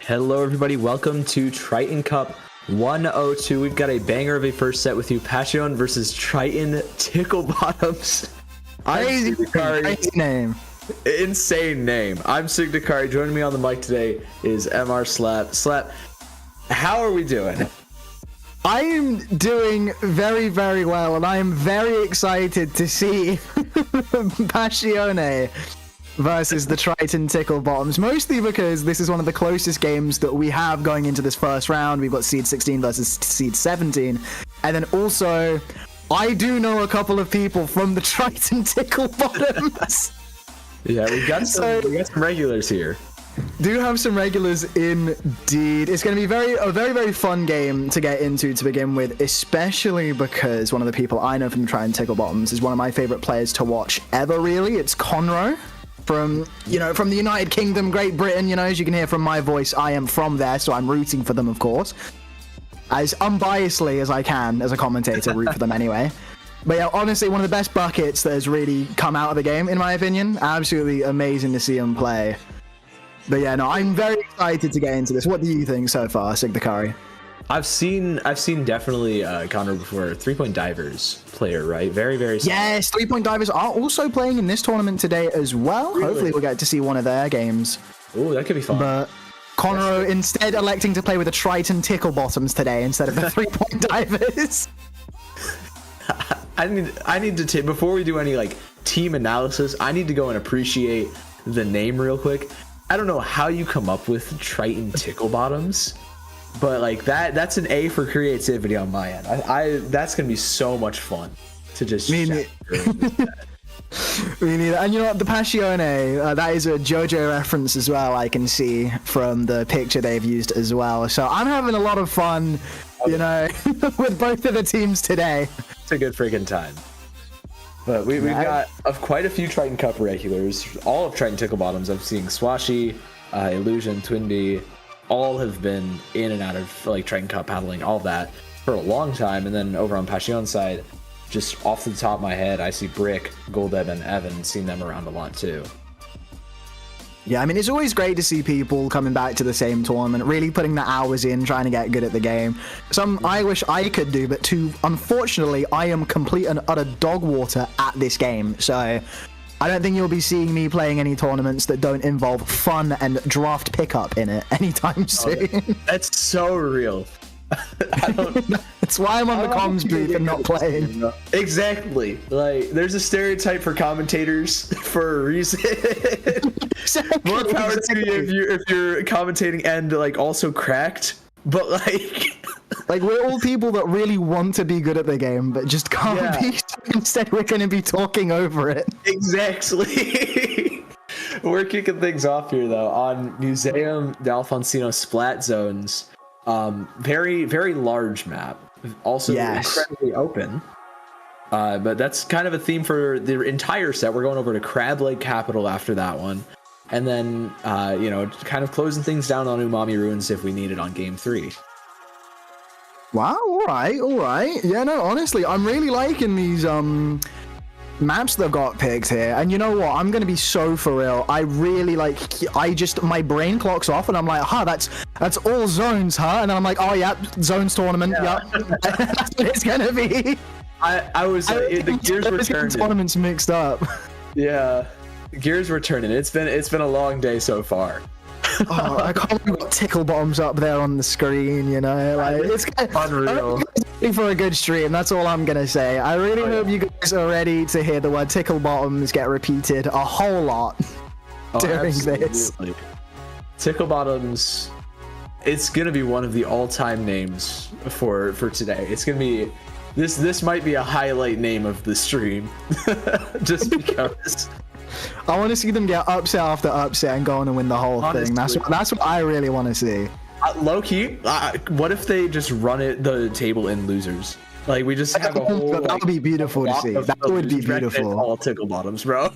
Hello everybody, welcome to Triton-Cup 102. We've got a banger of a first set with you. Passion versus Triton Tickle Bottoms. Crazy name. Insane name. I'm Signakari. Joining me on the mic today is MR Slap. Slap, how are we doing? I am doing very, very well, and I am very excited to see Passione versus the Triton Tickle Bottoms, mostly because this is one of the closest games that we have going into this first round. We've got Seed 16 versus Seed 17, and then also, I do know a couple of people from the Triton Tickle Bottoms. Yeah, we got some regulars here. Do have some regulars indeed. It's going to be a very, very fun game to get into to begin with, especially because one of the people I know from the Triton Tickle Bottoms is one of my favorite players to watch ever, really. It's Conroe from the United Kingdom, Great Britain. As you can hear from my voice, I am from there, so I'm rooting for them, of course. As unbiasedly as I can, as a commentator, root for them anyway. But yeah, honestly, one of the best buckets that has really come out of the game, in my opinion. Absolutely amazing to see him play. But yeah, no, I'm very excited to get into this. What do you think so far, Signakari? I've seen definitely Connor before. 3-point divers player, right? Very, very smart. Yes, 3-point divers are also playing in this tournament today as well. Really? Hopefully we'll get to see one of their games. Oh, that could be fun. But Conroe instead electing to play with the Triton Tickle Bottoms today instead of the 3-point divers. I need to take, before we do any team analysis, I need to go and appreciate the name real quick. I don't know how you come up with Triton Tickle Bottoms, but that's an A for creativity on my end. That's gonna be so much fun to just. Me neither. And you know what, the Passione, that is a JoJo reference as well. I can see from the picture they've used as well. So I'm having a lot of fun, with both of the teams today. It's a good freaking time. But we've got quite a few Triton Cup regulars. All of Triton Tickle Bottoms. I'm seeing Swashy, Illusion, Twinbee. All have been in and out of Triton Cup paddling, all of that for a long time. And then over on Passion's side, just off the top of my head, I see Brick, Goldeb, and Evan. Seen them around a lot too. Yeah, I mean, it's always great to see people coming back to the same tournament, really putting the hours in, trying to get good at the game. Some I wish I could do, but unfortunately, I am complete and utter dog water at this game. So I don't think you'll be seeing me playing any tournaments that don't involve fun and draft pickup in it anytime soon. That's so real. That's why I'm on the comms booth and not playing. Exactly. There's a stereotype for commentators for a reason. Exactly, more power to you if you're commentating and also cracked. But we're all people that really want to be good at the game, but just can't be. Instead, we're going to be talking over it. Exactly. We're kicking things off here though on Museum d'Alfonsino Splat Zones. Very, very large map. Also incredibly open. But that's kind of a theme for the entire set. We're going over to Crab Lake Capital after that one. And then, kind of closing things down on Umami Ruins if we need it on game 3. Wow, all right. Yeah, no, honestly, I'm really liking these maps that got picked here. And you know what? I'm going to be so for real. I really my brain clocks off and I'm like, that's all zones, huh? And then I'm like, oh, yeah, zones tournament. Yeah. Yep. That's what it's going to be. The gears were turning. Tournaments mixed up. Yeah. Gears were turning. It's been a long day so far. Oh, I can't believe we got Tickle Bottoms up there on the screen, it's unreal. For a good stream, that's all I'm gonna say. I really hope you guys are ready to hear the word Tickle Bottoms get repeated a whole lot during this. Tickle Bottoms, it's gonna be one of the all-time names for today. It's gonna be this might be a highlight name of the stream, just because. I want to see them get upset after upset and go on and win the whole thing. That's what I really want to see. Low key, what if they just run the table in losers? We just have a whole. That would be beautiful to see. That would be beautiful. All Tickle Bottoms, bro.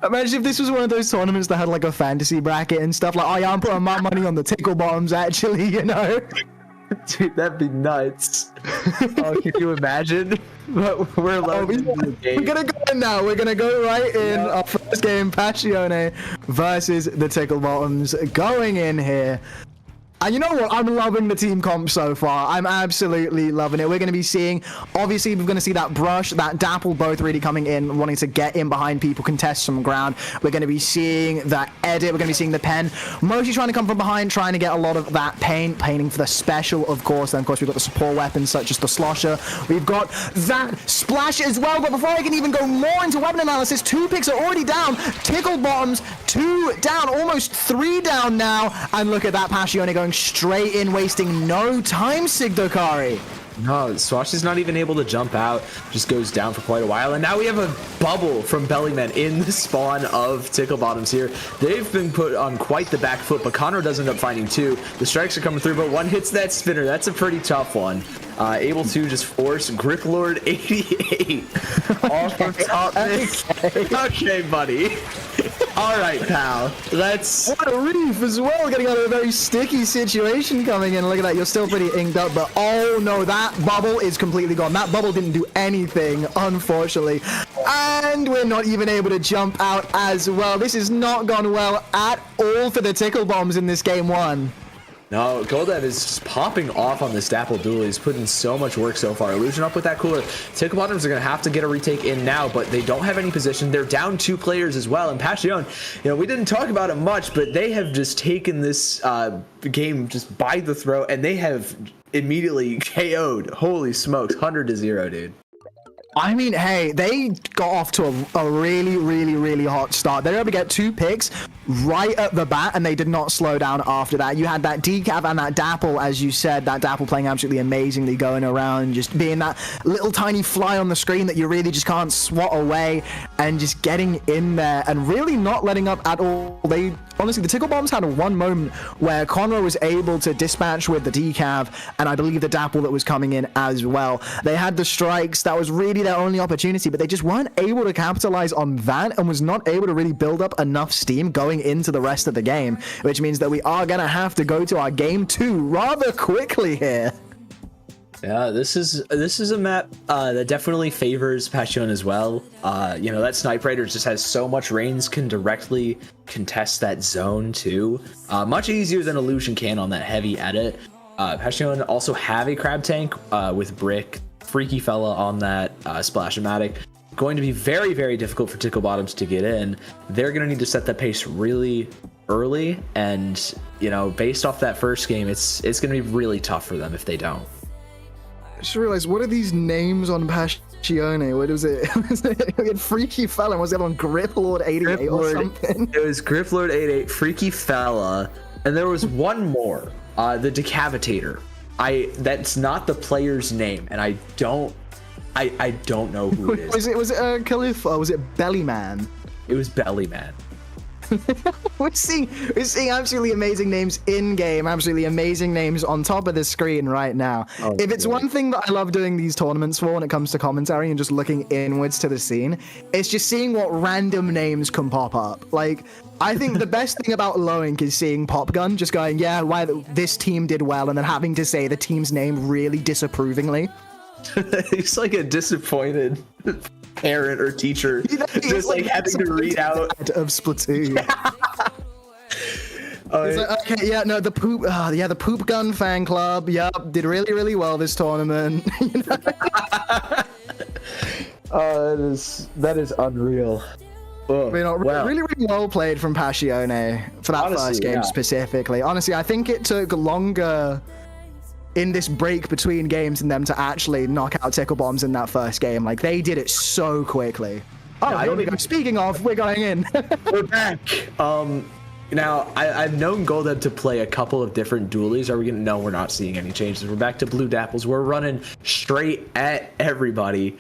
Imagine if this was one of those tournaments that had a fantasy bracket and stuff. I'm putting my money on the Tickle Bottoms, actually. Dude, that'd be nuts. Oh, can you imagine? We're gonna go in now. We're going to go right in. Our first game, Passione versus the Tickle Bottoms. Going in here. And you know what? I'm loving the team comp so far. I'm absolutely loving it. We're going to be seeing, obviously, we're going to see that Brush, that Dapple both really coming in, wanting to get in behind people, contest some ground. We're going to be seeing that Edit. We're going to be seeing the Pen. Mostly trying to come from behind, trying to get a lot of that painting for the special, of course. Then, of course, we've got the support weapons such as the Slosher. We've got that Splash as well. But before I can even go more into weapon analysis, 2 picks are already down. Tickle Bottoms, 2 down, almost 3 down now. And look at that Passione going straight in, wasting no time, Sigdokari. No, Swash is not even able to jump out, just goes down for quite a while. And now we have a bubble from Bellyman in the spawn of Tickle Bottoms here. They've been put on quite the back foot, but Conor does end up finding 2. The strikes are coming through, but 1 hits that spinner. That's a pretty tough one. Able to just force Grip Lord 88 off of top mid. Okay, buddy. All right, pal. Let's. What a reef as well. Getting out of a very sticky situation coming in. Look at that. You're still pretty inked up, but oh no, that bubble is completely gone. That bubble didn't do anything, unfortunately. And we're not even able to jump out as well. This has not gone well at all for the Tickle Bombs in this game 1. No, Goldev is just popping off on this Dapple duel. He's put in so much work so far. Illusion up with that cooler. Tickle Bottoms are going to have to get a retake in now, but they don't have any position. They're down 2 players as well. And Passione, you know, we didn't talk about it much, but they have just taken this game just by the throat, and they have immediately KO'd. Holy smokes, 100-0, dude. I mean, hey, they got off to a really, really, really hot start. They were able to get 2 picks right at the bat, and they did not slow down after that. You had that Decav and that Dapple, as you said, that Dapple playing absolutely amazingly, going around, just being that little tiny fly on the screen that you really just can't swat away, and just getting in there and really not letting up at all. They honestly, the Tickle Bombs had one moment where Conor was able to dispatch with the Decav, and I believe the Dapple that was coming in as well. They had the strikes. That was really their only opportunity, but they just weren't able to capitalize on that and was not able to really build up enough steam going into the rest of the game, which means that we are going to have to go to our game 2 rather quickly here. Yeah, this is a map that definitely favors Passione as well. You know, that Sniper Raider just has so much range, can directly contest that zone too. Much easier than Illusion can on that heavy edit. Passione also have a Crab Tank with Brick, Freaky Fella on that Splash-O-Matic. Going to be very, very difficult for Tickle Bottoms to get in. They're going to need to set that pace really early, and you know, based off that first game, it's going to be really tough for them if they don't. I just realized, what are these names on Passione? What was it? We had Freaky Fella. Was the other one Grip Lord 88 or something? It was Grip Lord 88, Freaky Fella, and there was one more, the Decavitator. That's not the player's name, and I don't know who it is. Was it Khalifa? Or was it Bellyman? It was Bellyman. we're seeing absolutely amazing names in game, absolutely amazing names on top of the screen right now. Oh, if it's one thing that I love doing these tournaments for when it comes to commentary and just looking inwards to the scene, it's just seeing what random names can pop up. Like, I think the best thing about Loink is seeing Popgun just going, yeah, why this team did well, and then having to say the team's name really disapprovingly. He's like a disappointed parent or teacher, just like having to read out of Splatoon. He's like, okay, yeah, no, the Poop Gun fan club, yep, did really, really well this tournament. You know? That is unreal. Oh, really, really well played from Passione for that first game specifically. Honestly, I think it took longer in this break between games and them to actually knock out Tickle Bombs in that first game. Like, they did it so quickly. Oh, here we go. Speaking of, we're going in. We're back. Now, I've known Golden to play a couple of different dualies. Are we going to know we're not seeing any changes? We're back to Blue Dapples. We're running straight at everybody.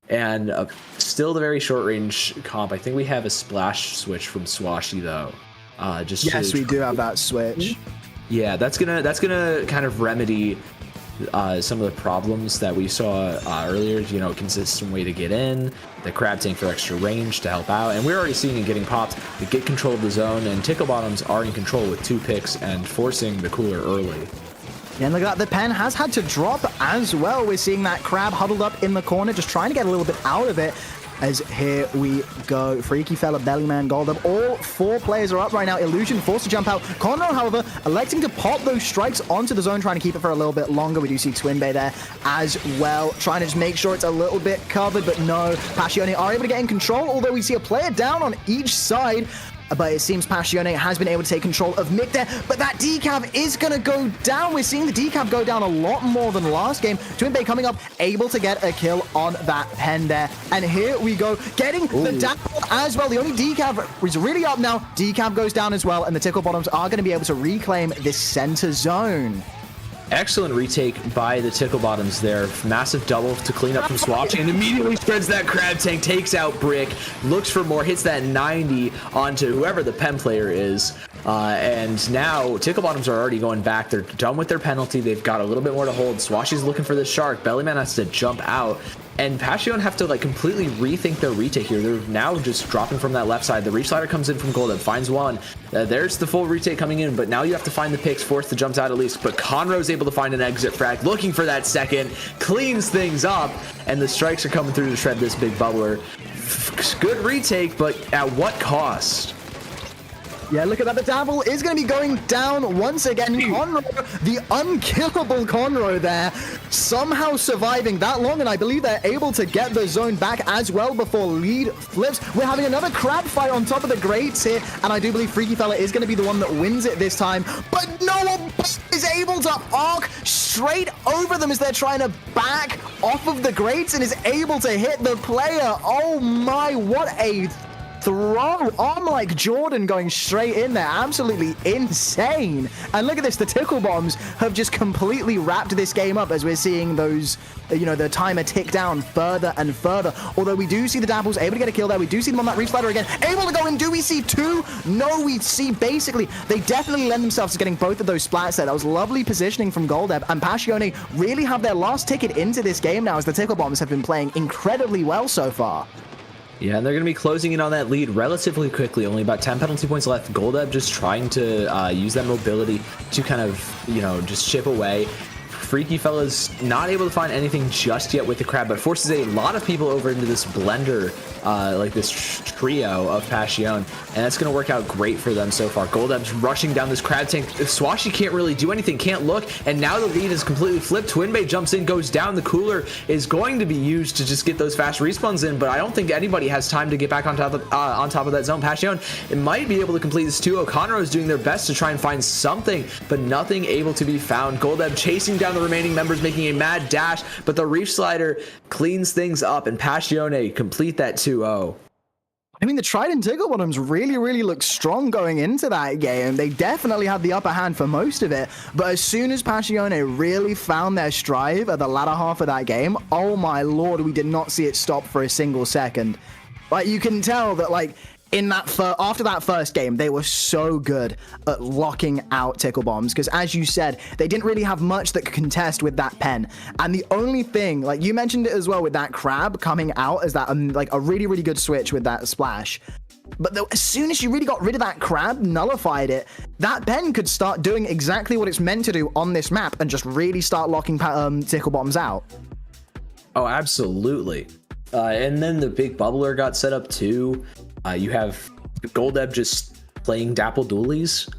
And still the very short range comp. I think we have a splash switch from Swashy, though. Yes, we do have that switch. Yeah, that's gonna kind of remedy some of the problems that we saw earlier. You know, consistent way to get in, the Crab Tank for extra range to help out, and we're already seeing it getting popped to get control of the zone. And Tickle Bottoms are in control with 2 picks and forcing the cooler early. Yeah, and look at that, the Pen has had to drop as well. We're seeing that Crab huddled up in the corner, just trying to get a little bit out of it. as here we go. Freaky Fella, Bellyman, Goldub, all 4 players are up right now. Illusion forced to jump out. Conroe, however, electing to pop those strikes onto the zone, trying to keep it for a little bit longer. We do see Twinbay there as well, trying to just make sure it's a little bit covered, but no, Passione are able to get in control, although we see a player down on each side. But it seems Passione has been able to take control of Mick there, but that decav is going to go down. We're seeing the decav go down a lot more than last game. Twinbay coming up, able to get a kill on that pen there. And here we go, getting the dapple as well. The only decav is really up now. Decav goes down as well, and the Tickle Bottoms are going to be able to reclaim this center zone. Excellent retake by the Tickle Bottoms there. Massive double to clean up from Swatch, and immediately spreads that Crab Tank, takes out Brick, looks for more, hits that 90 onto whoever the pen player is. And now Tickle Bottoms are already going back. They're done with their penalty. They've got a little bit more to hold. Swashy's looking for the shark. Bellyman has to jump out. And Passione have to like completely rethink their retake here. They're now just dropping from that left side. The reach slider comes in from Goldub, finds one. There's the full retake coming in, but now you have to find the picks, force the jumps out at least. But Conroe's able to find an exit frag, looking for that second, cleans things up, and the strikes are coming through to shred this big bubbler. Good retake, but at what cost? Yeah, look at that. The Dabble is going to be going down once again. Conroe, the unkillable Conroe there, somehow surviving that long, and I believe they're able to get the zone back as well before lead flips. We're having another crab fight on top of the grates here, and I do believe Freaky Fella is going to be the one that wins it this time, but no one is able to arc straight over them as they're trying to back off of the grates and is able to hit the player. Oh my, what a throw, arm like Jordan going straight in there. Absolutely insane. And look at this, the Tickle Bombs have just completely wrapped this game up as we're seeing those, you know, the timer tick down further and further. Although we do see the Dapples able to get a kill there. We do see them on that reach ladder again, able to go in. Do we see 2? No, we see basically they definitely lend themselves to getting both of those splats there. That was lovely positioning from Goldeb, and Passione really have their last ticket into this game now as the Tickle Bombs have been playing incredibly well so far. Yeah, and they're going to be closing in on that lead relatively quickly. Only about 10 penalty points left. Goldeb just trying to use that mobility to kind of, you know, just chip away. Freaky Fella's not able to find anything just yet with the crab, but forces a lot of people over into this blender, like this trio of Passione, and that's going to work out great for them so far. Goldeb's rushing down this crab tank. Swashy can't really do anything, can't look, and now the lead is completely flipped. Twinbay jumps in, goes down. The cooler is going to be used to just get those fast respawns in, but I don't think anybody has time to get back on top of that zone. Passione, it might be able to complete this 2-0. Conroe is doing their best to try and find something, but nothing able to be found. Goldeb chasing down the remaining members, making a mad dash, but the reach slider cleans things up, and Passione complete that 2-0. I mean, the Triton-Cup Bottoms really look strong going into that game. They definitely had the upper hand for most of it, but as soon as Passione really found their stride at the latter half of that game, oh my lord, we did not see it stop for a single second. Like, you can tell that, like, in that after that first game, they were so good at locking out Tickle Bombs because, as you said, they didn't really have much that could contest with that pen. And the only thing, like you mentioned it as well, with that crab coming out as that like a really good switch with that splash. But as soon as you really got rid of that crab, nullified it, that pen could start doing exactly what it's meant to do on this map and just really start locking Tickle Bombs out. Oh, absolutely. And then the big bubbler got set up too. You have Goldeb just playing Dapple Dualies,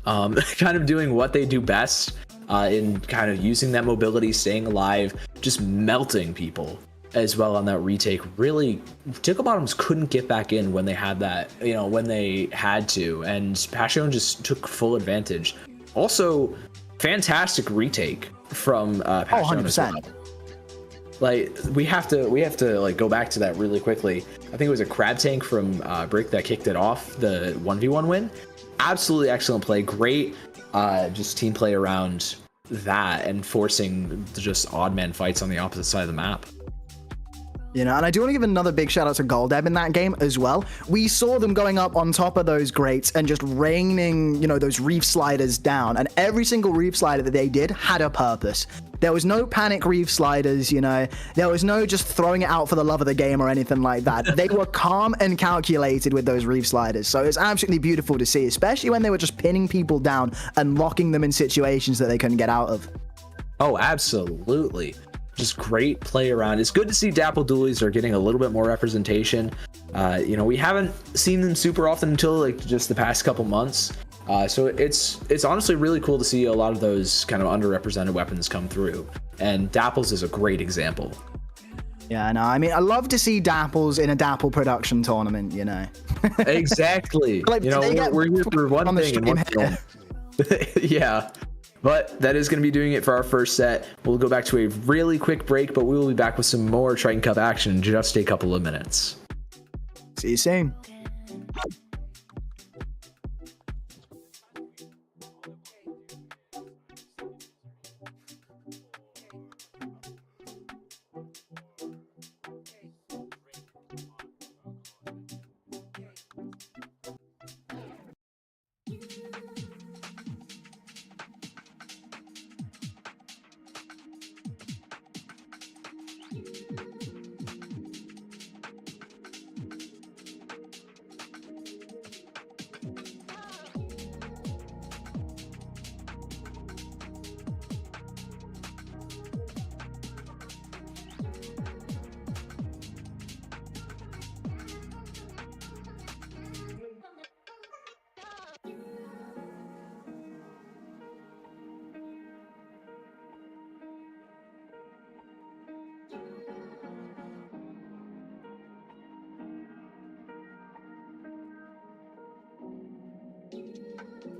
kind of doing what they do best in kind of using that mobility, staying alive, just melting people as well on that retake. Really, Tickle Bottoms couldn't get back in when they had that, you know, when they had to, and Passione just took full advantage. Also, fantastic retake from Passione as well. Like, we have to like go back to that really quickly. I think it was a crab tank from Brick that kicked it off, the 1v1 win. Absolutely excellent play. Great just team play around that and forcing just odd man fights on the opposite side of the map. You know, and I do want to give another big shout out to Goldeb in that game as well. We saw them going up on top of those grates and just raining, you know, those reef sliders down. And every single reef slider that they did had a purpose. There was no panic reef sliders, you know. There was no just throwing it out for the love of the game or anything like that. They were calm and calculated with those reef sliders. So it's absolutely beautiful to see, especially when they were just pinning people down and locking them in situations that they couldn't get out of. Oh, absolutely. just great play around. It's good to see Dapple Dualies are getting a little bit more representation. You know, we haven't seen them super often until like just the past couple months. So it's honestly really cool to see a lot of those kind of underrepresented weapons come through. And Dapples is a great example. Yeah, no, I mean, I love to see Dapples in a Dapple production tournament, you know. Exactly. Like, you know, we're here for one thing and one thing. Yeah. But that is going to be doing it for our first set. We'll go back to a really quick break, but we will be back with some more Triton-Cup action in just a couple of minutes. See you soon.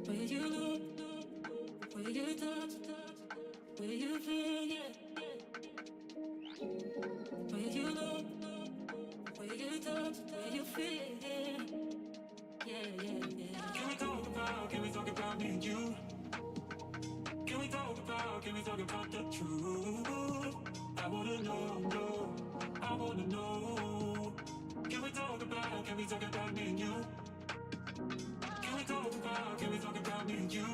Where you look, where you touch, where you feel, yeah. Where you look, where you touch, where you feel, yeah. Can we talk about me and you? Can we talk about the truth? I wanna know, I wanna know. Can we talk about me and you? Can we talk about me and you?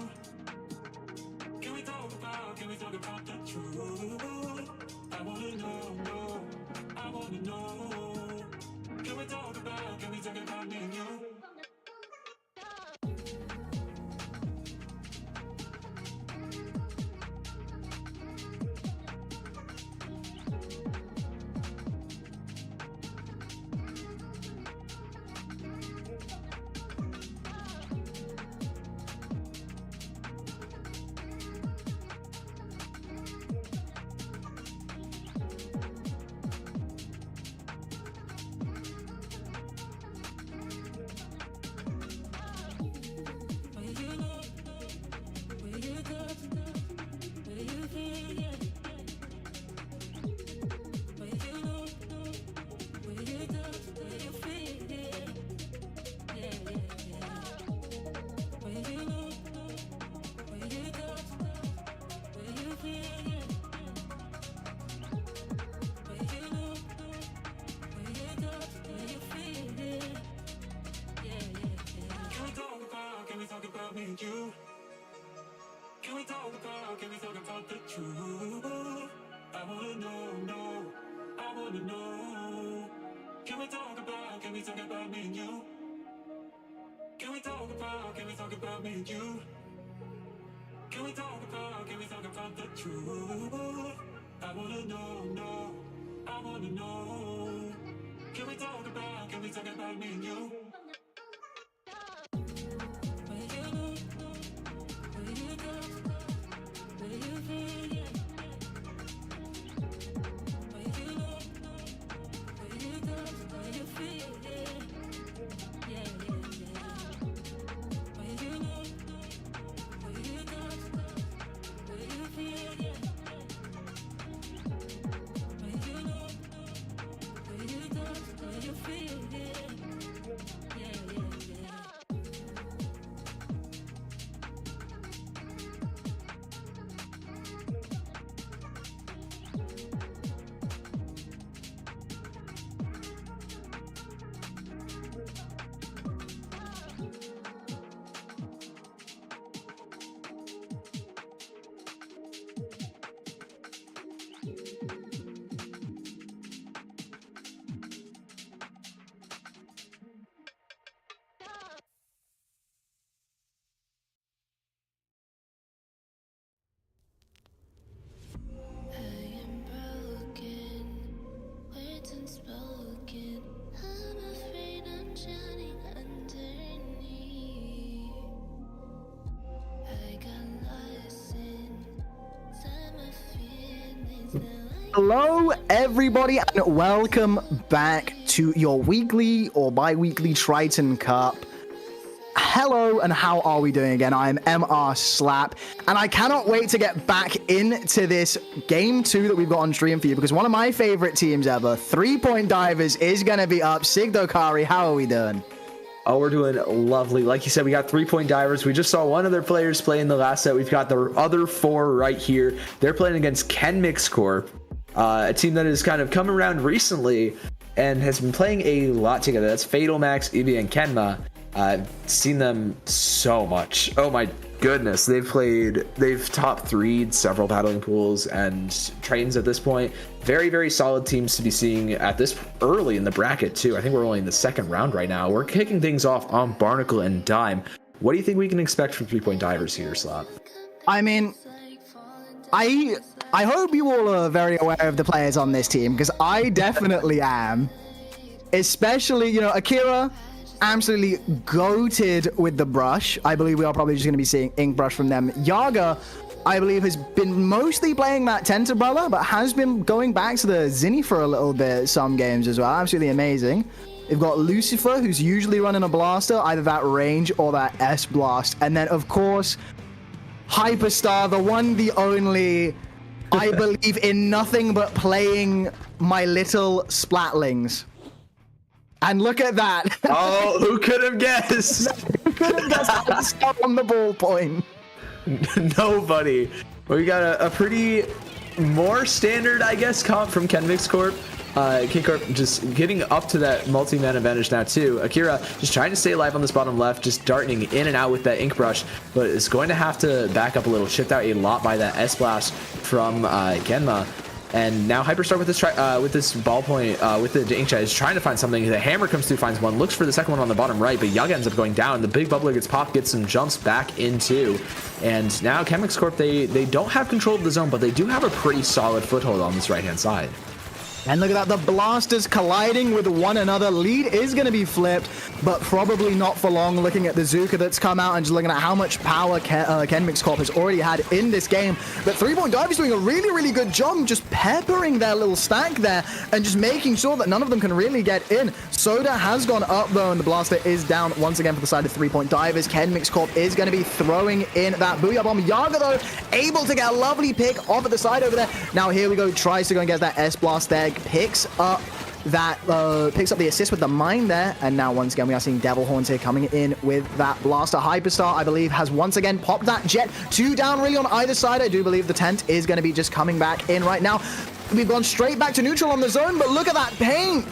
Can we talk about the truth? I wanna know, I wanna know. Can we talk about me and you? You. Can we talk about the truth? I wanna know, I wanna know. Can we talk about me and you? Can we talk about me and you? Can we talk about the truth? I wanna know, I wanna know. Can we talk about me and you? Hello, everybody, and welcome back to your weekly or bi-weekly Triton Cup. Hello, and how are we doing again? I am MR Slap, and I cannot wait to get back into this game 2 that we've got on stream for you, because one of my favorite teams ever, 3-Point Divers, is going to be up. Sigdokari, how are we doing? Oh, we're doing lovely. Like you said, we got 3-Point Divers. We just saw one of their players play in the last set. We've got the other 4 right here. They're playing against Kenmix Corp, a team that has kind of come around recently and has been playing a lot together. That's Fatal, Max, Evie, and Kenma. I've seen them so much. Oh my goodness. They've top 3'd several battling pools and trains at this point. Very, very solid teams to be seeing at this early in the bracket too. I think we're only in the second round right now. We're kicking things off on Barnacle and Dime. What do you think we can expect from 3-Point Divers here, Slot? I mean, I hope you all are very aware of the players on this team, because I definitely am. Especially, you know, Akira, absolutely goated with the brush. I believe we are probably just going to be seeing ink brush from them. Yaga, I believe, has been mostly playing that Tenta brother, but has been going back to the Zinni for a little bit some games as well. Absolutely amazing. We've got Lucifer, who's usually running a blaster, either that range or that S blast. And then, of course, Hyperstar, the one, the only, I believe in nothing but playing my little Splatlings. And look at that. Oh, who could have guessed? Who could have guessed Hyperstar on the ballpoint? Nobody. We got a pretty more standard, I guess, comp from Kenmix Corp. K-Corp just getting up to that multi-man advantage now too. Akira just trying to stay alive on this bottom left, just darting in and out with that ink brush, but is going to have to back up a little. Chipped out a lot by that S-Blast from Genma. And now Hyperstar with this ballpoint, with the Inkjet, is trying to find something. The hammer comes through, finds one, looks for the second one on the bottom right, but Yaga ends up going down. The big bubbler gets popped, gets some jumps back into. And now Kenmix Corp, they don't have control of the zone, but they do have a pretty solid foothold on this right-hand side. And look at that, the blasters colliding with one another. Lead is going to be flipped, but probably not for long, looking at the Zuka that's come out and just looking at how much power Kenmix Corp has already had in this game. But 3-Point Divers doing a really, really good job just peppering their little stack there and just making sure that none of them can really get in. Soda has gone up though, and the blaster is down once again for the side of 3-Point Divers. Kenmix Corp is going to be throwing in that Booyah Bomb. Yaga though, able to get a lovely pick off at the side over there. Now here we go, tries to go and get that S-Blast there. Picks up the assist with the mine there, and now once again we are seeing Devil Horns here coming in with that blaster. Hyperstar, I believe, has once again popped that jet. 2 down really on either side. I do believe the tent is going to be just coming back in right now. We've gone straight back to neutral on the zone, but look at that paint.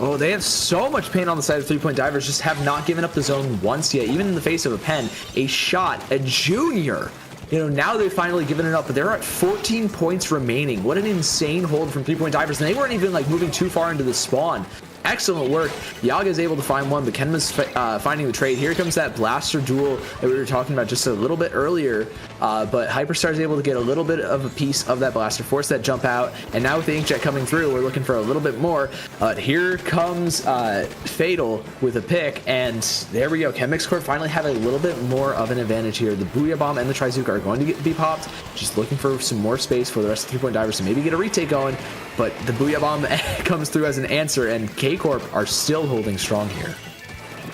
Oh, they have so much pain on the side of 3-Point Divers, just have not given up the zone once yet, even in the face of a pen, a shot, a junior. You know, now they've finally given it up, but they're at 14 points remaining. What an insane hold from 3-Point Divers, and they weren't even like moving too far into the spawn. Excellent work. Yaga is able to find one, but Kenma's finding the trade. Here comes that blaster duel that we were talking about just a little bit earlier, but Hyperstar is able to get a little bit of a piece of that blaster, force that jump out, and now with the Inkjet coming through, we're looking for a little bit more. Here comes Fatal with a pick, and there we go. Kenmix Corp finally have a little bit more of an advantage here. The Booyah Bomb and the Trizuka are going to be popped, just looking for some more space for the rest of 3-Point Divers to maybe get a retake going, but the Booyah Bomb comes through as an answer, and K-Corp are still holding strong here.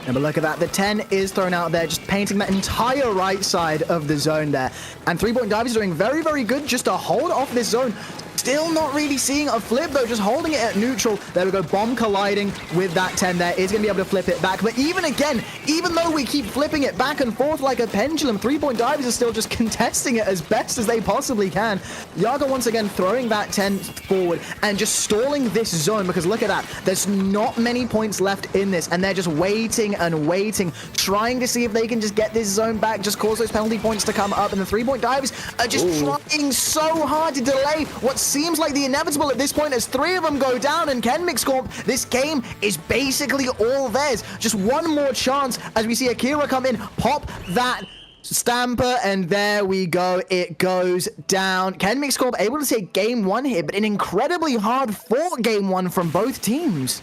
And but look at that, the 10 is thrown out there, just painting that entire right side of the zone there. And 3-Point Divers doing very, very good just to hold off this zone. Still not really seeing a flip though, just holding it at neutral. There we go, bomb colliding with that 10 there. Is going to be able to flip it back. But even again, even though we keep flipping it back and forth like a pendulum, 3-Point Divers are still just contesting it as best as they possibly can. Yaga once again throwing that 10 forward and just stalling this zone, because look at that. There's not many points left in this, and they're just waiting and waiting, trying to see if they can just get this zone back, just cause those penalty points to come up. And the 3-Point Divers are just trying so hard to delay what seems like the inevitable at this point, as 3 of them go down, and Kenmix Corp, this game is basically all theirs. Just one more chance as we see Akira come in, pop that stamper, and there we go, it goes down. Kenmix Corp able to take game 1 here, but an incredibly hard fought game 1 from both teams.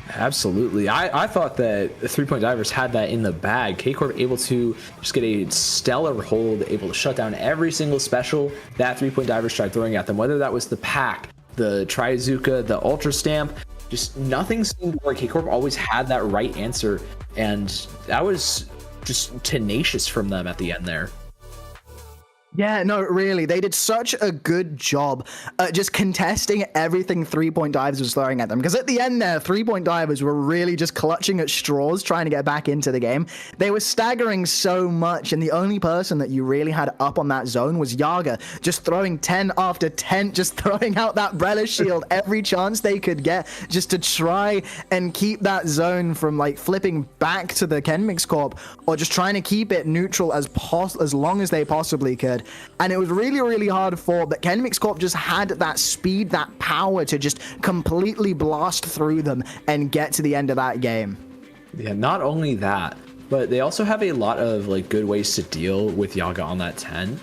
Absolutely. I thought that the 3-point divers had that in the bag. K-Corp able to just get a stellar hold, able to shut down every single special that 3-point divers tried throwing at them, whether that was the pack, the Trizuka, the Ultra Stamp. Just nothing seemed to work. K-Corp always had that right answer, and that was just tenacious from them at the end there. Yeah, no, really. They did such a good job just contesting everything 3-point divers was throwing at them. Because at the end there, 3-point divers were really just clutching at straws, trying to get back into the game. They were staggering so much, and the only person that you really had up on that zone was Yaga, just throwing 10 after 10, just throwing out that Brella shield every chance they could get, just to try and keep that zone from like flipping back to the Kenmix Corp, or just trying to keep it neutral as long as they possibly could. And it was really, really hard fought, but Kenmix Corp just had that speed, that power to just completely blast through them and get to the end of that game. Yeah, not only that, but they also have a lot of like good ways to deal with Yaga on that 10.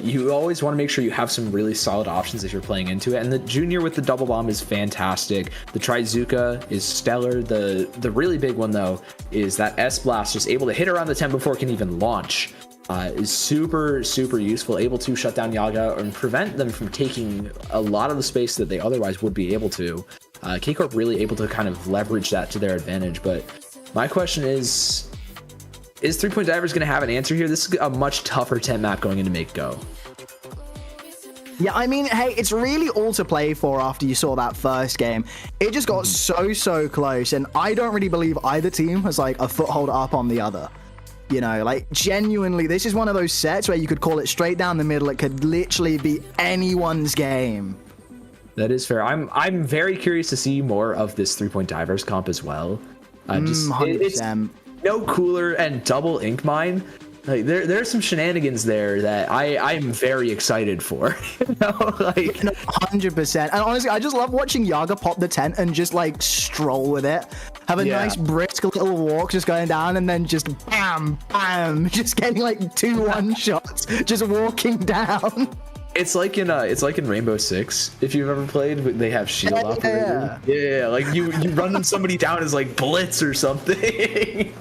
You always want to make sure you have some really solid options if you're playing into it, and the Junior with the double bomb is fantastic. The Trizuka is stellar. The really big one though is that S Blast, just able to hit around the 10 before it can even launch. Is super useful, able to shut down Yaga and prevent them from taking a lot of the space that they otherwise would be able to. K-Corp really able to kind of leverage that to their advantage, but my question is 3-point divers going to have an answer here? This is a much tougher 10 map going into Make Go. Yeah, I mean, hey, it's really all to play for after you saw that first game. It just got so close, and I don't really believe either team has like a foothold up on the other. You know, like genuinely, this is one of those sets where you could call it straight down the middle. It could literally be anyone's game. That is fair. I'm very curious to see more of this 3-point divers comp as well. It's no cooler and double ink mine. Like there's some shenanigans there that I'm very excited for. You know, like 100%. And honestly, I just love watching Yaga pop the tent and just like stroll with it. Have a nice brisk little walk just going down, and then just bam, just getting like 2 1-shots, just walking down. It's like in Rainbow Six, if you've ever played. They have shield operator. Yeah, like you run somebody down as like Blitz or something.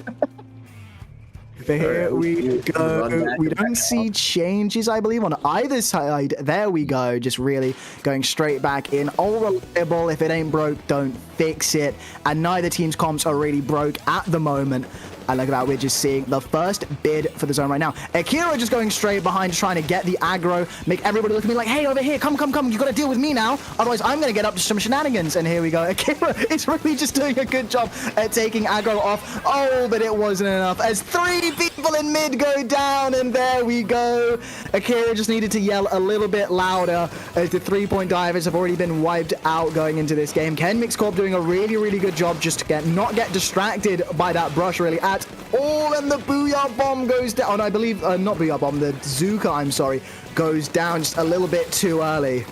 But here we go. We don't see changes, I believe, on either side. There we go. Just really going straight back in. All reliable. If it ain't broke, don't fix it. And neither team's comps are really broke at the moment. And look at that, we're just seeing the first bid for the zone right now. Akira just going straight behind, trying to get the aggro, make everybody look at me like, hey, over here, come, you gotta deal with me now. Otherwise, I'm gonna get up to some shenanigans. And here we go. Akira is really just doing a good job at taking aggro off. Oh, but it wasn't enough as 3 people in mid go down, and there we go. Akira just needed to yell a little bit louder as the 3-point divers have already been wiped out going into this game. Kenmix Corp doing a really good job just to not get distracted by that brush really at all, and the Booyah Bomb goes down. I believe, not Booyah Bomb, the Zuka, I'm sorry, goes down just a little bit too early.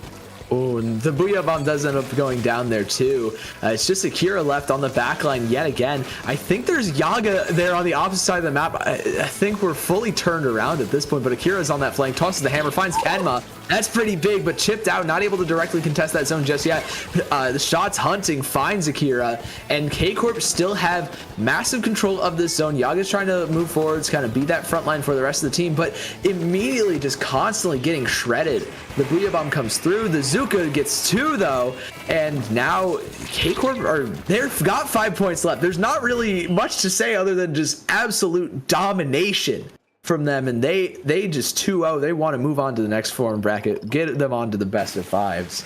Oh, and the Booyah Bomb does end up going down there too. It's just Akira left on the backline yet again. I think there's Yaga there on the opposite side of the map. I think we're fully turned around at this point, but Akira's on that flank, tosses the hammer, finds Kenma. That's pretty big, but chipped out, not able to directly contest that zone just yet. The shots hunting finds Akira, and K-Corp still have massive control of this zone. Yaga's trying to move forwards, kind of be that front line for the rest of the team, but immediately just constantly getting shredded. The Booyah Bomb comes through, the Zuka gets 2 though, and now K-Corp they've got 5 points left. There's not really much to say other than just absolute domination from them, and they just 2-0. They want to move on to the next form bracket, get them on to the best of 5s.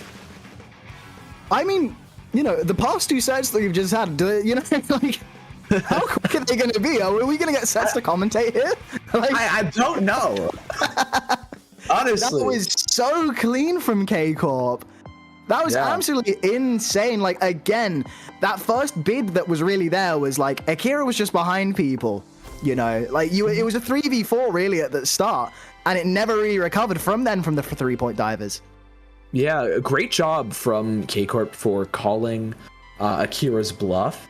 I mean, you know, the past 2 sets that we've just had, you know, like, how quick are they going to be? Are we going to get sets to commentate here? Like, I don't know. Honestly. That was so clean from K-Corp. That was absolutely insane. Like, again, that first bid that was really there was like, Akira was just behind people. You know, like it was a 3v4 really at the start, and it never really recovered from then from the 3-point divers. Yeah, great job from K-Corp for calling Akira's bluff.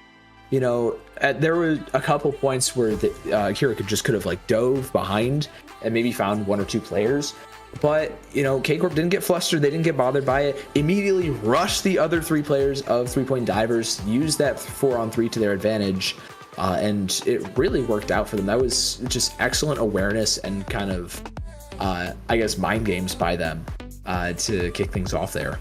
You know, there were a couple points where Akira could have like dove behind and maybe found 1 or 2 players. But, you know, K-Corp didn't get flustered. They didn't get bothered by it. Immediately rushed the other 3 players of 3-point divers, used that 4-on-3 to their advantage, and it really worked out for them. That was just excellent awareness and kind of, I guess, mind games by them to kick things off there.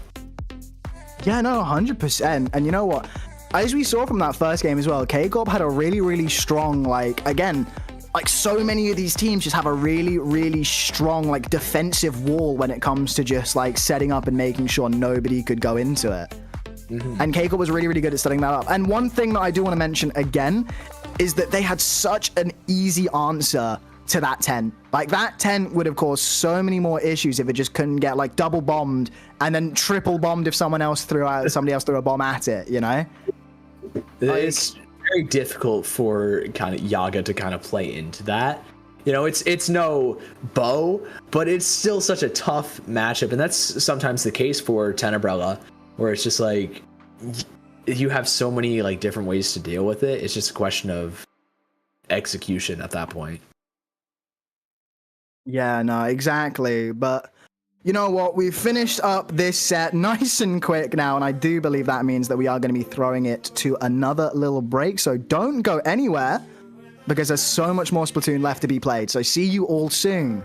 Yeah, no, 100%. And you know what? As we saw from that first game as well, K-Corp had a really, really strong, like, again, like so many of these teams just have a really, really strong, like, defensive wall when it comes to just, like, setting up and making sure nobody could go into it. Mm-hmm. And K-Corp was really, really good at setting that up. And one thing that I do want to mention again is that they had such an easy answer to that 10. Like, that 10 would have caused so many more issues if it just couldn't get, like, double bombed and then triple bombed if somebody else threw a bomb at it, you know? It's very difficult for kind of Yaga to kind of play into that. You know, it's no bow, but it's still such a tough matchup, and that's sometimes the case for Tenebrella, where it's just like you have so many like different ways to deal with it. It's just a question of execution at that point. Yeah, no, exactly. But you know what? We've finished up this set nice and quick now, and I do believe that means that we are going to be throwing it to another little break. So don't go anywhere, because there's so much more Splatoon left to be played. So see you all soon.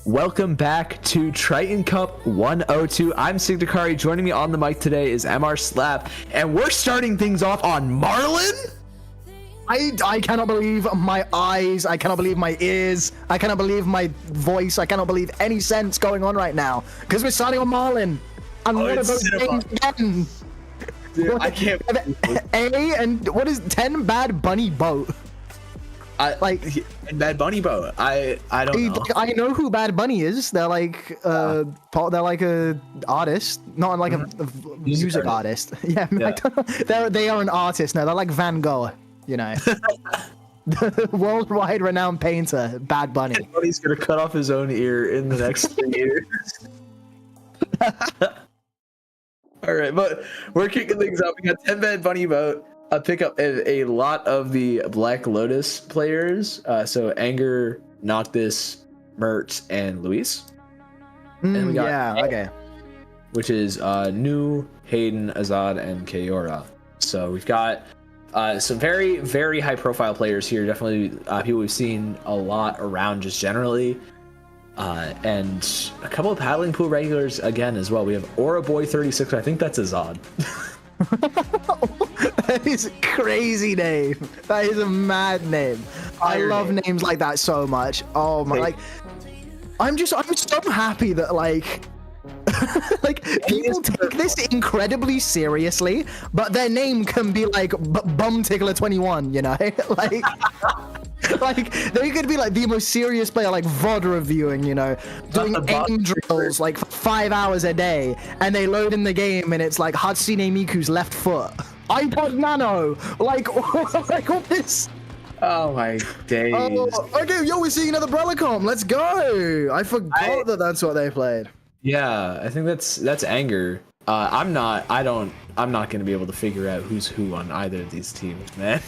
Welcome back to Triton Cup 102. I'm Sigdakari. Joining me on the mic today is MR Slap, and we're starting things off on Marlin. I cannot believe my eyes. I cannot believe my ears. I cannot believe my voice. I cannot believe any sense going on right now because we're starting on Marlin. And one of those games again. Dude, I can't. And what is 10 Bad Bunny Boat? Bad Bunny Boat. I don't know. I know who Bad Bunny is. They're like they're like a artist, not like a music artist. Yeah, I don't know. They are an artist now. They're like Van Gogh, you know. The worldwide renowned painter, Bad Bunny. Bad Bunny's gonna cut off his own ear in the next 3 years. All right, but we're kicking things up. We got 10 Bad Bunny Boat. Pick up a lot of the Black Lotus players. So Anger, Noctis, Mert, and Luis. And we got which is New, Hayden, Azad, and Kaora. So we've got some very, very high profile players here. Definitely people we've seen a lot around just generally. And a couple of paddling pool regulars again as well. We have Aura Boy 36. I think that's Azad. That is a crazy name. That is a mad name. I love names like that so much. Oh my, like, I'm so happy that like people take this incredibly seriously, but their name can be like Bum Tickler 21, you know? Like they could be like the most serious player, like VOD reviewing, you know, doing aim drills like for 5 hours a day, and they load in the game and it's like Hatsune Miku's left foot, iPod Nano, like all this. Oh my days. Oh, okay, yo, we're seeing another Brelicom. Let's go. I forgot that that's what they played. Yeah, I think that's Anger. I'm not gonna be able to figure out who's who on either of these teams, man.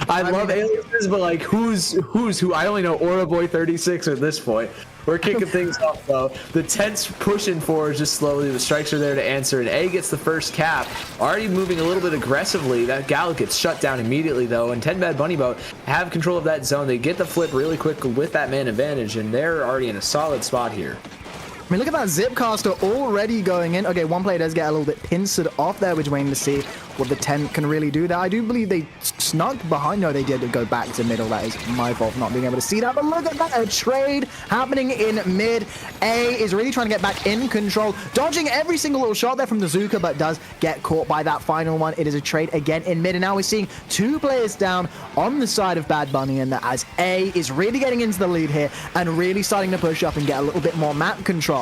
I love aliases, but like who's who? I only know Aura Boy 36 at this point. We're kicking things off though. The tent's pushing forward just slowly. The strikes are there to answer, and A gets the first cap. Already moving a little bit aggressively. That Gal gets shut down immediately though, and 10 Bad Bunny Boat have control of that zone. They get the flip really quick with that man advantage, and they're already in a solid spot here. I mean, look at that Zipcaster already going in. Okay, one player does get a little bit pincered off there. We're just waiting to see what the tent can really do there. I do believe they snuck behind. No, they did go back to middle. That is my fault for not being able to see that. But look at that, a trade happening in mid. A is really trying to get back in control, dodging every single little shot there from the Zuka, but does get caught by that final one. It is a trade again in mid, and now we're seeing two players down on the side of Bad Bunny, and that as A is really getting into the lead here and really starting to push up and get a little bit more map control.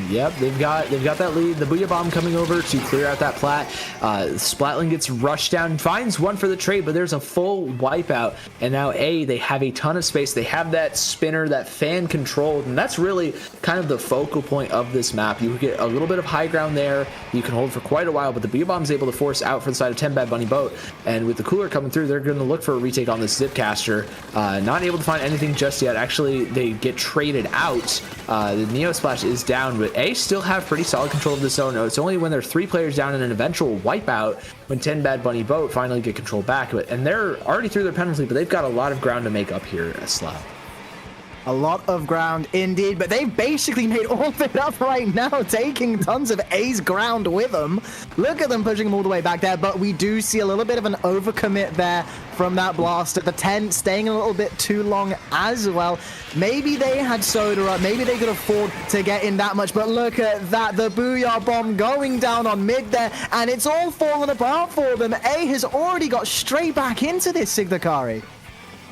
Yep, they've got that lead. The Booyah Bomb coming over to clear out that plat. Splatling gets rushed down, finds one for the trade, but there's a full wipeout. And now they have a ton of space. They have that spinner, that fan controlled, and that's really kind of the focal point of this map. You get a little bit of high ground there. You can hold for quite a while, but the Booyah Bomb's able to force out for the side of 10 Bad Bunny Boat. And with the cooler coming through, they're going to look for a retake on this Zipcaster. Not able to find anything just yet. Actually, they get traded out. The Neo Splash is down, but A still have pretty solid control of the zone. It's only when there are 3 players down in an eventual wipeout when 10 Bad Bunny Boat finally get control back. And they're already through their penalty, but they've got a lot of ground to make up here at Slap. A lot of ground indeed, but they've basically made all of it up right now, taking tons of A's ground with them. Look at them pushing them all the way back there, but we do see a little bit of an overcommit there from that blaster. The tent staying a little bit too long as well. Maybe they had soda up, maybe they could afford to get in that much, but look at that, the Booyah Bomb going down on mid there, and it's all fallen apart for them. A has already got straight back into this, Sigdakari.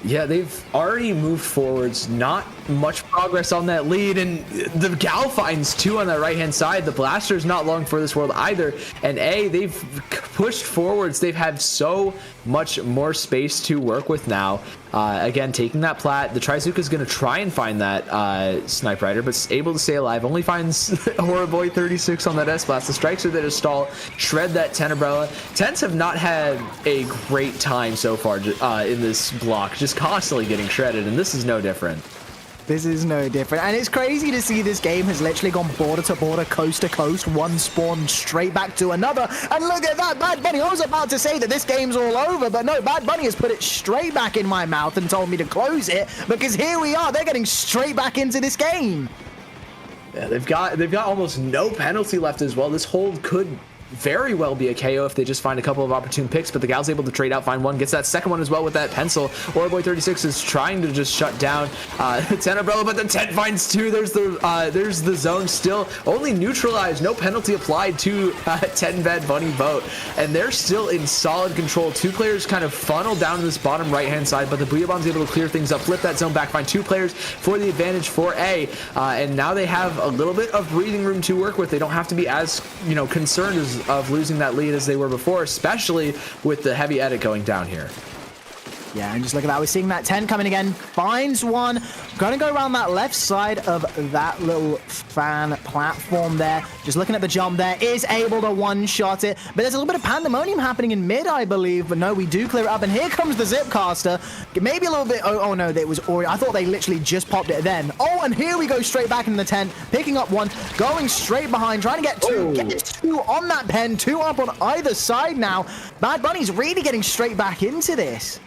Yeah, they've already moved forwards. Not much progress on that lead, and the Gal finds 2 on that right-hand side. The Blaster's not long for this world either, and they've pushed forwards. They've had so much more space to work with now. Again, taking that plat. The Trizuka's going to try and find that Snipe Rider, but able to stay alive. Only finds Horror Boy 36 on that S-Blast. The strikes are there to stall, shred that 10 umbrella. Tents have not had a great time so far in this block, just constantly getting shredded, and this is no different. This is no different. And it's crazy to see this game has literally gone border to border, coast to coast, one spawn straight back to another. And look at that, Bad Bunny. I was about to say that this game's all over, but no, Bad Bunny has put it straight back in my mouth and told me to close it, because here we are. They're getting straight back into this game. Yeah, they've got almost no penalty left as well. This hold could very well be a KO if they just find a couple of opportune picks, but the Gal's able to trade out, find one, gets that second one as well with that pencil. Boy 36 is trying to just shut down 10 Umbrella, but the 10 finds two. There's the zone still only neutralized, no penalty applied to 10 Bad Bunny boat, and they're still in solid control. Two players kind of funnel down to this bottom right hand side, but the Booyah Bomb's able to clear things up, flip that zone back, find two players for the advantage for A, and now they have a little bit of breathing room to work with. They don't have to be as concerned of losing that lead as they were before, especially with the heavy edit going down here. Yeah, and just look at that. We're seeing that 10 coming again. Finds one. Going to go around that left side of that little fan platform there. Just looking at the jump there. Is able to one-shot it. But there's a little bit of pandemonium happening in mid, I believe. But no, we do clear it up. And here comes the Zipcaster. Maybe a little bit... Oh no, it was already... I thought they literally just popped it then. Oh, and here we go straight back in the tent. Picking up one. Going straight behind. Trying to get two. Oh. Get two on that pen. Two up on either side now. Bad Bunny's really getting straight back into this.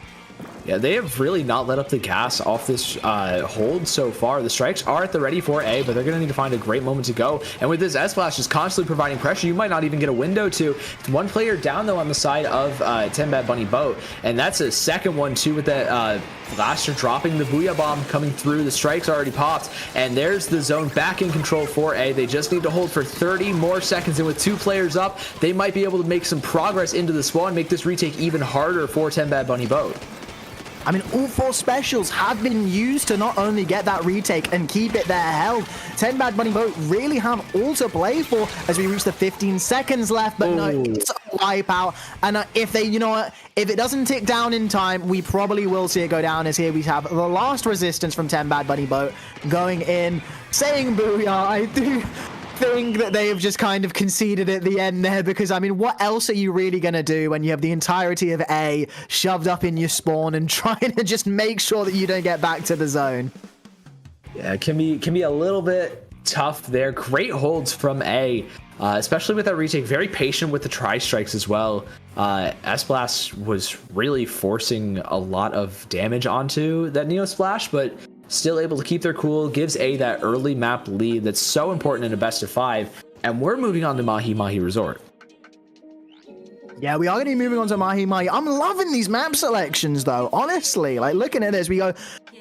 Yeah, they have really not let up the gas off this hold so far. The strikes are at the ready for A, but they're going to need to find a great moment to go. And with this S-Flash just constantly providing pressure, you might not even get a window to. One player down, though, on the side of 10 Bad Bunny boat. And that's a second one, too, with that Blaster dropping the Booyah Bomb coming through. The strikes already popped. And there's the zone back in control for A. They just need to hold for 30 more seconds. And with two players up, they might be able to make some progress into the spawn, make this retake even harder for 10 Bad Bunny boat. I mean, all four specials have been used to not only get that retake and keep it there held. 10 Bad Bunny boat really have all to play for as we reach the 15 seconds left, but no, it's a wipeout. And if they, if it doesn't tick down in time, we probably will see it go down, as here we have the last resistance from 10 Bad Bunny boat going in, saying booyah. I do think that they have just kind of conceded at the end there, because I mean, what else are you really going to do when you have the entirety of A shoved up in your spawn and trying to just make sure that you don't get back to the zone? Yeah, it can be a little bit tough there. Great holds from A, especially with that retake. Very patient with the tri-strikes as well. S-Blast was really forcing a lot of damage onto that Neo Splash, but still able to keep their cool, gives A that early map lead that's so important in a best of 5. And we're moving on to Mahi Mahi Resort. Yeah, we are going to be moving on to Mahi Mahi. I'm loving these map selections, though. Honestly, like, looking at this, we go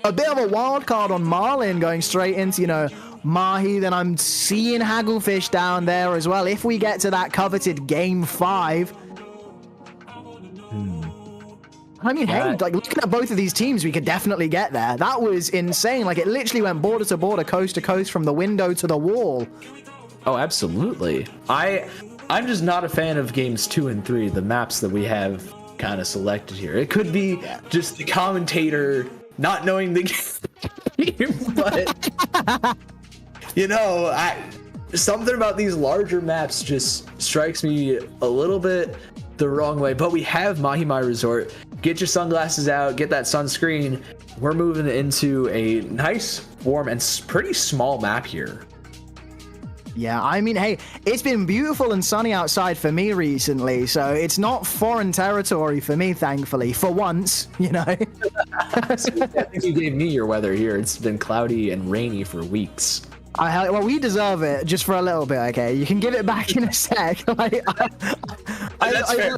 a bit of a wild card on Marlin going straight into, Mahi. Then I'm seeing Hagglefish down there as well. If we get to that coveted game 5... I mean, hey, like, looking at both of these teams, we could definitely get there. That was insane. Like, it literally went border to border, coast to coast, from the window to the wall. Oh, absolutely. I'm just not a fan of games 2 and 3, the maps that we have kind of selected here. It could be just the commentator not knowing the game, but something about these larger maps just strikes me a little bit the wrong way. But we have Mahi Mahi Resort. Get your sunglasses out, get that sunscreen. We're moving into a nice, warm, and pretty small map here. Yeah, I mean, hey, it's been beautiful and sunny outside for me recently, so it's not foreign territory for me, thankfully, for once, I think you gave me your weather here. It's been cloudy and rainy for weeks. Well, we deserve it just for a little bit, okay? You can give it back in a sec. That's fair.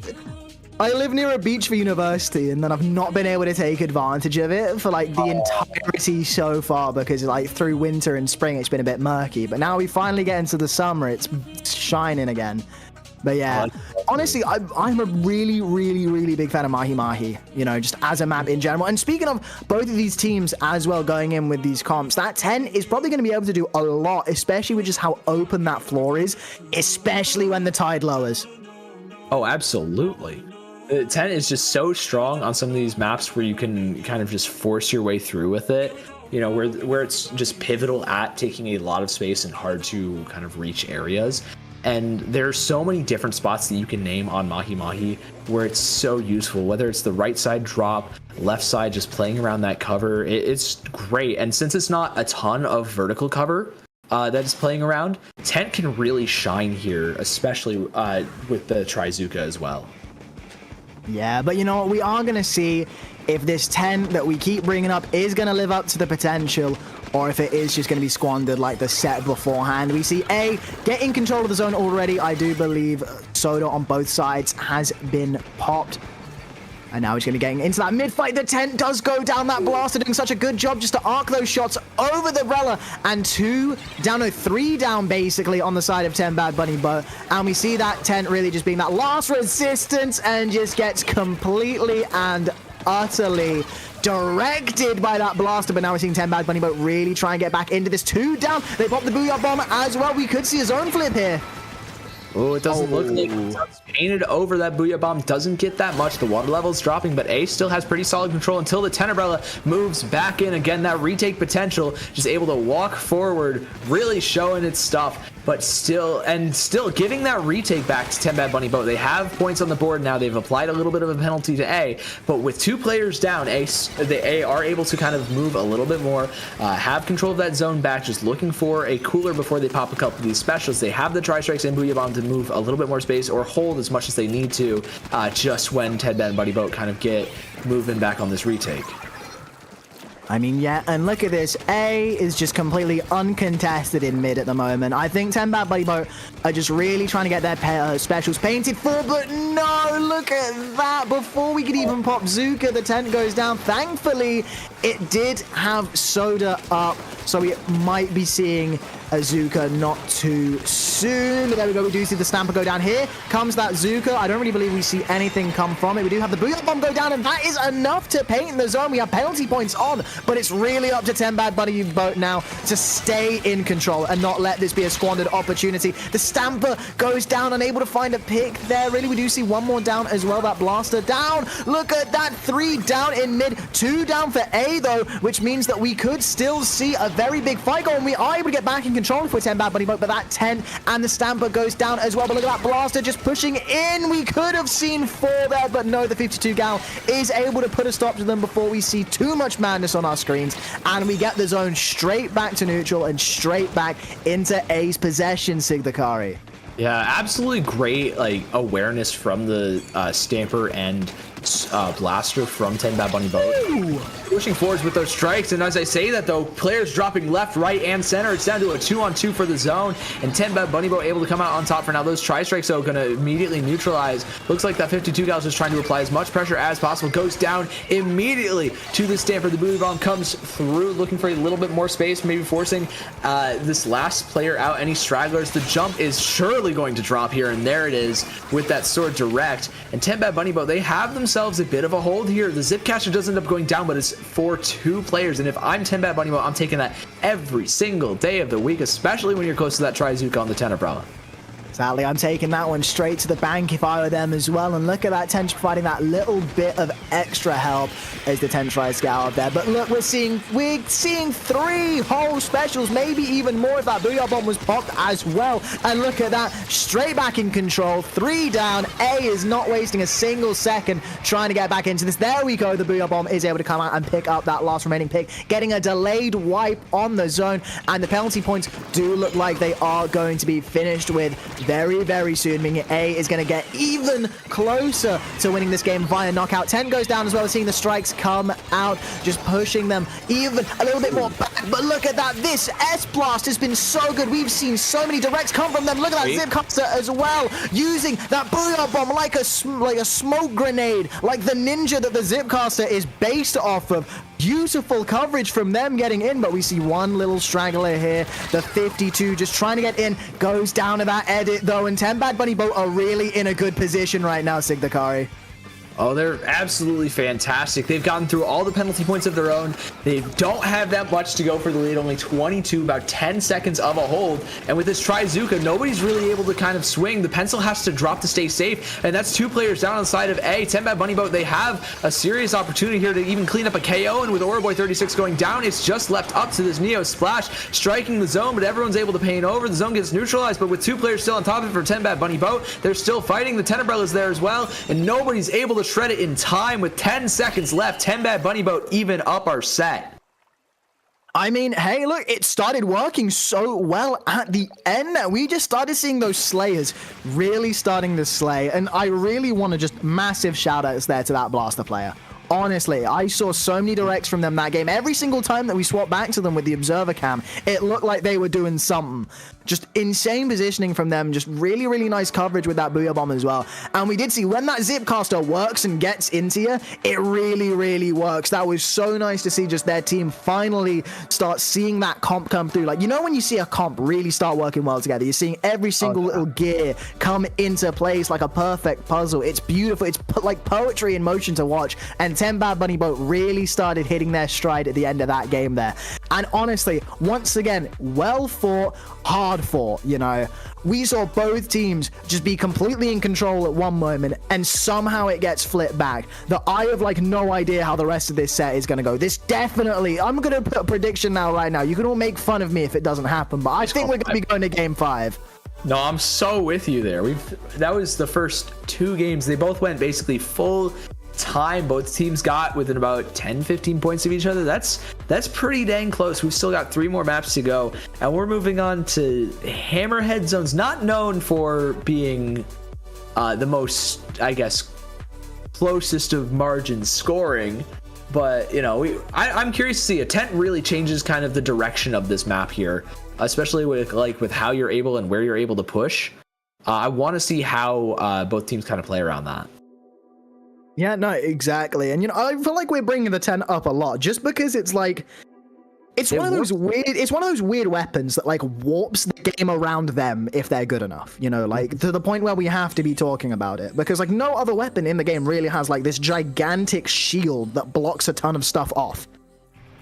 I live near a beach for university, and then I've not been able to take advantage of it for like the entirety so far, because like through winter and spring it's been a bit murky, but now we finally get into the summer, it's shining again. But yeah, honestly, I'm a really, really, really big fan of Mahi Mahi, just as a map in general. And speaking of both of these teams as well going in with these comps, that 10 is probably going to be able to do a lot, especially with just how open that floor is, especially when the tide lowers. Oh, absolutely. 10 is just so strong on some of these maps where you can kind of just force your way through with it, where it's just pivotal at taking a lot of space and hard to kind of reach areas. And there's so many different spots that you can name on Mahi Mahi where it's so useful, whether it's the right side drop, left side, just playing around that cover. It's great. And since it's not a ton of vertical cover that is playing around, Tent can really shine here, especially with the Trizuka as well. Yeah, but you know what? We are going to see if this 10 that we keep bringing up is going to live up to the potential, or if it is just going to be squandered like the set beforehand. We see A getting control of the zone already. I do believe Soda on both sides has been popped. And now he's going to get into that mid-fight. The 10 does go down. That Blaster doing such a good job just to arc those shots over the Rella. And 2 down, no, 3 down basically on the side of 10 Bad Bunny Bo. And we see that 10 really just being that last resistance and just gets completely and utterly directed by that Blaster. But now we're seeing 10 Bad Bunny Bo really try and get back into this. 2 down. They pop the Booyah Bomb as well. We could see a zone flip here. Oh, it doesn't look like it's painted over. That Booyah Bomb doesn't get that much. The water level is dropping, but A still has pretty solid control until the Tenebrella moves back in. Again, that retake potential, just able to walk forward, really showing its stuff, but still giving that retake back to 10 Bad Bunny Boat. They have points on the board now. They've applied a little bit of a penalty to A, but with 2 players down, A are able to kind of move a little bit more, have control of that zone back, just looking for a cooler before they pop a couple of these specials. They have the Tri-Strikes and Booyah Bomb to move a little bit more space or hold as much as they need to, just when 10 Bad Bunny Boat kind of get moving back on this retake. I mean, yeah, and look at this. A is just completely uncontested in mid at the moment. I think 10 Bad Bunny Boat are just really trying to get their specials painted for, but no, look at that. Before we could even pop Zuka, the tent goes down. Thankfully, it did have Soda up, so we might be seeing a Zuka not too soon. But there we go. We do see the Stamper go down. Here comes that Zuka. I don't really believe we see anything come from it. We do have the Booyah Bomb go down, and that is enough to paint the zone. We have penalty points on, but it's really up to 10 Bad Bunny Boat now to stay in control and not let this be a squandered opportunity. The Stamper goes down, unable to find a pick there. Really, we do see 1 more down as well. That Blaster down. Look at that. 3 down in mid. 2 down for A, though, which means that we could still see a very big fight going. We are able to get back in control for 10 Bad Bunny Boat, but that 10 and the Stamper goes down as well. But look at that Blaster just pushing in. We could have seen 4 there, but no, the 52 Gal is able to put a stop to them before we see too much madness on our screens, and we get the zone straight back to neutral and straight back into A's possession, Sigdakari. Yeah, absolutely great awareness from the Stamper and Blaster from 10 Bad Bunny Boat. Pushing forwards with those strikes, and as I say that though, players dropping left, right, and center. It's down to a 2-on-2 for the zone, and 10 Bad Bunny Boat able to come out on top for now. Those Tri-Strikes though gonna immediately neutralize. Looks like that 52 Gal is just trying to apply as much pressure as possible. Goes down immediately to the Stamper. The Booyah Bomb comes through, looking for a little bit more space, maybe forcing this last player out. Any stragglers? The jump is surely going to drop here, and there it is with that sword direct. And 10 Bad Bunny Boat, they have themselves a bit of a hold here. The Zip Caster does end up going down, but it's for 2 players, and if I'm 10 Bad Bunny Boat, I'm taking that every single day of the week, especially when you're close to that Trizuka on the Tenebrella. Sadly, I'm taking that one straight to the bank if I were them as well. And look at that Tench providing that little bit of extra help as the Tench tries to get out of there. But look, we're seeing 3 whole specials, maybe even more if that Booyah Bomb was popped as well. And look at that, straight back in control, 3 down. A is not wasting a single second trying to get back into this. There we go, the Booyah Bomb is able to come out and pick up that last remaining pick, getting a delayed wipe on the zone. And the penalty points do look like they are going to be finished with very, very soon, meaning A is going to get even closer to winning this game via knockout. 10 goes down as well, seeing the strikes come out, just pushing them even a little bit more back. But look at that, this S-Blast has been so good. We've seen so many directs come from them. Look at that Zip Caster as well, using that Booyah Bomb like a smoke grenade, like the ninja that the Zip Caster is based off of. Beautiful coverage from them getting in, but we see one little straggler here. The 52 just trying to get in, goes down to that edit though, and 10 Bad Bunny Boat are really in a good position right now, Sigdakari. Oh, they're absolutely fantastic. They've gotten through all the penalty points of their own. They don't have that much to go for the lead, only 22, about 10 seconds of a hold. And with this Trizuka, nobody's really able to kind of swing. The pencil has to drop to stay safe, and that's 2 players down on the side of A. 10 Bad Bunny Boat, they have a serious opportunity here to even clean up a KO, and with Orboy 36 going down, it's just left up to this Neo Splash, striking the zone, but everyone's able to paint over. The zone gets neutralized, but with 2 players still on top of it for 10 Bad Bunny Boat, they're still fighting. The Tenebrella's there as well, and nobody's able to shred it in time with 10 seconds left. 10 Bad Bunny Boat even up our set. I mean, hey, look, it started working so well at the end. We just started seeing those slayers really starting to slay. And I really want to just massive shout outs there to that blaster player. Honestly, I saw so many directs from them that game. Every single time that we swapped back to them with the observer cam, it looked like they were doing something. Just insane positioning from them. Just really, really nice coverage with that Booyah Bomb as well. And we did see when that Zipcaster works and gets into you, it really, really works. That was so nice to see just their team finally start seeing that comp come through. Like, you know when you see a comp really start working well together, you're seeing every single little gear come into place like a perfect puzzle. It's beautiful. It's like poetry in motion to watch. And 10 Bad Bunny Boat really started hitting their stride at the end of that game there. And honestly, once again, well fought, hard fought, you know. We saw both teams just be completely in control at one moment, and somehow it gets flipped back. I have like no idea how the rest of this set is going to go. This definitely, I'm going to put a prediction now right now. You can all make fun of me if it doesn't happen, but I think we're going to be going to game 5. No, I'm so with you there. That was the first 2 games. They both went basically full time. Both teams got within about 10-15 points of each other. That's pretty dang close. We've still got 3 more maps to go, and we're moving on to Hammerhead Zones, not known for being the most, I guess, closest of margins scoring, but you know, I'm curious to see. A tent really changes kind of the direction of this map here, especially with how you're able and where you're able to push. I want to see how both teams kind of play around that. Yeah, no, exactly. And, you know, I feel like we're bringing the 10 up a lot just because it's like, it's one of those weird weapons that like warps the game around them if they're good enough, you know, like to the point where we have to be talking about it, because like no other weapon in the game really has like this gigantic shield that blocks a ton of stuff off.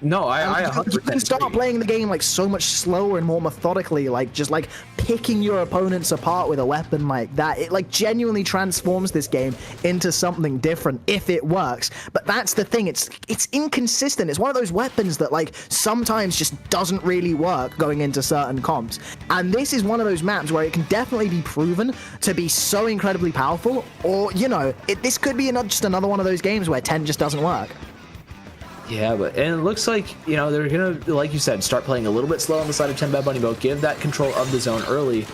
No, I you can start playing the game like so much slower and more methodically, like just like picking your opponents apart with a weapon like that. It like genuinely transforms this game into something different if it works. But that's the thing, it's inconsistent. It's one of those weapons that like sometimes just doesn't really work going into certain comps. And this is one of those maps where it can definitely be proven to be so incredibly powerful, or you know, this could be just another one of those games where 10 just doesn't work. Yeah, and it looks like, you know, they're gonna, like you said, start playing a little bit slow on the side of 10 Bad Bunny Boat, give that control of the zone early,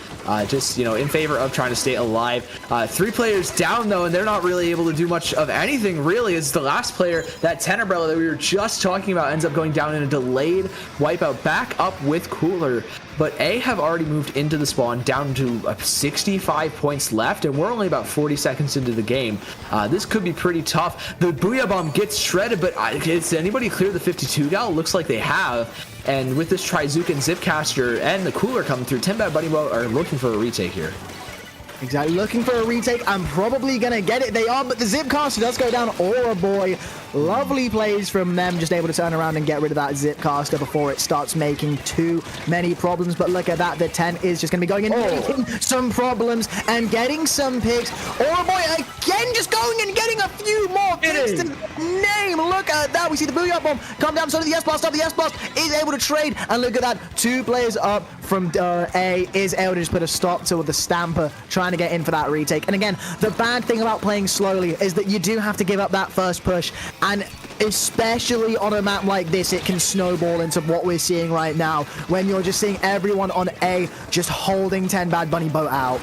just, you know, in favor of trying to stay alive. 3 players down though, and they're not really able to do much of anything really, as the last player, that 10 umbrella that we were just talking about, ends up going down in a delayed wipeout back up with Cooler. But A have already moved into the spawn down to 65 points left, and we're only about 40 seconds into the game. This could be pretty tough. The Booyah Bomb gets shredded, but has anybody cleared the 52 gal? Looks like they have. And with this Trizuka and Zipcaster and the Cooler coming through, 10 Bad Bunny Boat are looking for a retake here. Exactly, looking for a retake. I'm probably gonna get it. They are, but the Zipcaster does go down. Aura Boy, lovely plays from them, just able to turn around and get rid of that Zipcaster before it starts making too many problems. But look at that, the 10 is just gonna be going and making some problems and getting some picks. Aura Boy again, just going and getting a few more picks to name. Look at that, we see the Booyah Bomb come down, so does the S-Blast up. The S-Blast is able to trade, and look at that, 2 players up from A is able to just put a stop to the Stamper trying to get in for that retake. And again, the bad thing about playing slowly is that you do have to give up that first push, and especially on a map like this, it can snowball into what we're seeing right now when you're just seeing everyone on A just holding 10 Bad Bunny Boat out.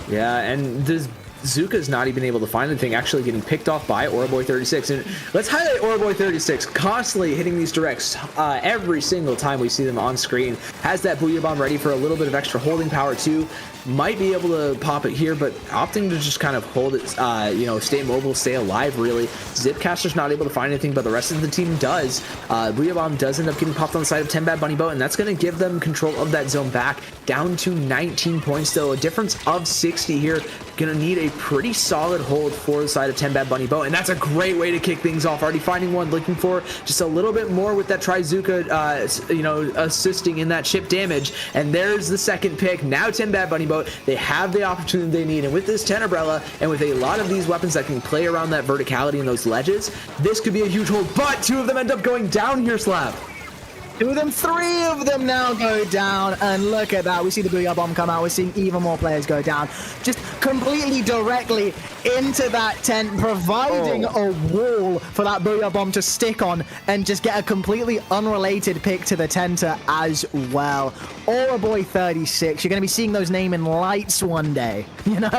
Yeah, and this Zuka's not even able to find anything, actually getting picked off by Auraboy36. And let's highlight Auraboy36, constantly hitting these directs every single time we see them on screen. Has that Booyah Bomb ready for a little bit of extra holding power too. Might be able to pop it here, but opting to just kind of hold it, you know, stay mobile, stay alive, really. Zipcaster's not able to find anything, but the rest of the team does. Booyah Bomb does end up getting popped on the side of 10 Bad Bunny Boat, and that's going to give them control of that zone back. Down to 19 points, though. A difference of 60 here. Going to need a pretty solid hold for the side of 10 Bad Bunny Boat, and that's a great way to kick things off. Already finding one, looking for just a little bit more with that Trizuka, you know, assisting in that chip damage. And there's the second pick. Now 10 Bad Bunny Boat, they have the opportunity they need, and with this 10 umbrella and with a lot of these weapons that can play around that verticality and those ledges, this could be a huge hold. But 2 of them end up going down here, Slab. Two of them, three of them now go down, and look at that. We see the Booyah Bomb come out. We're seeing even more players go down. Just completely directly into that tent, providing a wall for that Booyah Bomb to stick on and just get a completely unrelated pick to the Tenter as well. Aura Boy 36, you're going to be seeing those name in lights one day, you know?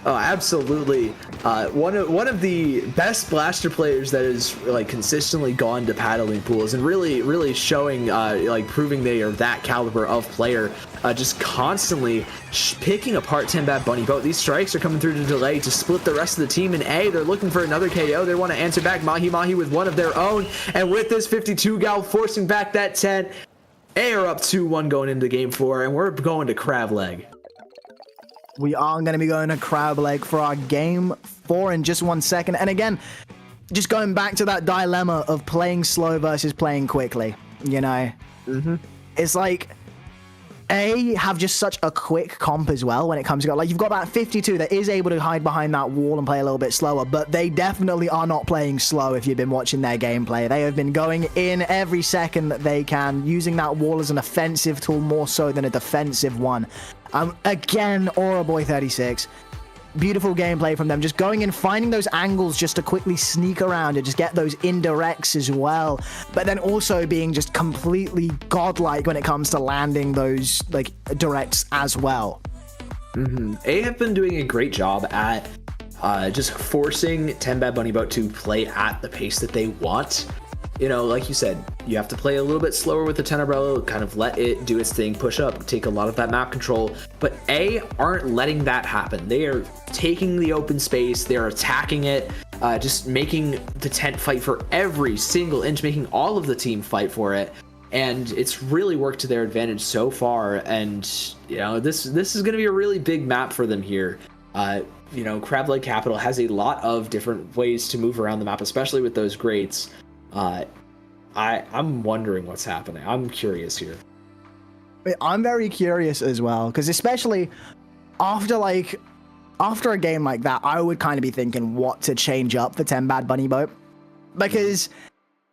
Oh, absolutely. One of the best blaster players that has like consistently gone to paddling pools and really showing like proving they are that caliber of player. Just constantly picking apart 10 Bad Bunny Boat. These strikes are coming through to delay to split the rest of the team. And they're looking for another KO. They want to answer back Mahi with one of their own. And with this 52 gal forcing back that 10, are up 2-1 going into game 4, and we're going to crab leg. We are going to be going to crab leg for our game 4 in just 1 second. And again, just going back to that dilemma of playing slow versus playing quickly, you know? It's like, have just such a quick comp as well when it comes to, like, you've got that 52 that is able to hide behind that wall and play a little bit slower, but they definitely are not playing slow if you've been watching their gameplay. They have been going in every second that they can, using that wall as an offensive tool more so than a defensive one. Again, Aura Boy 36. Beautiful gameplay from them. Just going in, finding those angles just to quickly sneak around and just get those indirects as well. But then also being just completely godlike when it comes to landing those like directs as well. A have been doing a great job at just forcing 10 Bad Bunny Boat to play at the pace that they want. You know, like you said, you have to play a little bit slower with the 10 Umbrella, kind of let it do its thing, push up, take a lot of that map control. But aren't letting that happen. They are taking the open space, they're attacking it, just making the tent fight for every single inch, making all of the team fight for it. And it's really worked to their advantage so far. And, you know, this is going to be a really big map for them here. You know, Crab Leg Capital has a lot of different ways to move around the map, especially with those grates. I'm wondering what's happening. I'm curious here. I'm very curious as well, because especially after a game like that, I would kind of be thinking what to change up for 10 Bad Bunny Boat. Because,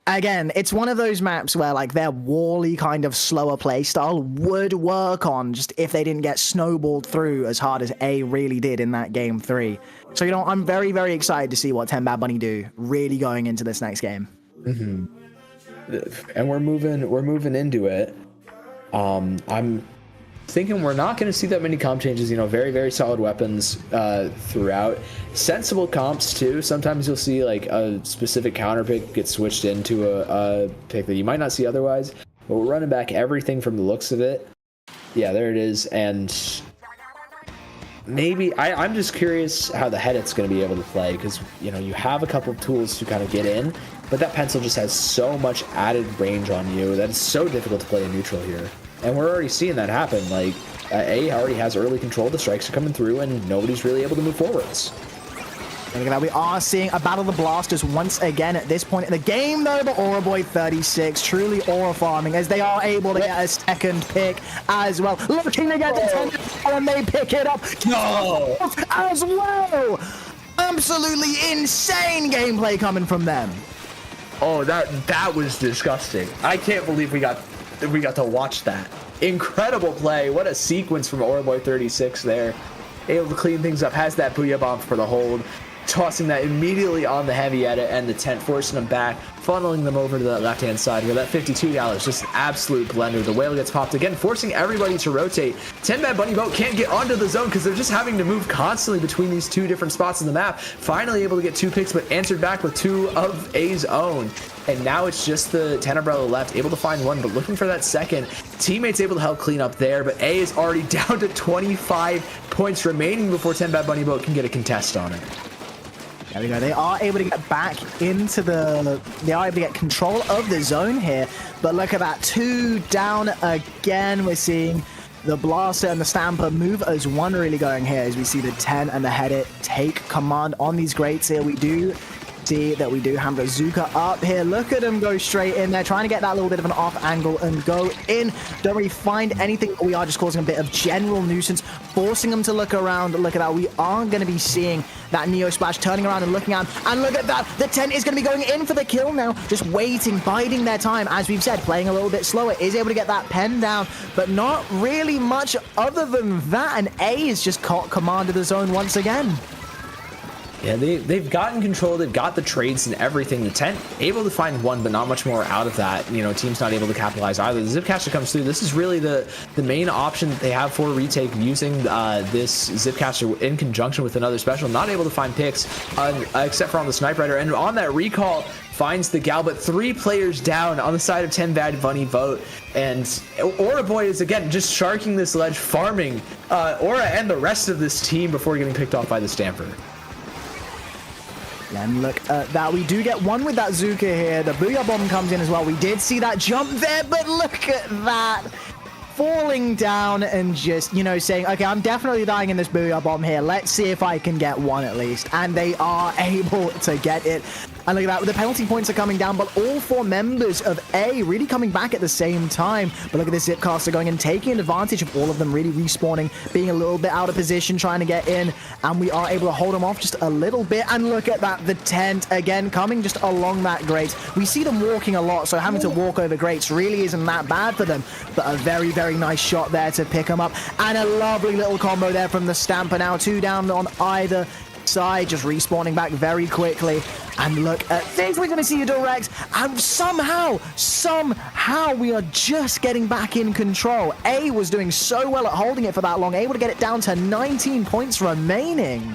again, it's one of those maps where like their wally kind of slower play style would work on just if they didn't get snowballed through as hard as A really did in that game 3. So, you know, I'm very, very excited to see what 10 Bad Bunny do really going into this next game. And we're moving into it. I'm thinking we're not going to see that many comp changes. You know, very, very solid weapons throughout. Sensible comps too. Sometimes you'll see like a specific counter pick get switched into a pick that you might not see otherwise. But we're running back everything from the looks of it. Yeah, there it is. And maybe I'm just curious how the Headit's going to be able to play, because, you know, you have a couple of tools to kind of get in, but that pencil just has so much added range on you that it's so difficult to play a neutral here. And we're already seeing that happen. Like, A already has early control, the strikes are coming through, and nobody's really able to move forwards. And look at that, we are seeing a Battle of the Blasters once again at this point in the game, though, but Aura Boy 36 truly aura farming as they are able to get a second pick as well. Looking to get the 10 and they pick it up as well. Absolutely insane gameplay coming from them. Oh, that was disgusting. I can't believe we got to watch that. Incredible play. What a sequence from Aura Boy 36 there. Able to clean things up, has that Booyah Bomb for the hold, tossing that immediately on the heavy edit and the tent, forcing them back, funneling them over to that left-hand side where that $52 is just an absolute blender. The whale gets popped again, forcing everybody to rotate. 10 Bad Bunny Boat can't get onto the zone because they're just having to move constantly between these two different spots in the map. Finally able to get 2 picks, but answered back with 2 of A's own. And now it's just the 10 Umbrella left, able to find 1, but looking for that second. Teammates able to help clean up there, but A is already down to 25 points remaining before 10 Bad Bunny Boat can get a contest on it. There we go. They are able to get back into they are able to get control of the zone here. But look at that. 2 down again. We're seeing the Blaster and the Stamper move as one really going here as we see the 10 and the Headit take command on these grates here. We do see that we do have the Zuka up here. Look at him go straight in there, trying to get that little bit of an off angle and go in. Don't really find anything. We are just causing a bit of general nuisance, forcing them to look around. Look at that. We are going to be seeing that Neo Splash turning around and looking at him. And look at that. The tent is going to be going in for the kill now. Just waiting, biding their time. As we've said, playing a little bit slower. Is able to get that pen down, but not really much other than that. And A is just caught command of the zone once again. Yeah, they've gotten control. They've got the trades and everything. The tent able to find one, but not much more out of that. You know, team's not able to capitalize either. The Zipcaster comes through. This is really the main option that they have for retake, using this Zipcaster in conjunction with another special. Not able to find picks, except for on the Snipe Rider. And on that recall, finds the Gal, but 3 players down on the side of 10 Bad Bunny Boat. And Aura Boy is, again, just sharking this ledge, farming Aura and the rest of this team before getting picked off by the Stamper. And look at that. We do get one with that Zuka here. The Booyah Bomb comes in as well. We did see that jump there, but look at that. Falling down and just, you know, saying, okay, I'm definitely dying in this Booyah Bomb here. Let's see if I can get one at least. And they are able to get it. And look at that, the penalty points are coming down, but all 4 members of A really coming back at the same time. But look at this Zipcaster going and taking advantage of all of them really respawning, being a little bit out of position, trying to get in. And we are able to hold them off just a little bit. And look at that, the tent again coming just along that grate. We see them walking a lot, so having to walk over grates really isn't that bad for them. But a very, very nice shot there to pick them up. And a lovely little combo there from the Stamper now. 2 down on either side, just respawning back very quickly. And look at this, we're going to see a direct, and somehow we are just getting back in control. A was doing so well at holding it for that long, able to get it down to 19 points remaining.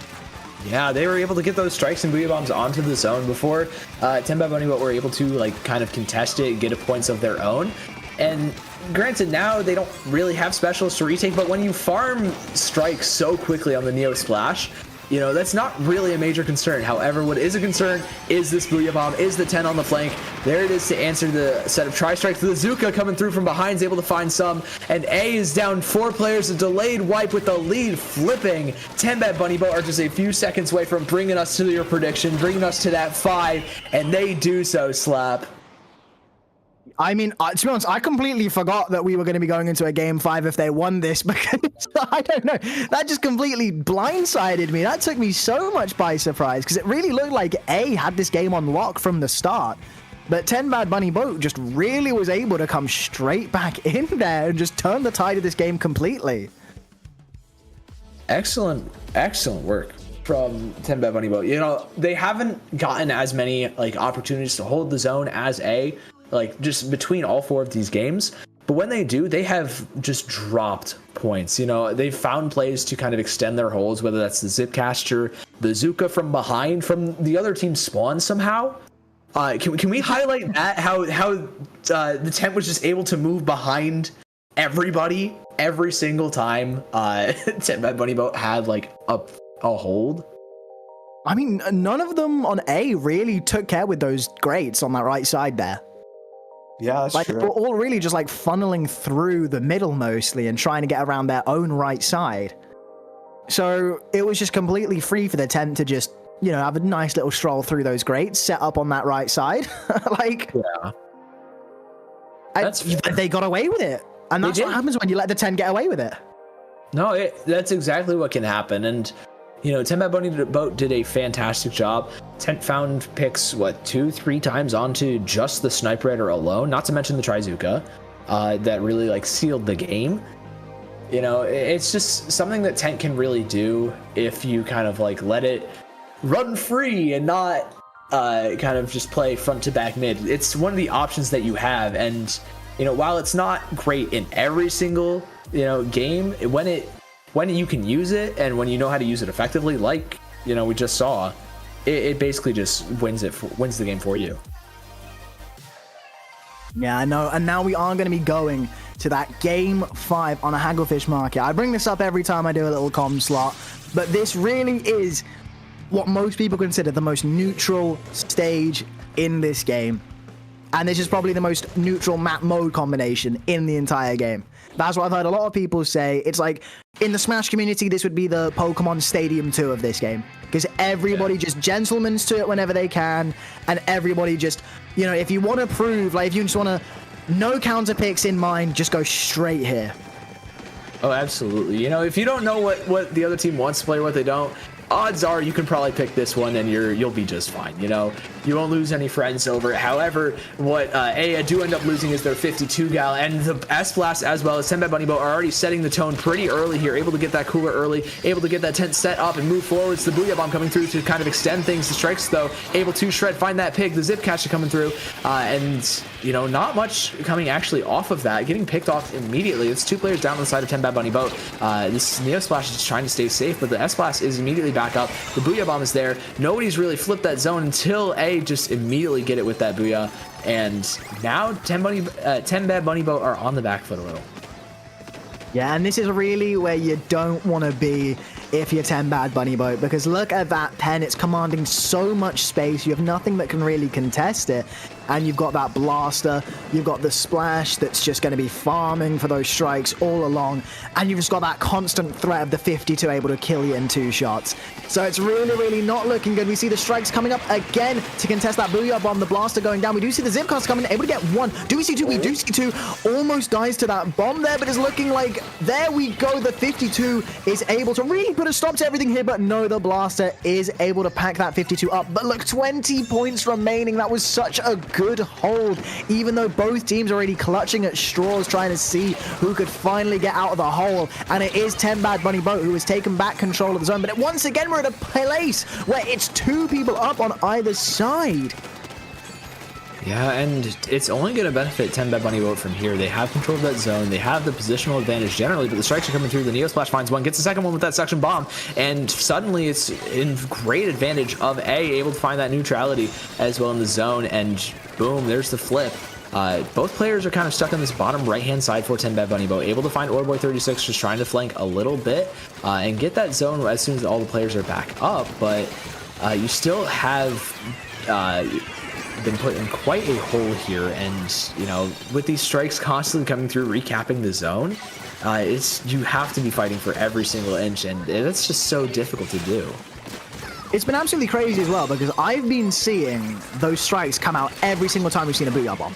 Yeah, they were able to get those strikes and Booyah Bombs onto the zone before 10 Bad Bunny were able to like kind of contest it, get a points of their own. And granted, now they don't really have specials to retake, but when you farm strikes so quickly on the Neo Splash, you know, that's not really a major concern. However, what is a concern is this Booyah Bomb, is the 10 on the flank. There it is to answer the set of tri-strikes. The Zuka coming through from behind is able to find some, and A is down 4 players. A delayed wipe with the lead flipping. 10 Bad Bunny Boat are just a few seconds away from bringing us to your prediction, bringing us to that 5, and they do so, Slap. I mean, to be honest, I completely forgot that we were going to be going into a game 5 if they won this, because I don't know, that just completely blindsided me. That took me so much by surprise, because it really looked like A had this game on lock from the start. But 10 Bad Bunny Boat just really was able to come straight back in there and just turn the tide of this game completely. Excellent work from 10 Bad Bunny Boat. You know, they haven't gotten as many like opportunities to hold the zone as A, like just between all 4 of these games, but when they do, they have just dropped points. You know, they've found plays to kind of extend their holds, whether that's the Zipcaster, the Zuka from behind from the other team's spawn somehow. Can we highlight that, how the tent was just able to move behind everybody every single time 10 Bad Bunny Boat had like a hold? I mean, none of them on A really took care with those grates on that right side there. Yeah, that's like, true. They were all really just like funneling through the middle mostly and trying to get around their own right side. So it was just completely free for the tent to just, you know, have a nice little stroll through those grates, set up on that right side. Like, yeah, they got away with it. And that's what happens when you let the 10 get away with it. No, that's exactly what can happen. And, you know, 10 Bad Bunny Boat did a fantastic job. Tent found picks, 2-3 times onto just the Sniper Rider alone, not to mention the Trizuka, that really like sealed the game. You know, it's just something that Tent can really do if you kind of like let it run free and not kind of just play front to back mid. It's one of the options that you have. And, you know, while it's not great in every single, you know, game, when you can use it and when you know how to use it effectively, like, you know, we just saw, it basically just wins the game for you. Yeah, I know. And now we are going to be going to that game 5 on a Hagglefish market. I bring this up every time I do a little comm slot, but this really is what most people consider the most neutral stage in this game. And this is probably the most neutral map mode combination in the entire game. That's what I've heard a lot of people say. It's like, in the Smash community, this would be the Pokemon Stadium 2 of this game. Because everybody just gentleman's to it whenever they can. And everybody just, you know, if you want to prove, like, if you just want to, no counter picks in mind, just go straight here. Oh, absolutely. You know, if you don't know what the other team wants to play or what they don't, odds are you can probably pick this one and you'll be just fine. You know, you won't lose any friends over it. However, what I do end up losing is their 52 gal, and the S-Blast as well as 10 Bad Bunny Boat are already setting the tone pretty early here, able to get that cooler early, able to get that tent set up and move forwards. The Booyah Bomb coming through to kind of extend things. The Strikes, though, able to shred, find that pig. The Zip Catcher coming through, and, you know, not much coming actually off of that. Getting picked off immediately. It's 2 players down on the side of 10 Bad Bunny Boat. This Neo Splash is trying to stay safe, but the S-Blast is immediately back up. The Booyah Bomb is there. Nobody's really flipped that zone until just immediately get it with that Booyah. And now 10 Bad Bunny Boat are on the back foot a little. Yeah, and this is really where you don't want to be if you're 10 Bad Bunny Boat, because look at that pen. It's commanding so much space. You have nothing that can really contest it. And you've got that blaster, you've got the splash that's just going to be farming for those strikes all along, and you've just got that constant threat of the 52 able to kill you in 2 shots. So it's really, really not looking good. We see the strikes coming up again to contest that Booyah Bomb, the blaster going down. We do see the Zipcast coming, able to get 1. Do we see 2? We do see 2. Almost dies to that bomb there, but it's looking like, there we go, the 52 is able to really put a stop to everything here, but no, the blaster is able to pack that 52 up. But look, 20 points remaining. That was such a good hold, even though both teams are already clutching at straws, trying to see who could finally get out of the hole. And it is 10 Bad Bunny Boat who has taken back control of the zone. But once again, we're at a place where it's 2 people up on either side. Yeah, and it's only going to benefit 10 Bad Bunny Boat from here. They have control of that zone. They have the positional advantage generally, but the strikes are coming through. The Neo Splash finds one, gets the second one with that suction bomb, and suddenly it's in great advantage of able to find that neutrality as well in the zone, and boom, there's the flip. Both players are kind of stuck on this bottom right-hand side for 10 Bad Bunny Boat, able to find Orboy 36, just trying to flank a little bit and get that zone as soon as all the players are back up, but you still have been put in quite a hole here, and you know, with these strikes constantly coming through, recapping the zone, you have to be fighting for every single inch, and it's just so difficult to do. It's been absolutely crazy as well, because I've been seeing those strikes come out every single time we've seen a Booyah Bomb.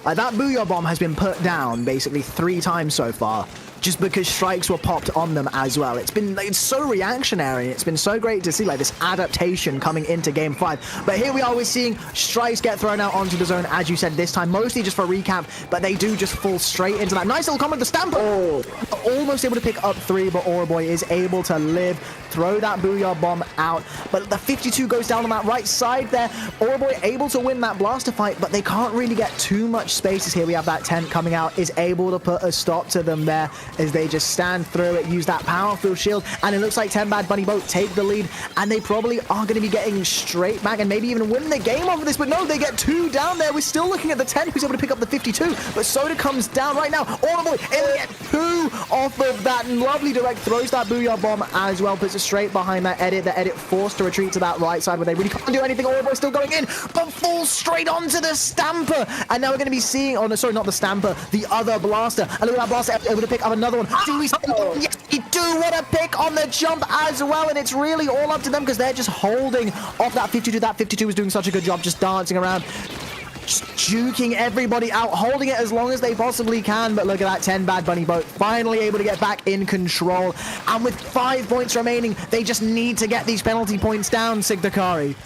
That Booyah Bomb has been put down basically 3 times so far, just because strikes were popped on them as well. It's so reactionary. It's been so great to see like this adaptation coming into game 5. But here we are, we're seeing strikes get thrown out onto the zone, as you said, this time mostly just for recap, but they do just fall straight into that nice little combo. The Stamper, almost able to pick up 3, but Orboy is able to live, throw that Booyah Bomb out, but the 52 goes down on that right side there. Orboy able to win that blaster fight, but they can't really get too much spaces here. We have that tent coming out, is able to put a stop to them there as they just stand through it, use that powerful shield, and it looks like 10 Bad Bunny Boat take the lead, and they probably are going to be getting straight back and maybe even win the game off of this, but no, they get 2 down there. We're still looking at the 10 who's able to pick up the 52, but Soda comes down right now. Orboy able to get 2 off of that lovely direct, throws that Booyah Bomb as well, puts it straight behind that Edit. The Edit forced to retreat to that right side where they really can't do anything. Orboy still going in, but falls straight onto the Stamper, and now we're going to be seeing, oh no, sorry, not the Stamper, the other blaster, and look at that blaster able to pick up another one. Do we yes, we do. What a pick on the jump as well, and it's really all up to them because they're just holding off that 52. That 52 is doing such a good job just dancing around, just juking everybody out, holding it as long as they possibly can. But look at that 10 Bad Bunny Boat finally able to get back in control, and with 5 points remaining, they just need to get these penalty points down, Sigdakari.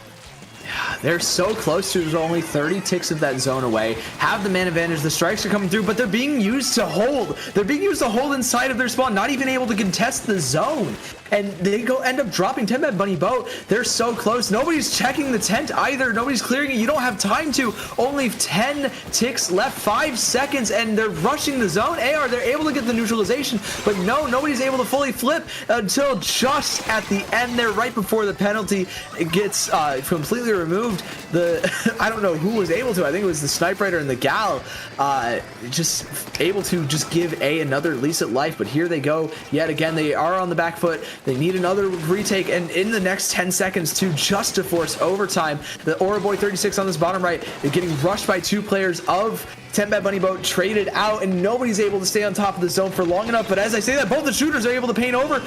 They're so close to only 30 ticks of that zone away, have the man advantage, the strikes are coming through, but they're being used to hold. They're being used to hold inside of their spawn, not even able to contest the zone. And they end up dropping 10 Bad Bunny Boat. They're so close. Nobody's checking the tent either. Nobody's clearing it. You don't have time to. Only 10 ticks left, 5 seconds, and they're rushing the zone. AR, they're able to get the neutralization, but no, nobody's able to fully flip until just at the end there, right before the penalty gets completely removed. removed the, I don't know who was able to, I think it was the Snipe Rider and the Gal, just able to just give A another lease at life. But here they go yet again. They are on the back foot. They need another retake, and in the next 10 seconds to just to force overtime. The Auraboy 36 on this bottom right, they're getting rushed by 2 players of 10 Bad Bunny Boat, traded out, and nobody's able to stay on top of the zone for long enough. But as I say that, both the shooters are able to paint over.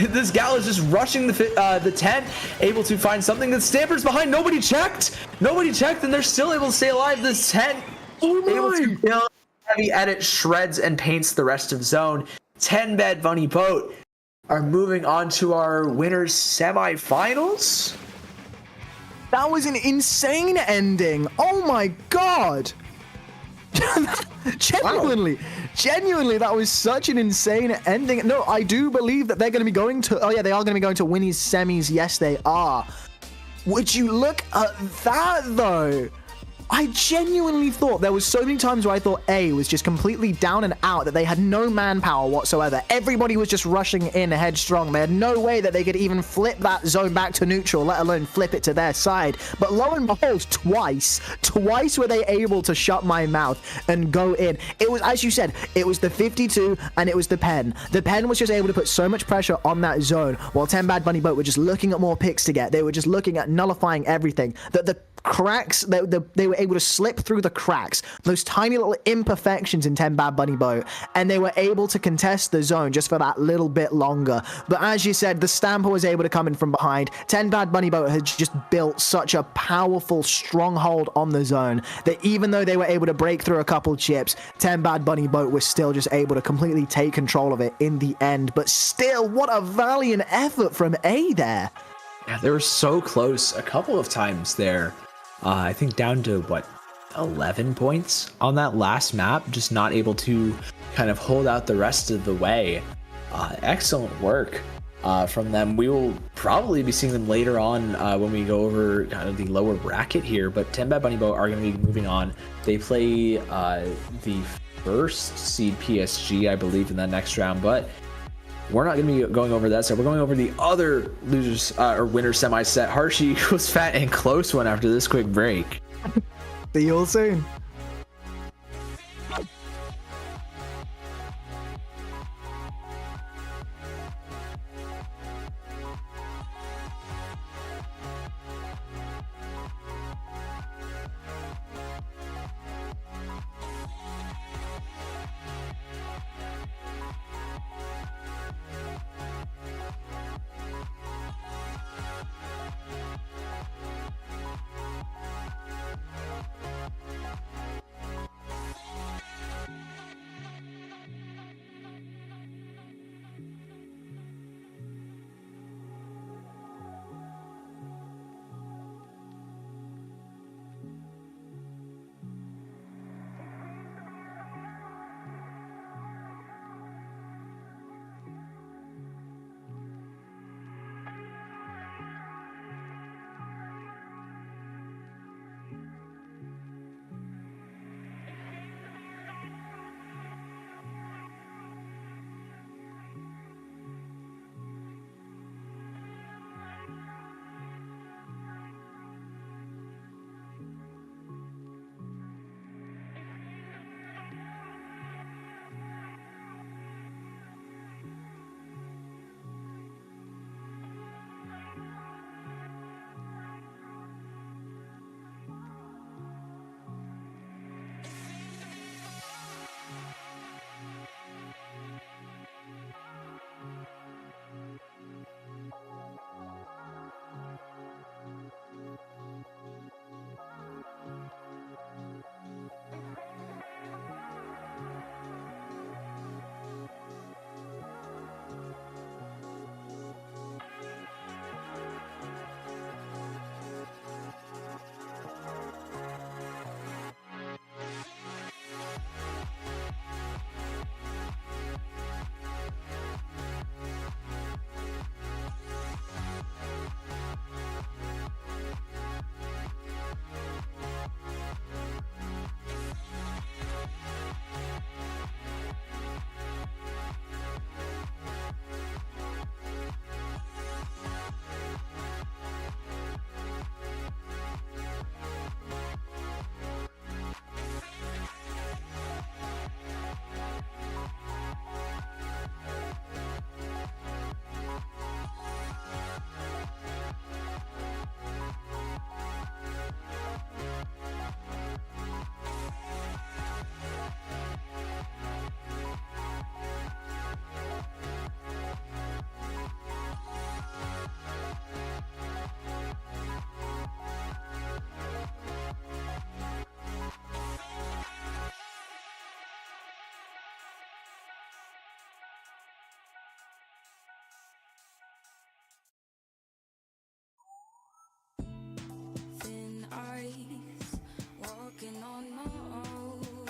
This Gal is just rushing the 10, able to find something. that Stamper's behind. Nobody checked, and they're still able to stay alive. This 10 able to kill. Heavy edit shreds and paints the rest of zone. 10 Bad Bunny Boat are moving on to our winners semifinals. That was an insane ending. Oh my god. Genuinely, that was such an insane ending. No, I do believe that they're going to be going to, oh yeah, they are going to be going to Winnie's semis. Yes, they are. Would you look at that though? I genuinely thought there was so many times where I thought A was just completely down and out, that they had no manpower whatsoever. Everybody was just rushing in headstrong. They had no way that they could even flip that zone back to neutral, let alone flip it to their side. But lo and behold, twice were they able to shut my mouth and go in. It was, as you said, it was the 52 and it was the pen. The pen was just able to put so much pressure on that zone, while 10 Bad Bunny Boat were just looking at more picks to get. They were just looking at nullifying everything. The cracks, they were able to slip through the cracks, those tiny little imperfections in 10 Bad Bunny Boat, and they were able to contest the zone just for that little bit longer. But as you said, the Stamper was able to come in from behind. 10 Bad Bunny Boat had just built such a powerful stronghold on the zone that even though they were able to break through a couple chips, 10 Bad Bunny Boat was still just able to completely take control of it in the end. But still, what a valiant effort from A there. Yeah, they were so close a couple of times there. I think down to, 11 points on that last map, just not able to kind of hold out the rest of the way. Excellent work from them. We will probably be seeing them later on when we go over kind of the lower bracket here, but 10 Bad Bunny Boat are going to be moving on. They play the first seed PSG, I believe, in that next round, but we're not going to be going over that, so we're going over the other losers or winners semi set. Hershey was fat and close one after this quick break. See you all soon.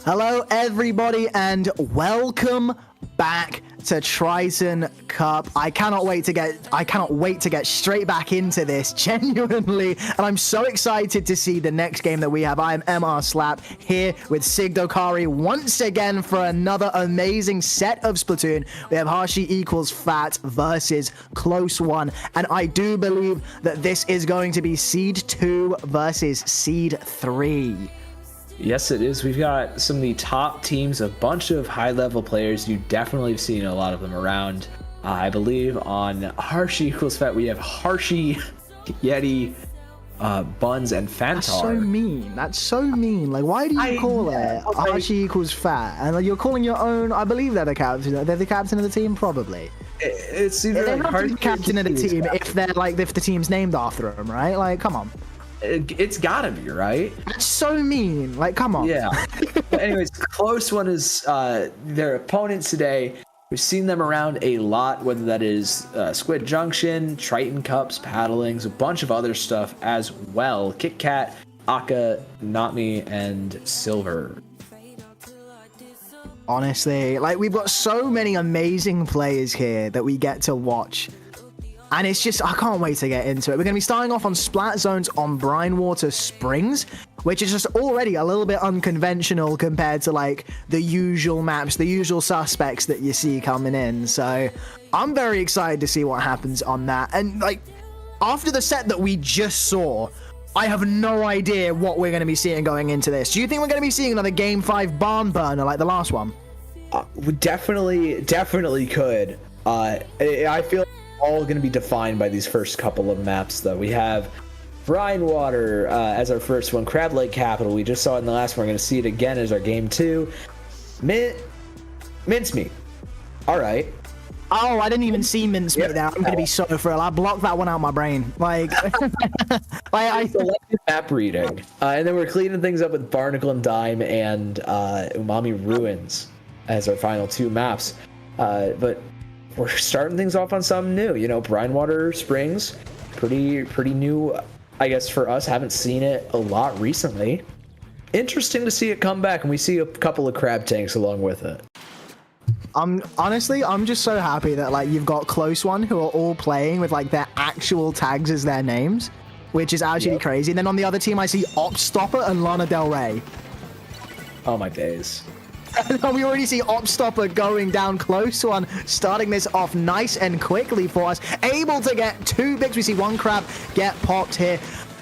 Hello, everybody, and welcome back to Triton-Cup. I cannot wait to get straight back into this, genuinely, and I'm so excited to see the next game that we have. I am MR Slap here with Sigdokari once again for another amazing set of Splatoon. We have Hashi equals Fat versus Close One, and I do believe that this is going to be Seed 2 versus Seed 3. Yes, it is. We've got some of the top teams, a bunch of high-level players. You definitely have seen a lot of them around. I believe on Hashi equals Fat, we have Hashi, Yeti, Buns, and Fantar. That's so mean. That's so mean. Like, why do you call it Hashi equals Fat? And like, you're calling your own. I believe they're the captain. They're the captain of the team, probably. It's either they have to be captain of the team if they're like if the team's named after them, right? Like, come on. It's gotta be, right? That's so mean. Like, come on. Yeah. But anyways, Close One is their opponents today. We've seen them around a lot, whether that is Squid Junction, Triton Cups, paddlings, a bunch of other stuff as well. Kit Kat, Aka, Not Me, and Silver. Honestly, like, we've got so many amazing players here that we get to watch. And it's just, I can't wait to get into it. We're going to be starting off on Splat Zones on Brinewater Springs, which is just already a little bit unconventional compared to, like, the usual maps, the usual suspects that you see coming in. So I'm very excited to see what happens on that. And, like, after the set that we just saw, I have no idea what we're going to be seeing going into this. Do you think we're going to be seeing another Game 5 barn burner like the last one? We definitely could. I feel all going to be defined by these first couple of maps, though. We have Brinewater as our first one, Crab Lake Capital. We just saw it in the last one. We're going to see it again as our game 2. Mincemeat. All right. Oh, I didn't even see Mincemeat there. I'm going to be so thrilled. I blocked that one out of my brain. Like, I selected map reading. And then we're cleaning things up with Barnacle and Dime and Umami Ruins as our final 2 maps. But we're starting things off on something new. You know, Brinewater Springs, pretty new, I guess, for us. Haven't seen it a lot recently. Interesting to see it come back, and we see a couple of crab tanks along with it. Honestly, I'm just so happy that, like, you've got Close One who are all playing with, like, their actual tags as their names, which is actually crazy. And then on the other team, I see Opstopper and Lana Del Rey. Oh my days. We already see Opstopper going down. Close One starting this off nice and quickly for us. Able to get 2 picks. We see one crab get popped here.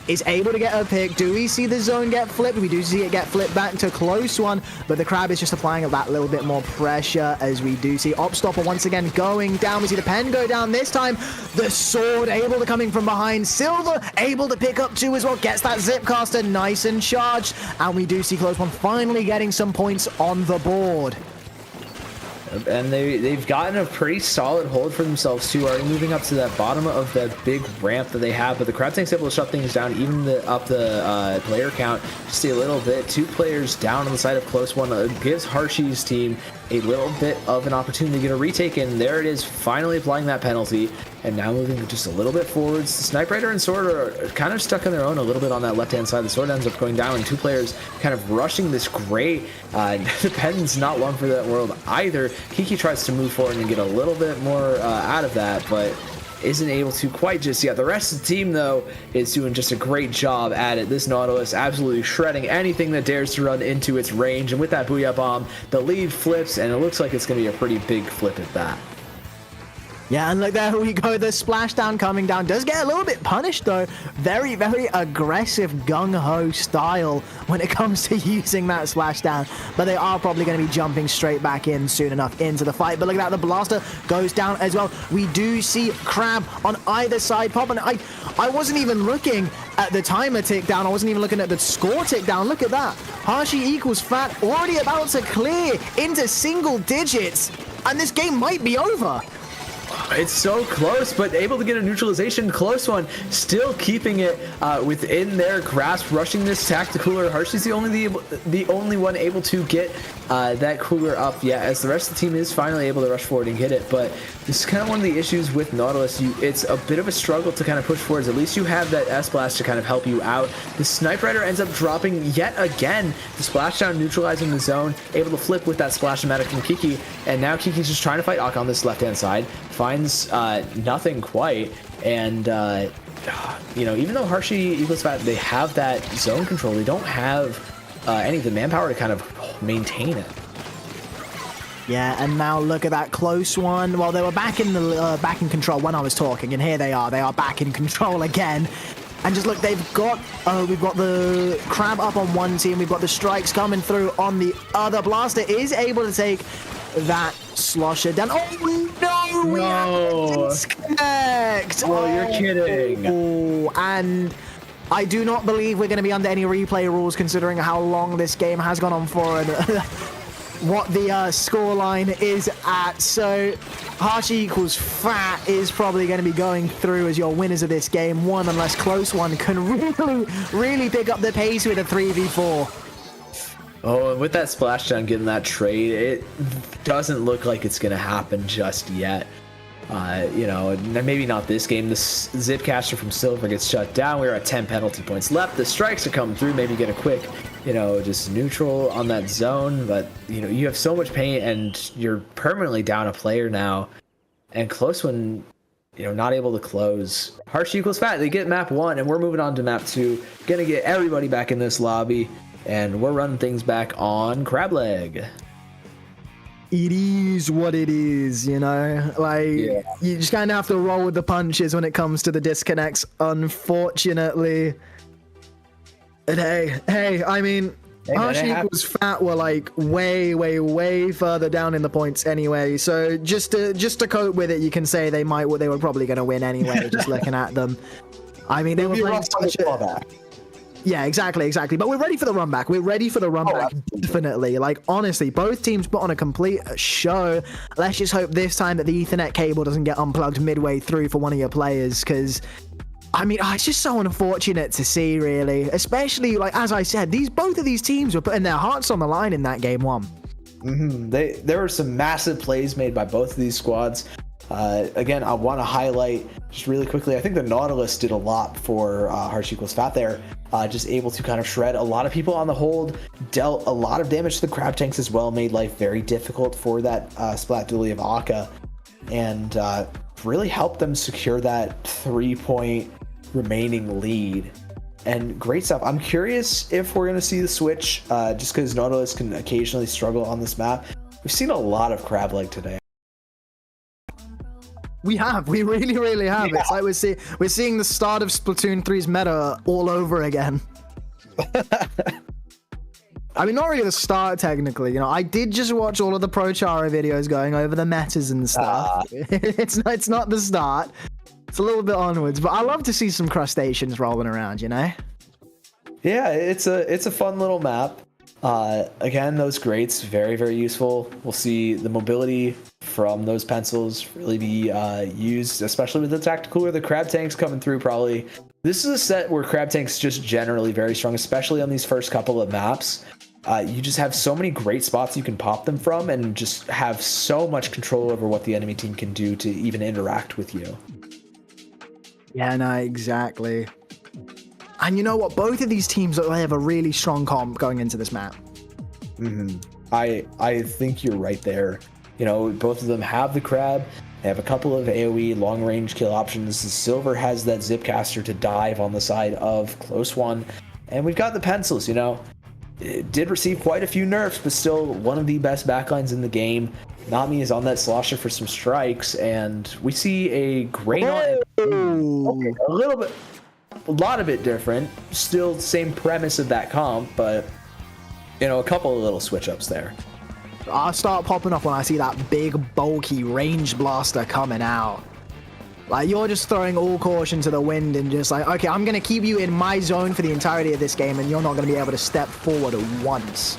Is able to get a pick. Do we see the zone get flipped? We do see it get flipped back to Close One, but the crab is just applying that little bit more pressure as we do see Opstopper once again going down. We see the pen go down this time. The sword able to come in from behind. Silver able to pick up 2 as well. Gets that Zipcaster nice and charged. And we do see Close One finally getting some points on the board. And they've gotten a pretty solid hold for themselves too, already moving up to that bottom of that big ramp that they have. But the crab tank's able to shut things down, even up the player count just a little bit. 2 players down on the side of Close One gives Harshi's team a little bit of an opportunity to get a retake, and there it is, finally applying that penalty. And now moving just a little bit forwards. The Snipe Rider and Sword are kind of stuck on their own a little bit on that left-hand side. The Sword ends up going down, and 2 players kind of rushing this gray. The pen's not one for that world either. Kiki tries to move forward and get a little bit more out of that, but isn't able to quite just yet. The rest of the team, though, is doing just a great job at it. This Nautilus absolutely shredding anything that dares to run into its range, and with that Booyah Bomb, the lead flips, and it looks like it's going to be a pretty big flip at that. Yeah, and look, there we go. The splashdown coming down does get a little bit punished, though. Very, very aggressive gung-ho style when it comes to using that splashdown. But they are probably going to be jumping straight back in soon enough into the fight. But look at that, the blaster goes down as well. We do see Crab on either side pop, and I wasn't even looking at the timer tick down. I wasn't even looking at the score tick down. Look at that. Hashi equals Fat already about to clear into single digits, and this game might be over. It's so close, but able to get a neutralization. Close one, still keeping it within their grasp, rushing this tactical. Harshy's the only one able to get that cooler up. Yeah, as the rest of the team is finally able to rush forward and get it. But this is kind of one of the issues with Nautilus. It's a bit of a struggle to kind of push forwards. At least you have that S-Blast to kind of help you out. The Snipe Rider ends up dropping yet again. The splashdown neutralizing the zone, able to flip with that Splash-O-Matic from Kiki. And now Kiki's just trying to fight Akka on this left-hand side. Finds nothing quite. And, even though Harshy equals Fat, they have that zone control. They don't have any of the manpower to kind of maintain it. Yeah, and now look at that close one. Well, they were back in control when I was talking, and here they are. They are back in control again. And just look, we've got the Crab up on one team. We've got the strikes coming through on the other. Blaster is able to take that Slosher down. Oh no! We have to disconnect. Oh, you're kidding. Oh, and I do not believe we're going to be under any replay rules, considering how long this game has gone on for and what the score line is at. So Harshy equals Fat is probably going to be going through as your winners of this game one, unless Close One can really pick up the pace with a 3v4. Oh, and with that splashdown getting that trade, it doesn't look like it's going to happen just yet. Maybe not this game. The Zipcaster from Silver gets shut down. We're at 10 penalty points left. The strikes are coming through. Maybe get a quick, just neutral on that zone. But, you have so much pain and you're permanently down a player now. And Close One, not able to close. Harsh equals Fat. They get map 1 and we're moving on to map 2. Gonna get everybody back in this lobby. And we're running things back on Crab Leg. It is what it is, You just kind of have to roll with the punches when it comes to the disconnects, unfortunately. And hey, I mean, Harshy equals Fat were way further down in the points anyway. So just to cope with it, you can say they were probably going to win anyway, just looking at them. I mean, they were playing such a... Yeah, exactly. But we're ready for the run back. Definitely. Honestly, both teams put on a complete show. Let's just hope this time that the Ethernet cable doesn't get unplugged midway through for one of your players, because, it's just so unfortunate to see, really. Especially, as I said, both of these teams were putting their hearts on the line in that game 1. There were some massive plays made by both of these squads. Again, I want to highlight just really quickly, I think the Nautilus did a lot for Harsh equals Fat there. Just able to kind of shred a lot of people on the hold, dealt a lot of damage to the crab tanks as well, made life very difficult for that splat dually of Akka, and really helped them secure that 3-point remaining lead. And great stuff. I'm curious if we're going to see the switch, just because Nautilus can occasionally struggle on this map. We've seen a lot of Crab Leg today. We really have. Yeah. It's like we're seeing the start of Splatoon 3's meta all over again. Not really the start technically. I did just watch all of the ProChara videos going over the metas and stuff. It's not the start. It's a little bit onwards, but I love to see some crustaceans rolling around. Yeah, it's a fun little map. Again, those grates, very, very useful. We'll see the mobility from those pencils really be used, especially with the tactical or the crab tanks coming through probably. This is a set where crab tanks just generally very strong, especially on these first couple of maps. You just have so many great spots you can pop them from and just have so much control over what the enemy team can do to even interact with you. Yeah, no, exactly. And you know what? Both of these teams have a really strong comp going into this map. I think you're right there. Both of them have the crab. They have a couple of AoE long-range kill options. Silver has that Zipcaster to dive on the side of Close One. And we've got the pencils, It did receive quite a few nerfs, but still one of the best backlines in the game. Nami is on that Slosher for some strikes, and we see a great a lot of it different. Still same premise of that comp, but a couple of little switch ups there. I'll start popping off when I see that big bulky range blaster coming out. You're just throwing all caution to the wind and just okay, I'm gonna keep you in my zone for the entirety of this game, and you're not gonna be able to step forward once.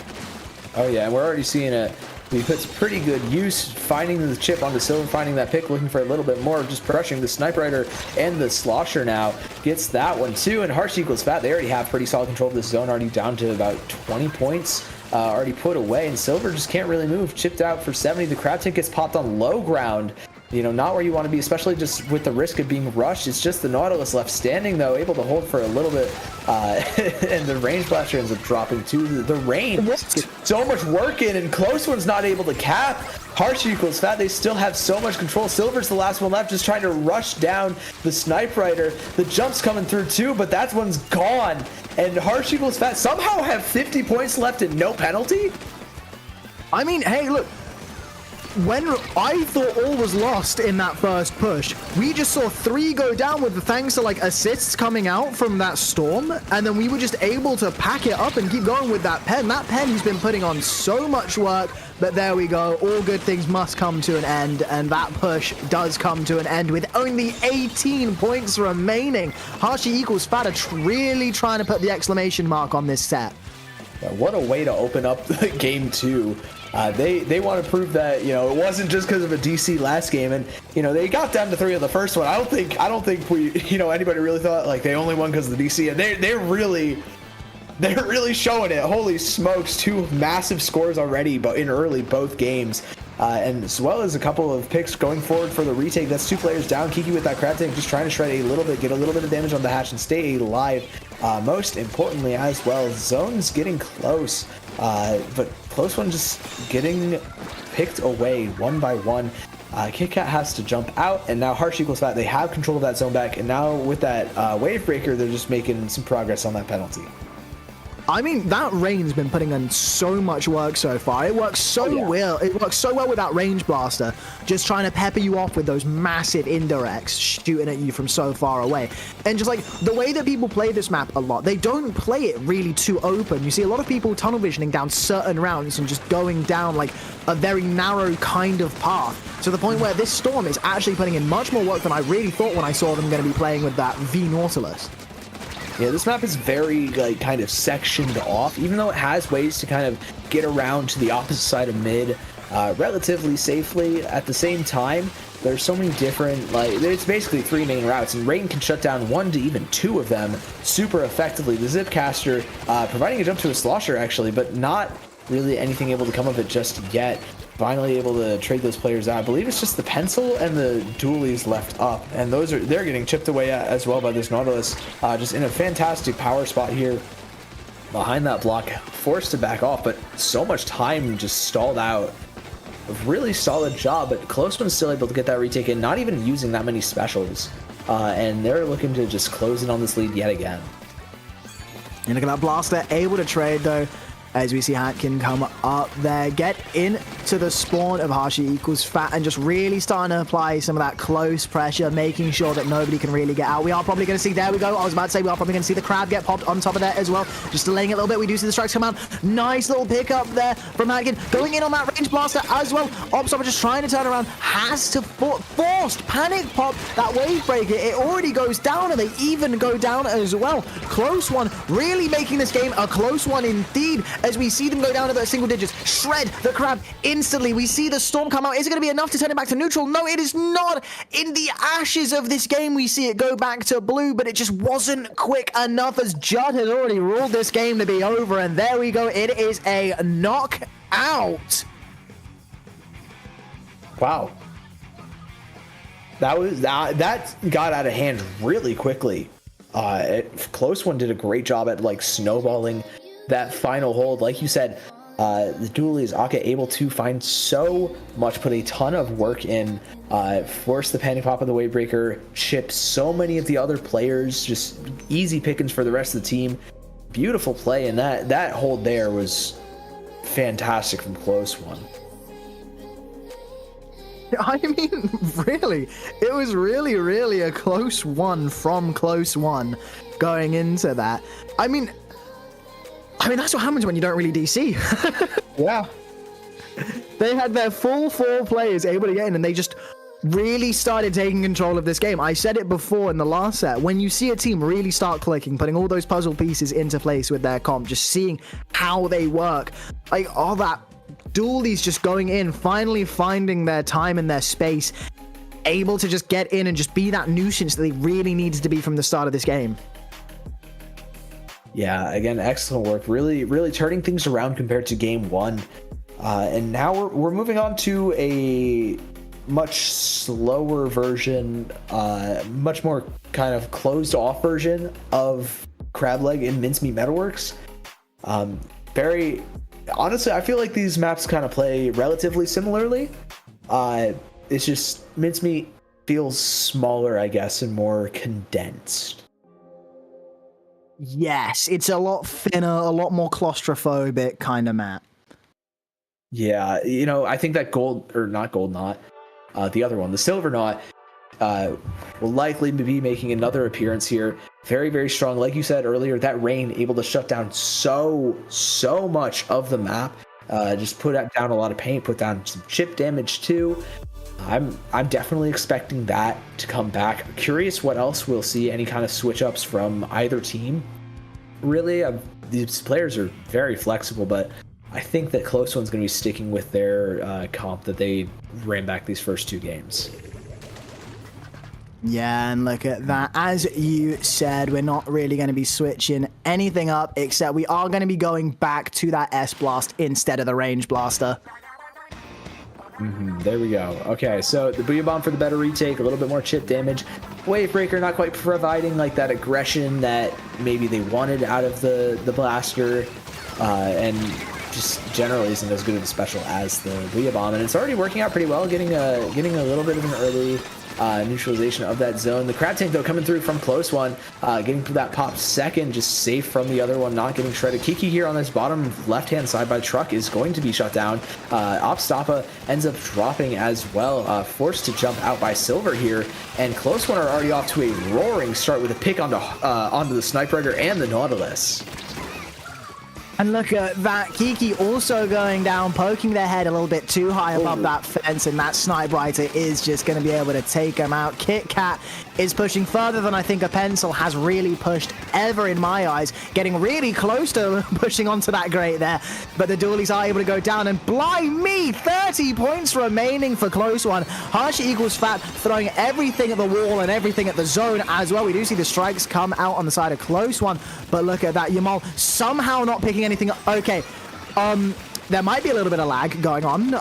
Oh yeah, and we're already seeing it. He puts pretty good use, finding the chip onto Silver, finding that pick, looking for a little bit more, just pressuring the Sniper Rider and the Slosher now. Gets that one too, and Harsh equals Fat. They already have pretty solid control of this zone, already down to about 20 points. Already put away, and Silver just can't really move. Chipped out for 70. The crab tank gets popped on low ground. You know, not where you want to be, especially just with the risk of being rushed. It's just the Nautilus left standing, though, able to hold for a little bit. And the range blaster ends up dropping too. The rain gets so much work in, and Close One's not able to cap. Harsh equals Fat. They still have so much control. Silver's the last one left, just trying to rush down the Sniper Rider. The jump's coming through too, but that one's gone. And Harsh equals Fat somehow have 50 points left and no penalty. I mean, hey, look. When I thought all was lost in that first push, we just saw 3 go down with the thanks to like assists coming out from that storm, and then we were just able to pack it up and keep going with that pen. That pen has been putting on so much work, but there we go. All good things must come to an end, and that push does come to an end with only 18 points remaining. Hashi equals Fat really trying to put the exclamation mark on this set. What a way to open up game 2. They want to prove that, you know, it wasn't just because of a DC last game, and you know they got down to 3 of the first one. I don't think we, you know, anybody really thought like they only won because of the DC, and they're really showing it. Holy smokes, 2 massive scores already, but in early both games. And as well as a couple of picks going forward for the retake. That's 2 players down. Kiki with that crab tank just trying to shred a little bit, get a little bit of damage on the hatch and stay alive. Most importantly as well, Zone's getting close, but Close One just getting picked away one by one. KitKat has to jump out, and now Harsh equals Fat. They have control of that zone back, and now with that wave breaker, they're just making some progress on that penalty. I mean, that rain's been putting in so much work so far. It works so well. It works so well with that range blaster, just trying to pepper you off with those massive indirects shooting at you from so far away. And just like the way that people play this map a lot, they don't play it really too open. You see a lot of people tunnel visioning down certain rounds and just going down like a very narrow kind of path, to the point where this Storm is actually putting in much more work than I really thought when I saw them going to be playing with that V Nautilus. Yeah, this map is very like kind of sectioned off, even though it has ways to kind of get around to the opposite side of mid relatively safely. At the same time, there's so many different, like, it's basically 3 main routes, and Rain can shut down 1 to even 2 of them super effectively. The Zipcaster providing a jump to a Slosher actually, but not really anything able to come of it just yet. Finally able to trade those players out. I believe it's just the Pencil and the Dualies left up, and they're getting chipped away at as well by this Nautilus. Just in a fantastic power spot here behind that block, forced to back off, but so much time just stalled out. A really solid job, but Close One's still able to get that retake in, not even using that many specials, and they're looking to just close in on this lead yet again. And look at that blaster, able to trade though, as we see Hatkin come up there, get into the spawn of Hashi equals Fat, and just really starting to apply some of that close pressure, making sure that nobody can really get out. We are probably going to see, there we go, I was about to say, we are probably going to see the crab get popped on top of that as well. Just delaying it a little bit, we do see the strikes come out. Nice little pickup there from Hatkin, going in on that range blaster as well. Opstopper just trying to turn around, has to forced panic pop that wave breaker. It already goes down, and they even go down as well. Close One really making this game a close one indeed, as we see them go down to the single digits, shred the crab instantly. We see the Storm come out. Is it going to be enough to turn it back to neutral? No, it is not. In the ashes of this game, we see it go back to blue, but it just wasn't quick enough, as Judd has already ruled this game to be over, and there we go. It is a knockout. Wow. That got out of hand really quickly. Close One did a great job at like snowballing that final hold. Like you said, the Dualies, Aka able to find so much, put a ton of work in, force the panic pop of the wave breaker, chip so many of the other players, just easy pickings for the rest of the team. Beautiful play, and that hold there was fantastic from Close One. I mean, really, it was really a close one from Close One going into that. I mean, that's what happens when you don't really DC. Yeah. They had their full 4 players able to get in, and they just really started taking control of this game. I said it before in the last set, when you see a team really start clicking, putting all those puzzle pieces into place with their comp, just seeing how they work, like all that Dualies just going in, finally finding their time and their space, able to just get in and just be that nuisance that they really needed to be from the start of this game. Yeah, again, excellent work. Really, really turning things around compared to game one. And now we're moving on to a much slower version, much more kind of closed off version of Crab Leg in Mincemeat Metalworks. Very honestly, I feel like these maps kind of play relatively similarly. It's just Mincemeat feels smaller, I guess, and more condensed. Yes, it's a lot thinner, a lot more claustrophobic kind of map. Yeah, I think that the other one, the Silver Knot, will likely be making another appearance here. Very, very strong. Like you said earlier, that rain able to shut down so much of the map. Just put down a lot of paint, put down some chip damage too. I'm definitely expecting that to come back. I'm curious what else we'll see, any kind of switch ups from either team. Really, these players are very flexible, but I think that Close One's going to be sticking with their comp that they ran back these first two games. Yeah, and look at that. As you said, we're not really going to be switching anything up, except we are going to be going back to that S-Blast instead of the Range Blaster. There we go. Okay, so the Booyah Bomb for the better retake, a little bit more chip damage. Wavebreaker not quite providing like that aggression that maybe they wanted out of the blaster, and just generally isn't as good of a special as the Booyah Bomb, and it's already working out pretty well, getting a little bit of an early neutralization of that zone. The Crab Tank, though, coming through from Close One, getting that pop second, just safe from the other one, not getting shredded. Kiki here on this bottom left-hand side by the truck is going to be shut down. Opstapa ends up dropping as well, forced to jump out by Silver here, and Close One are already off to a roaring start with a pick onto the Sniper Rider and the Nautilus. And look at that, Kiki also going down, poking their head a little bit too high above that fence, and that Sniper Rider is just going to be able to take him out. Kit Kat is pushing further than I think a pencil has really pushed ever in my eyes, getting really close to pushing onto that grate there, but the Dualies are able to go down, and blimey, 30 points remaining for Close One. Harsha equals Fat throwing everything at the wall and everything at the zone as well. We do see the strikes come out on the side of Close One, but look at that, Yamal somehow not picking anything up. Okay, there might be a little bit of lag going on.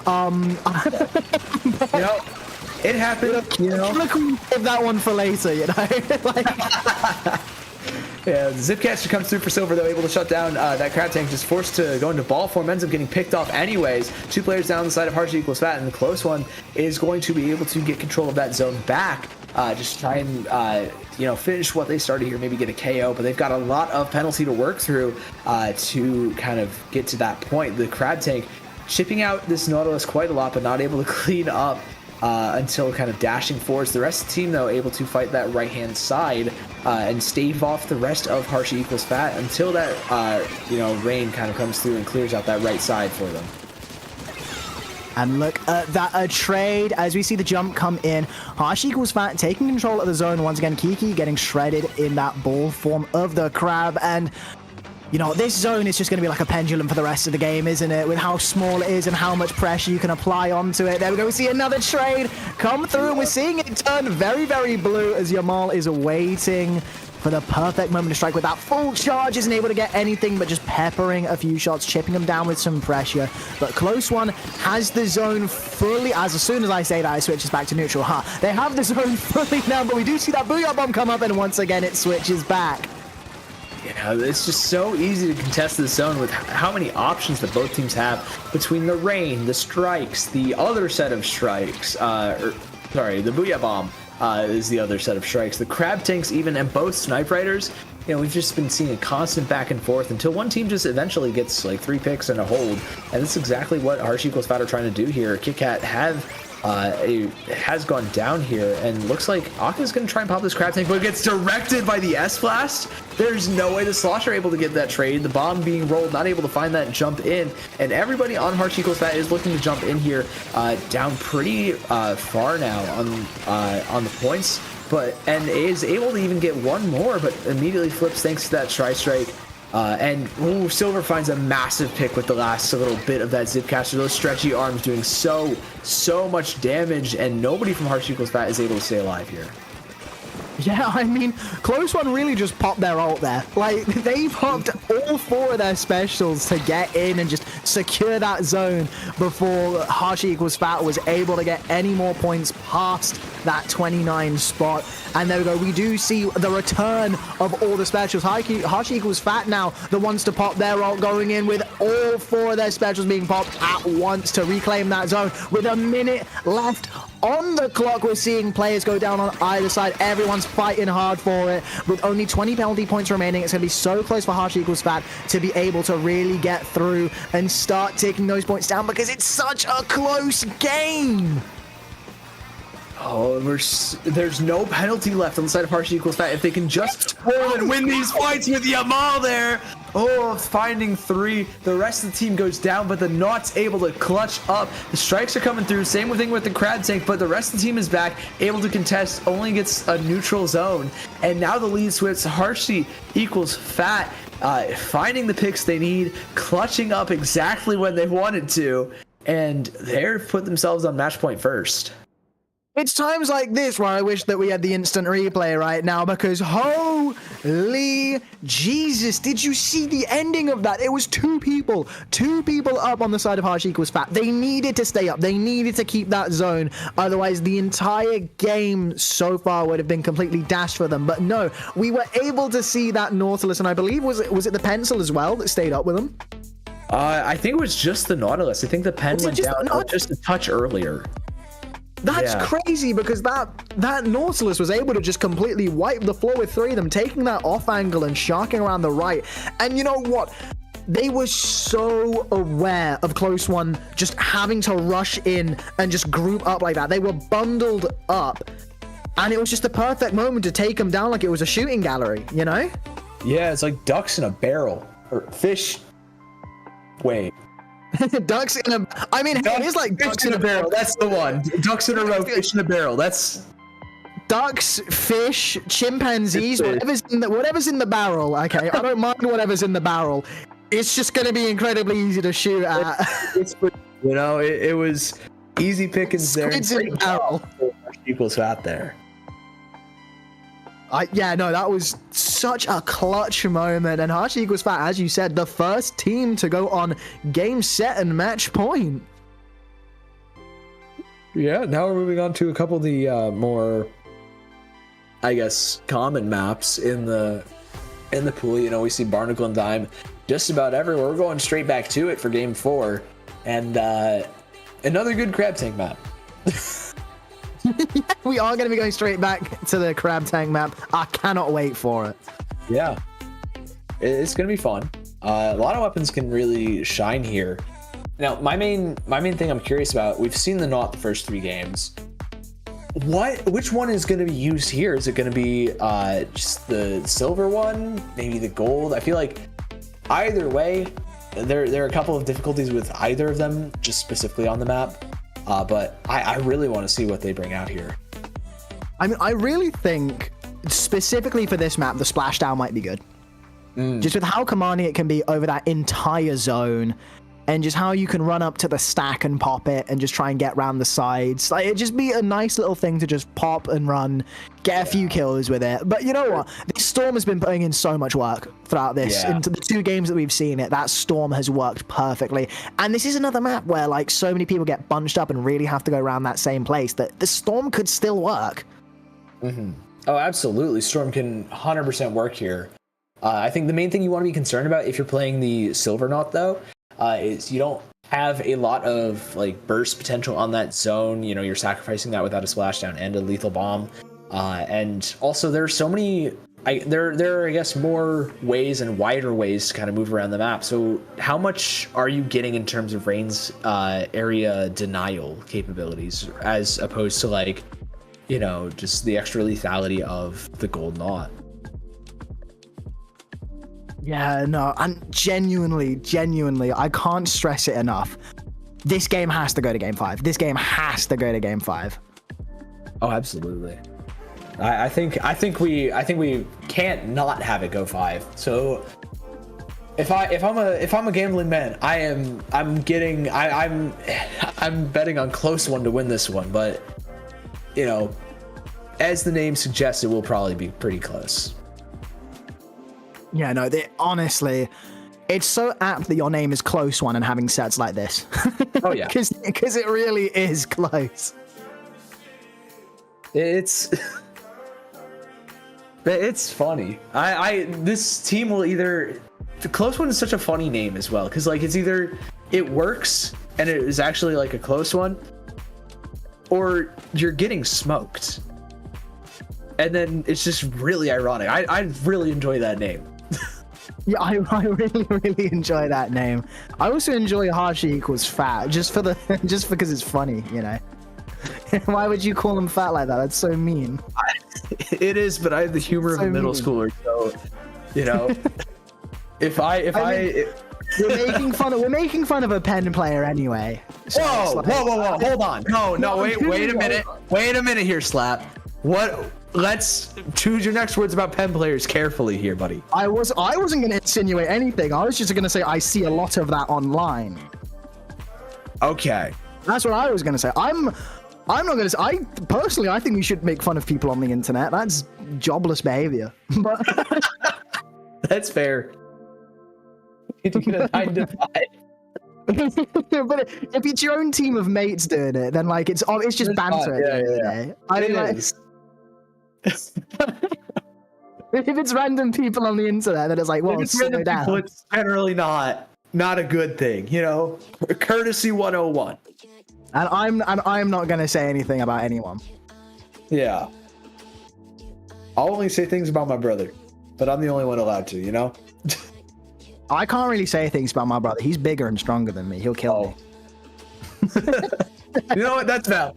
It happened. Look, save that one for later, Yeah, Zipcatcher comes through for Silver, though, able to shut down that Crab Tank, just forced to go into ball form, ends up getting picked off anyways. Two players down the side of Harsha equals Fat, and the Close One is going to be able to get control of that zone back. Just try and finish what they started here, maybe get a KO, but they've got a lot of penalty to work through to kind of get to that point. The Crab Tank chipping out this Nautilus quite a lot, but not able to clean up until kind of dashing forwards. The rest of the team, though, able to fight that right-hand side and stave off the rest of Harsha equals Fat until that rain kind of comes through and clears out that right side for them. And look at that, a trade as we see the jump come in. Harsha equals Fat taking control of the zone once again. Kiki getting shredded in that ball form of the Crab. And, this zone is just going to be like a pendulum for the rest of the game, isn't it? With how small it is and how much pressure you can apply onto it. There we go. We see another trade come through, and we're seeing it turn very, very blue as Yamal is waiting for the perfect moment to strike with that full charge. Isn't able to get anything but just peppering a few shots, chipping them down with some pressure. But Close One has the zone fully, as soon as I say that, it switches back to neutral. They have the zone fully now, but we do see that Booyah Bomb come up, and once again it switches back. It's just so easy to contest this zone with how many options that both teams have between the rain, the strikes, the other set of strikes, the Booyah Bomb. Is the other set of strikes. The Crab Tanks even, and both Snipe Riders, we've just been seeing a constant back and forth until one team just eventually gets like 3 picks and a hold. And that's exactly what Harsha equals Fat are trying to do here. Kit Kat has gone down here, and looks like Aka's going to try and pop this Crab Tank, but it gets directed by the S-Blast. There's no way the Slosh are able to get that trade. The bomb being rolled, not able to find that and jump in, and everybody on Harsha equals Fat is looking to jump in here, down pretty far now on the points, and is able to even get one more, but immediately flips thanks to that Tri-Strike. And Silver finds a massive pick with the last little bit of that Zipcaster. Those stretchy arms doing so much damage, and nobody from Harsh Equals Fat is able to stay alive here. Yeah, I mean, Close One really just popped their ult there. Like, they popped all 4 of their specials to get in and just secure that zone before Harsh Equals Fat was able to get any more points past that 29 spot. And there we go. We do see the return of all the specials. Harsh Equals Fat now, the ones to pop their ult, going in with all 4 of their specials being popped at once to reclaim that zone. With a minute left on the clock, we're seeing players go down on either side. Everyone's fighting hard for it. With only 20 penalty points remaining, it's going to be so close for Harsh Equals Fat to be able to really get through and start taking those points down, because it's such a close game. Oh, there's no penalty left on the side of Harsh Equals Fat. If they can just roll and win these fights with Yamal there. Oh, finding 3. The rest of the team goes down, but the Naught's able to clutch up. The strikes are coming through. Same thing with the Crab Tank, but the rest of the team is back, able to contest, only gets a neutral zone. And now the lead switch, Harsh Equals Fat, finding the picks they need, clutching up exactly when they wanted to, and they've put themselves on match point first. It's times like this where I wish that we had the instant replay right now, because holy Jesus, did you see the ending of that? It was 2 people up on the side of Harsh Equals Fat. They needed to stay up. They needed to keep that zone. Otherwise, the entire game so far would have been completely dashed for them. But no, we were able to see that Nautilus, and I believe, was it the Pencil as well that stayed up with them? I think it was just the Nautilus. I think the Pen went down just a touch earlier. That's crazy, because that Nautilus was able to just completely wipe the floor with 3 of them, taking that off angle and sharking around the right. And you know what? They were so aware of Close One just having to rush in and just group up like that. They were bundled up, and it was just the perfect moment to take them down like it was a shooting gallery, you know? Yeah, it's like ducks in a barrel. Or fish. Wait. Ducks in a... I mean, it is like ducks in a barrel. That's the one. Ducks in a row, fish in a barrel. That's... Ducks, fish, chimpanzees, whatever's in the barrel, okay? I don't mind whatever's in the barrel. It's just going to be incredibly easy to shoot at. You know, it was easy pickings there. Squids in the barrel. Equals Fat there. Yeah, no, that was such a clutch moment. And Harsh Equals Fat, as you said, the first team to go on game, set, and match point. Yeah, now we're moving on to a couple of the more, I guess, common maps in the pool. You know, we see Barnacle and Dime just about everywhere. We're going straight back to it for game 4. And another good Crab Tank map. We are going to be going straight back to the Crab Tank map. I cannot wait for it. Yeah, it's going to be fun. A lot of weapons can really shine here. Now, my main thing I'm curious about, we've seen the Naught the first 3 games. Which one is going to be used here? Is it going to be just the silver one? Maybe the gold? I feel like either way, there are a couple of difficulties with either of them, just specifically on the map. But I really want to see what they bring out here. I mean, I really think, specifically for this map, the splashdown might be good. Just with how commanding it can be over that entire zone, and just how you can run up to the stack and pop it and just try and get around the sides. Like, it'd just be a nice little thing to just pop and run, get a few kills with it. But you know what? This Storm has been putting in so much work throughout this. Into the 2 games that we've seen it, that Storm has worked perfectly. And this is another map where, like, so many people get bunched up and really have to go around that same place that the Storm could still work. Oh, absolutely. Storm can 100% work here. I think the main thing you want to be concerned about if you're playing the Silver Knot, though, is you don't have a lot of like burst potential on that zone. You know, you're sacrificing that without a splashdown and a lethal bomb. And also there's so many, there are, I guess, more ways and wider ways to kind of move around the map. So how much are you getting in terms of Rain's area denial capabilities as opposed to, like, you know, just the extra lethality of the Gold Knot? Yeah, no, and genuinely, I can't stress it enough. This game has to go to game 5. This game has to go to game 5. Oh, absolutely. I think we can't not have it go 5. So if I'm a gambling man, I'm betting on close one to win this one, but you know, as the name suggests, it will probably be pretty close. Yeah, no, honestly, it's so apt that your name is Close One and having sets like this. Oh yeah, because it really is close. It's funny. This team will either. The Close One is such a funny name as well, because like it's either it works and it is actually like a close one, or you're getting smoked, and then it's just really ironic. I really enjoy that name. Yeah, I really enjoy that name. I also enjoy Harshy equals fat just because it's funny, you know. Why would you call him fat like that? That's so mean. It is, but I have the humor of a middle schooler, so you know. We're making fun of a pen player anyway. So whoa, hold on. No, wait a minute. Wait a minute here, Slap. Let's choose your next words about pen players carefully here, buddy. I wasn't going to insinuate anything. I was just going to say I see a lot of that online. Okay. That's what I was going to say. I'm not going to say. I think we should make fun of people on the internet. That's jobless behavior. But that's fair. You get a 9 to 5. But if it's your own team of mates doing it, then like it's just banter at the end of the day. I mean, like, if it's random people on the internet, then it's like, well, slow down. It's generally not a good thing, you know. Courtesy 101. And I'm not gonna say anything about anyone. Yeah. I'll only say things about my brother, but I'm the only one allowed to, you know. I can't really say things about my brother. He's bigger and stronger than me. He'll kill me. You know what? That's valid.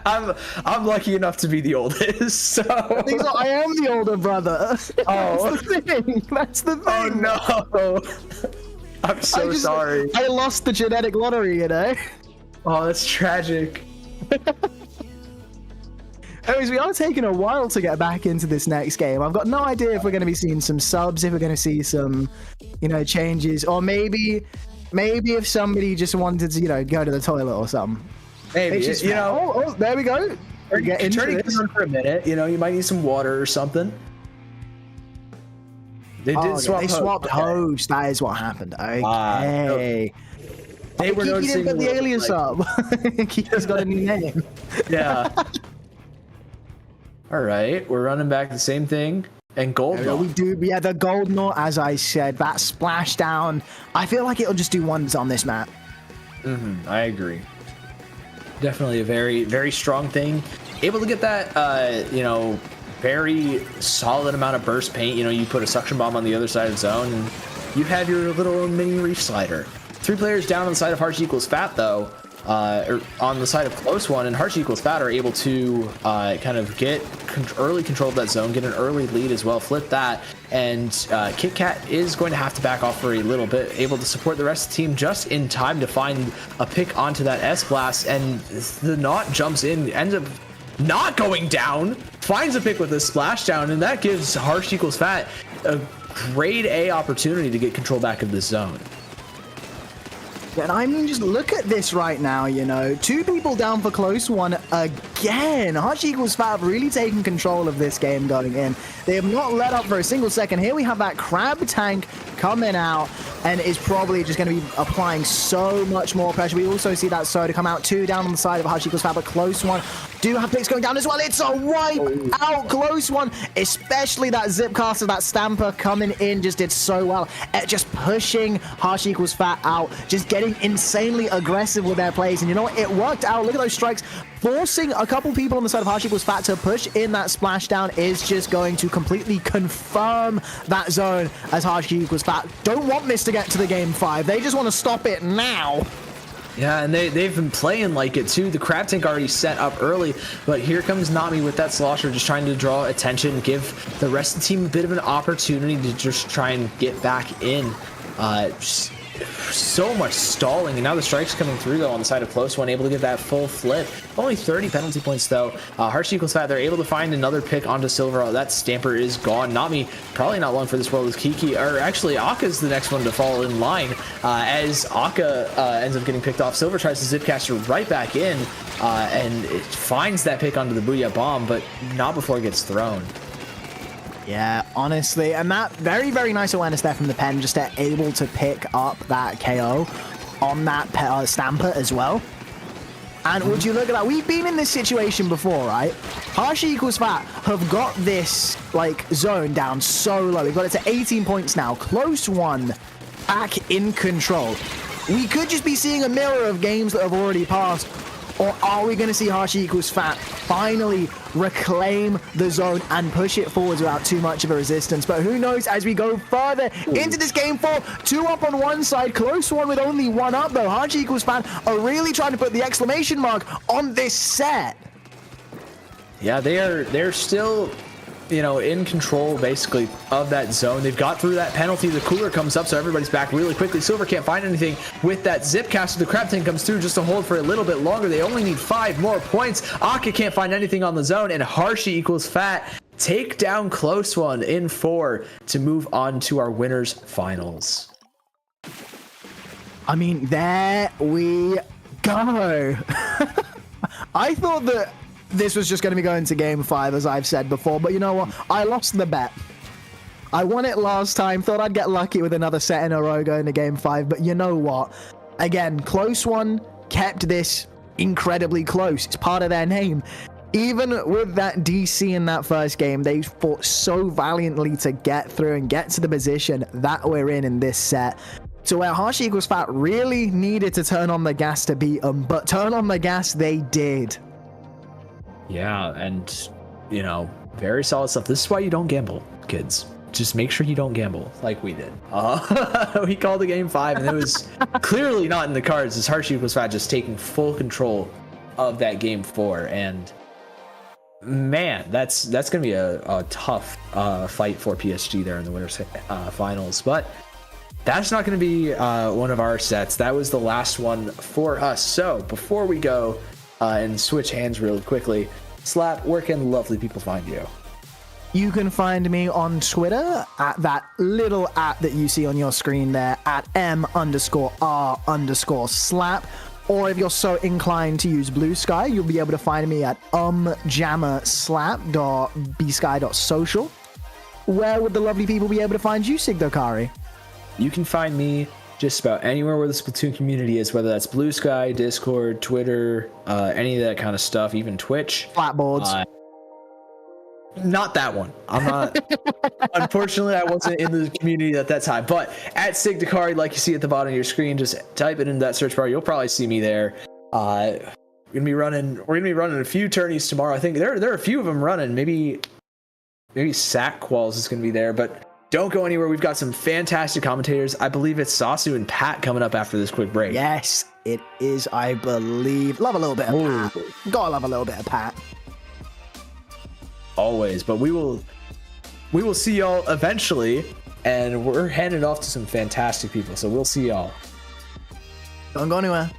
I'm lucky enough to be the oldest, so I am the older brother. Oh, that's the thing. Oh no! I'm so sorry. I lost the genetic lottery, you know. Oh, that's tragic. Anyways, we are taking a while to get back into this next game. I've got no idea if we're going to be seeing some subs, if we're going to see some, you know, changes, or maybe if somebody just wanted to, you know, go to the toilet or something. Maybe, you know. Oh, there we go. Turning for a minute. You know, you might need some water or something. They swapped hosts. That is what happened. Okay. They were Kiki didn't put the alias up. Kiki's got a new name. Yeah. All right, we're running back the same thing. And gold knot. We do, yeah, the gold knot, as I said, that splashdown. I feel like it'll just do wonders on this map. I agree. Definitely a very, very strong thing. Able to get that, you know, very solid amount of burst paint. You know, you put a suction bomb on the other side of the zone, and you have your little mini reef slider. 3 players down on the side of Harsh equals Fat, though. Or on the side of Close One, and Harsh equals Fat are able to kind of get early control of that zone, get an early lead as well, flip that, and Kit Kat is going to have to back off for a little bit, able to support the rest of the team just in time to find a pick onto that S-Blast, and the knot jumps in, ends up not going down, finds a pick with a splashdown, and that gives Harsh equals Fat a grade A opportunity to get control back of this zone. And I mean, just look at this right now, you know. 2 people down for Close One again. Harsh equals Fat have really taken control of this game going in. They have not let up for a single second. Here we have that Crab Tank coming out and is probably just going to be applying so much more pressure. We also see that Soda come out 2 down on the side of Harsh equals Fat, but Close One do have picks going down as well. It's a wipe out. Close One, especially that Zipcaster, that Stamper coming in, just did so well at just pushing Harsh equals Fat out, just getting insanely aggressive with their plays. And you know what? It worked out. Look at those strikes. Forcing a couple people on the side of Harsh equals Fat to push in that splashdown is just going to completely confirm that zone, as Harsh equals Fat don't want this to get to the game 5. They just want to stop it now. Yeah, and they've been playing like it too. The Crab Tank already set up early, but here comes Nami with that slosher, just trying to draw attention, give the rest of the team a bit of an opportunity to just try and get back in. so much stalling, and now the strike's coming through though on the side of close one, able to get that full flip. Only 30 penalty points though. Hershey equals fat. They're able to find another pick onto Silver. Oh, that Stamper is gone. Nami probably not long for this world as Kiki, or actually Aka's the next one to fall in line, as Aka ends up getting picked off. Silver tries to Zipcaster right back in, and it finds that pick onto the Booyah Bomb, but not before it gets thrown. Yeah, honestly, and that very, very nice awareness there from the pen, just to able to pick up that KO on that Stamper as well. And would you look at that? We've been in this situation before, right? Hershey equals fat have got this like zone down so low. We've got it to 18 points now. Close one, back in control. We could just be seeing a mirror of games that have already passed. Or are we going to see Hershey equals fat finally reclaim the zone and push it forwards without too much of a resistance? But who knows as we go further into this game 4. 2 up on one side, close one with only 1 up though. Hershey equals fat are really trying to put the exclamation mark on this set. Yeah, they're still, you know, in control basically of that zone. They've got through that penalty. The cooler comes up, so everybody's back really quickly. Silver can't find anything with that Zipcaster. The Crab Tank comes through just to hold for a little bit longer. They only need 5 more points. Aka can't find anything on the zone, and Hershey equals fat take down close one in 4 to move on to our winners finals. I mean, there we go. I thought that this was just going to be going to game 5, as I've said before, but you know what? I lost the bet. I won it last time, thought I'd get lucky with another set in a row going to game 5, but you know what? Again, close one kept this incredibly close. It's part of their name. Even with that DC in that first game, they fought so valiantly to get through and get to the position that we're in this set. So where Hershey equals fat really needed to turn on the gas to beat them, but turn on the gas they did. Yeah, and, you know, very solid stuff. This is why you don't gamble, kids. Just make sure you don't gamble like we did. We called the game 5, and it was clearly not in the cards, as Hershey equals fat just taking full control of that game 4. And, man, that's going to be a tough fight for PSG there in the winners finals. But that's not going to be one of our sets. That was the last one for us. So before we go and switch hands real quickly, Slap, where can lovely people find you? You can find me on Twitter at that little @ that you see on your screen there, at @M_R_slap. Or if you're so inclined to use Blue Sky, you'll be able to find me at jammerslap.bsky.social. Where would the lovely people be able to find you, Sigdokari? You can find me just about anywhere where the Splatoon community is, whether that's Blue Sky, Discord, Twitter, any of that kind of stuff, even Twitch. Flatboards. Not that one. I'm not. Unfortunately, I wasn't in the community at that time. But at Sigdokari, like you see at the bottom of your screen, just type it in that search bar. You'll probably see me there. We're gonna be running a few tourneys tomorrow. I think there are a few of them running. Maybe Sack Qualls is gonna be there, but don't go anywhere. We've got some fantastic commentators. I believe it's Sasu and Pat coming up after this quick break. Yes, it is, I believe. Love a little bit of Pat. Gotta love a little bit of Pat. Always. But we will see y'all eventually, and we're handing off to some fantastic people. So we'll see y'all. Don't go anywhere.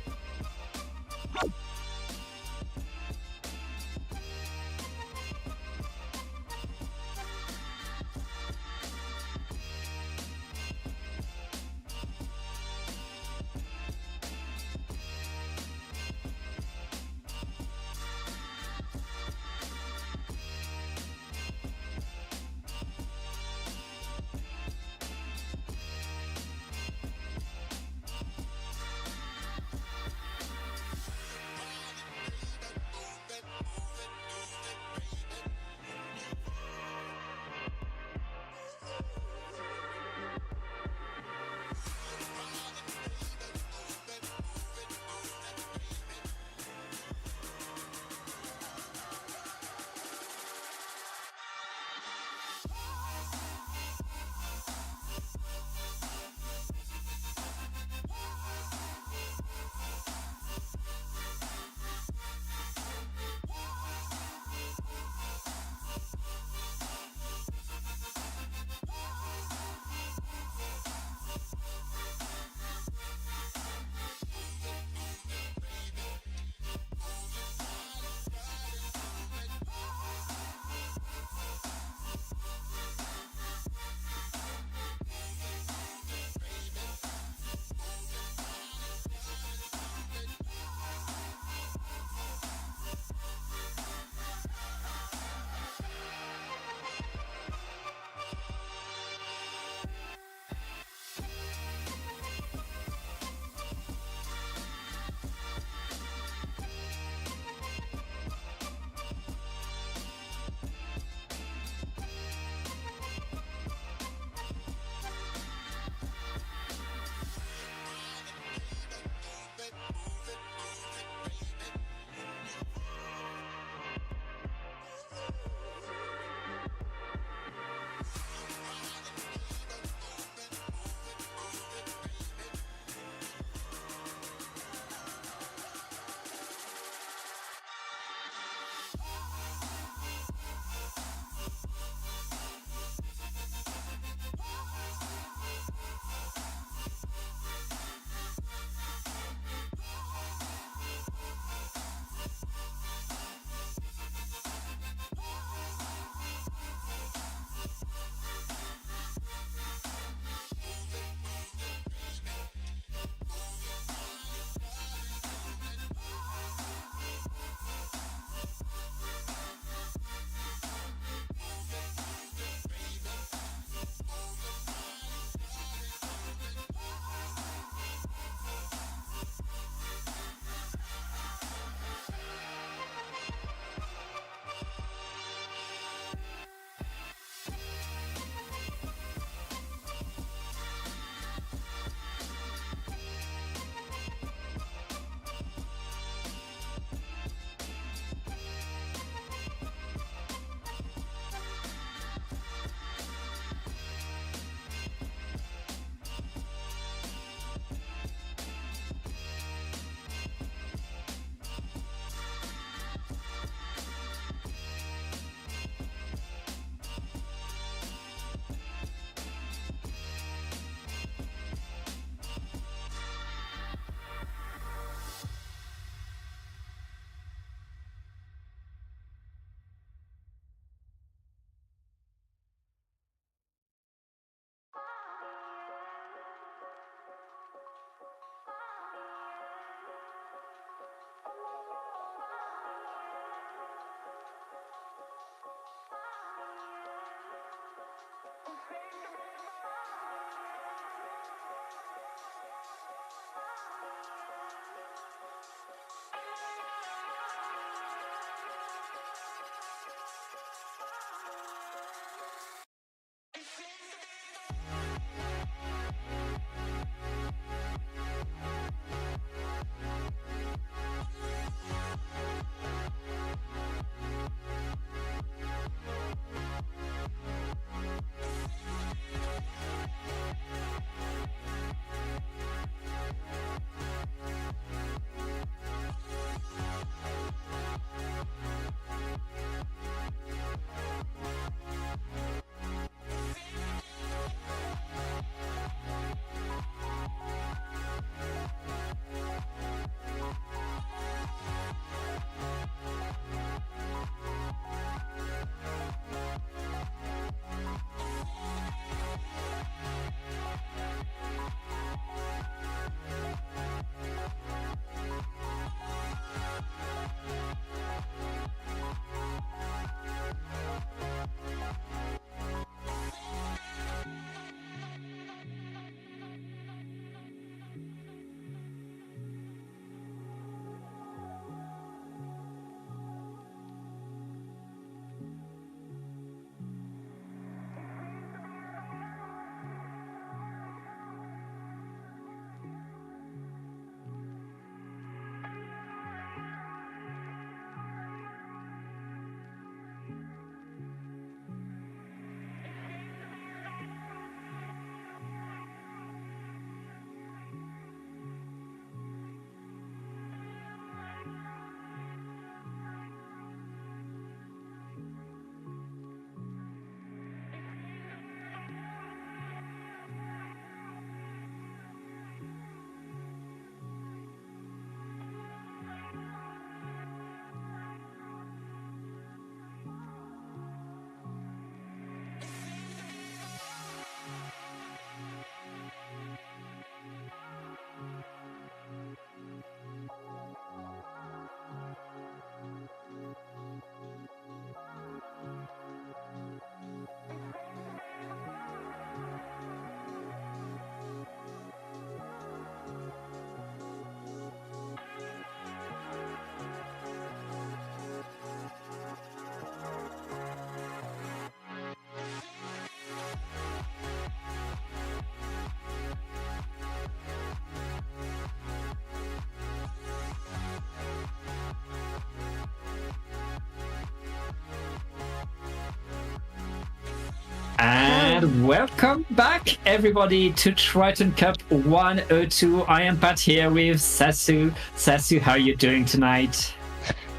And welcome back, everybody, to Triton-Cup 102. I am Pat here with Sasu. Sasu, how are you doing tonight?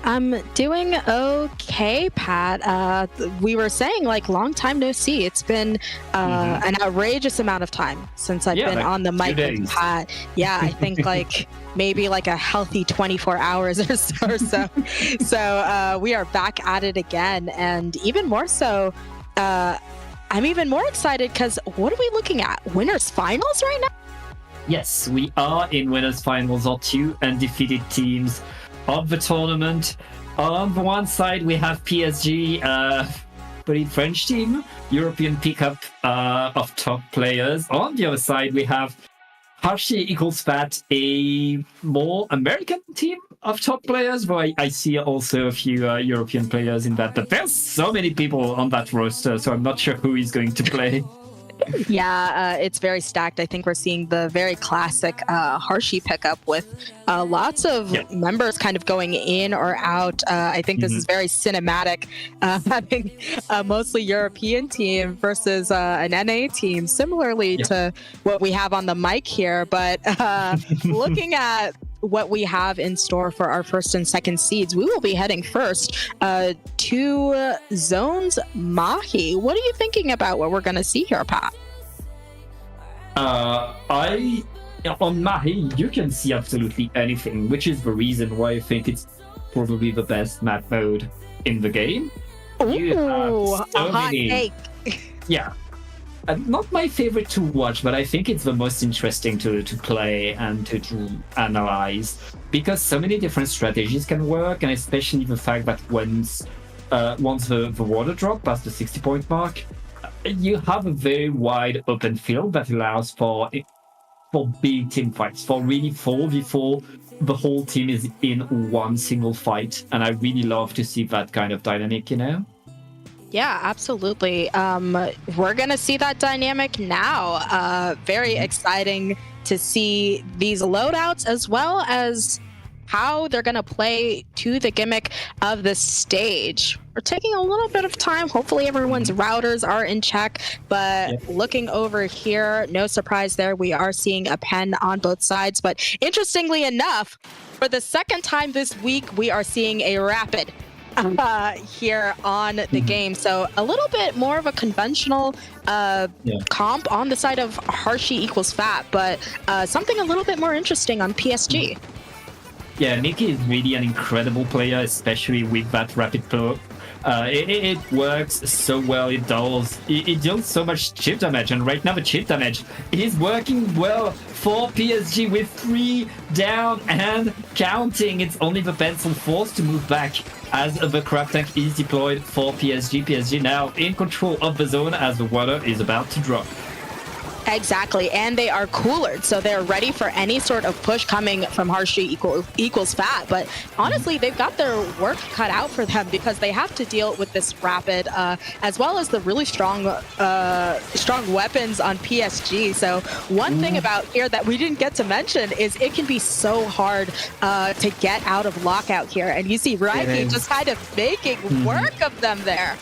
I'm doing okay, Pat. We were saying, like, long time no see. It's been an outrageous amount of time since I've been like on the mic with Pat. Yeah, I think like maybe like a healthy 24 hours or so. So we are back at it again, and even more so, I'm even more excited because what are we looking at? Winners finals right now? Yes, we are in winners finals, or two undefeated teams of the tournament. On the one side, we have PSG, pretty French team, European pickup of top players. On the other side, we have Hershey equals Fat, a more American team of top players, but I see also a few European players in that. But there's so many people on that roster, so I'm not sure who is going to play. Yeah, it's very stacked. I think we're seeing the very classic Hershey pickup with lots of members kind of going in or out. I think this is very cinematic, having a mostly European team versus an NA team, similarly to what we have on the mic here. But looking at what we have in store for our first and second seeds, we will be heading first to Zones Mahi. What are you thinking about what we're going to see here, Pat? On Mahi, you can see absolutely anything, which is the reason why I think it's probably the best map mode in the game. Ooh, a hot take. Yeah. Not my favorite to watch, but I think it's the most interesting to play and to analyze, because so many different strategies can work, and especially the fact that once the water drop past the 60-point mark, you have a very wide open field that allows for big team fights, for really 4v4. The whole team is in one single fight, and I really love to see that kind of dynamic, you know? Yeah, absolutely. We're going to see that dynamic now. Very exciting to see these loadouts, as well as how they're going to play to the gimmick of the stage. We're taking a little bit of time. Hopefully everyone's routers are in check, but looking over here, no surprise there. We are seeing a pen on both sides, but interestingly enough, for the second time this week, we are seeing a rapid here on the game. So a little bit more of a conventional comp on the side of Hershey equals Fat, but something a little bit more interesting on PSG. Yeah, Nikki is really an incredible player, especially with that rapid flow. It works so well. It deals so much chip damage, and right now the chip damage is working well for PSG with 3 down and counting. It's only the pencil forced to move back as the crab tank is deployed for PSG. PSG now in control of the zone as the water is about to drop. Exactly, and they are coolered, so they're ready for any sort of push coming from Hershey equals Fat. But honestly, they've got their work cut out for them, because they have to deal with this rapid, as well as the really strong weapons on PSG. So one thing about here that we didn't get to mention is it can be so hard to get out of lockout here, and you see Raiki just kind of making work of them there.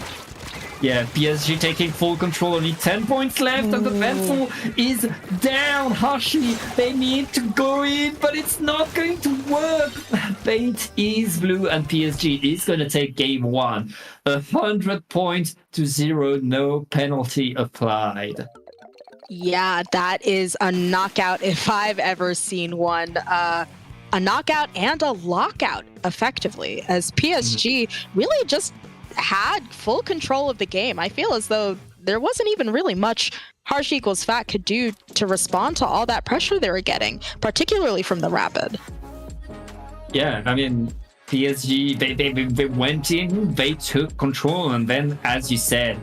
Yeah, PSG taking full control, only 10 points left, and the pencil is down. Hershey, they need to go in, but it's not going to work. Fate is blue, and PSG is going to take game 1. 100 points to 0, no penalty applied. Yeah, that is a knockout if I've ever seen one. A knockout and a lockout, effectively, as PSG really just had full control of the game. I feel as though there wasn't even really much Hershey equals Fat could do to respond to all that pressure they were getting, particularly from the rapid. Yeah, I mean, PSG, they went in, they took control, and then, as you said,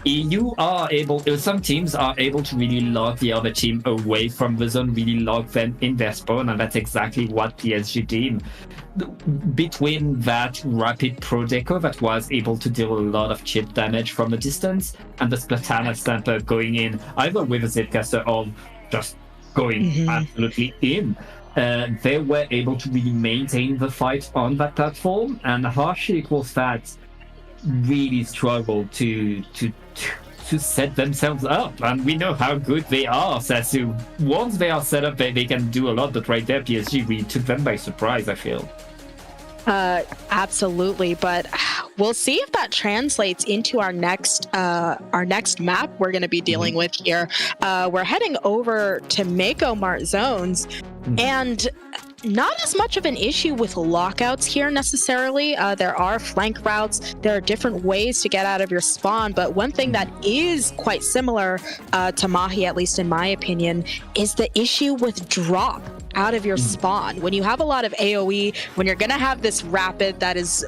some teams are able to really lock the other team away from the zone, really lock them in their spawn, and that's exactly what PSG did. Between that rapid Pro Deco that was able to deal a lot of chip damage from a distance, and the Splatana Stamper going in, either with a Zcaster or just going absolutely in, they were able to really maintain the fight on that platform, and Hershey equals Fat really struggled to to set themselves up, and we know how good they are. So once they are set up, they can do a lot. But right there, PSG, we took them by surprise, I feel. Absolutely, but we'll see if that translates into our next map we're going to be dealing with here. We're heading over to Mako Mart zones, and not as much of an issue with lockouts here necessarily. There are flank routes. There are different ways to get out of your spawn. But one thing that is quite similar to Mahi, at least in my opinion, is the issue with drop out of your spawn. When you have a lot of AoE, when you're going to have this rapid that is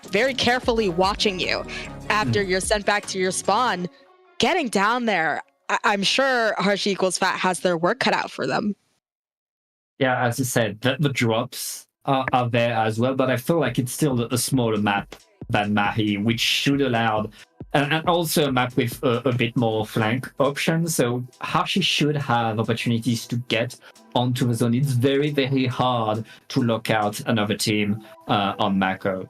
very carefully watching you after you're sent back to your spawn, getting down there, I'm sure Harsh equals Fat has their work cut out for them. Yeah, as you said, the drops are there as well, but I feel like it's still a smaller map than Mahi, which should allow, and also a map with a bit more flank options. So Hashi should have opportunities to get onto the zone. It's very, very hard to lock out another team on Mako.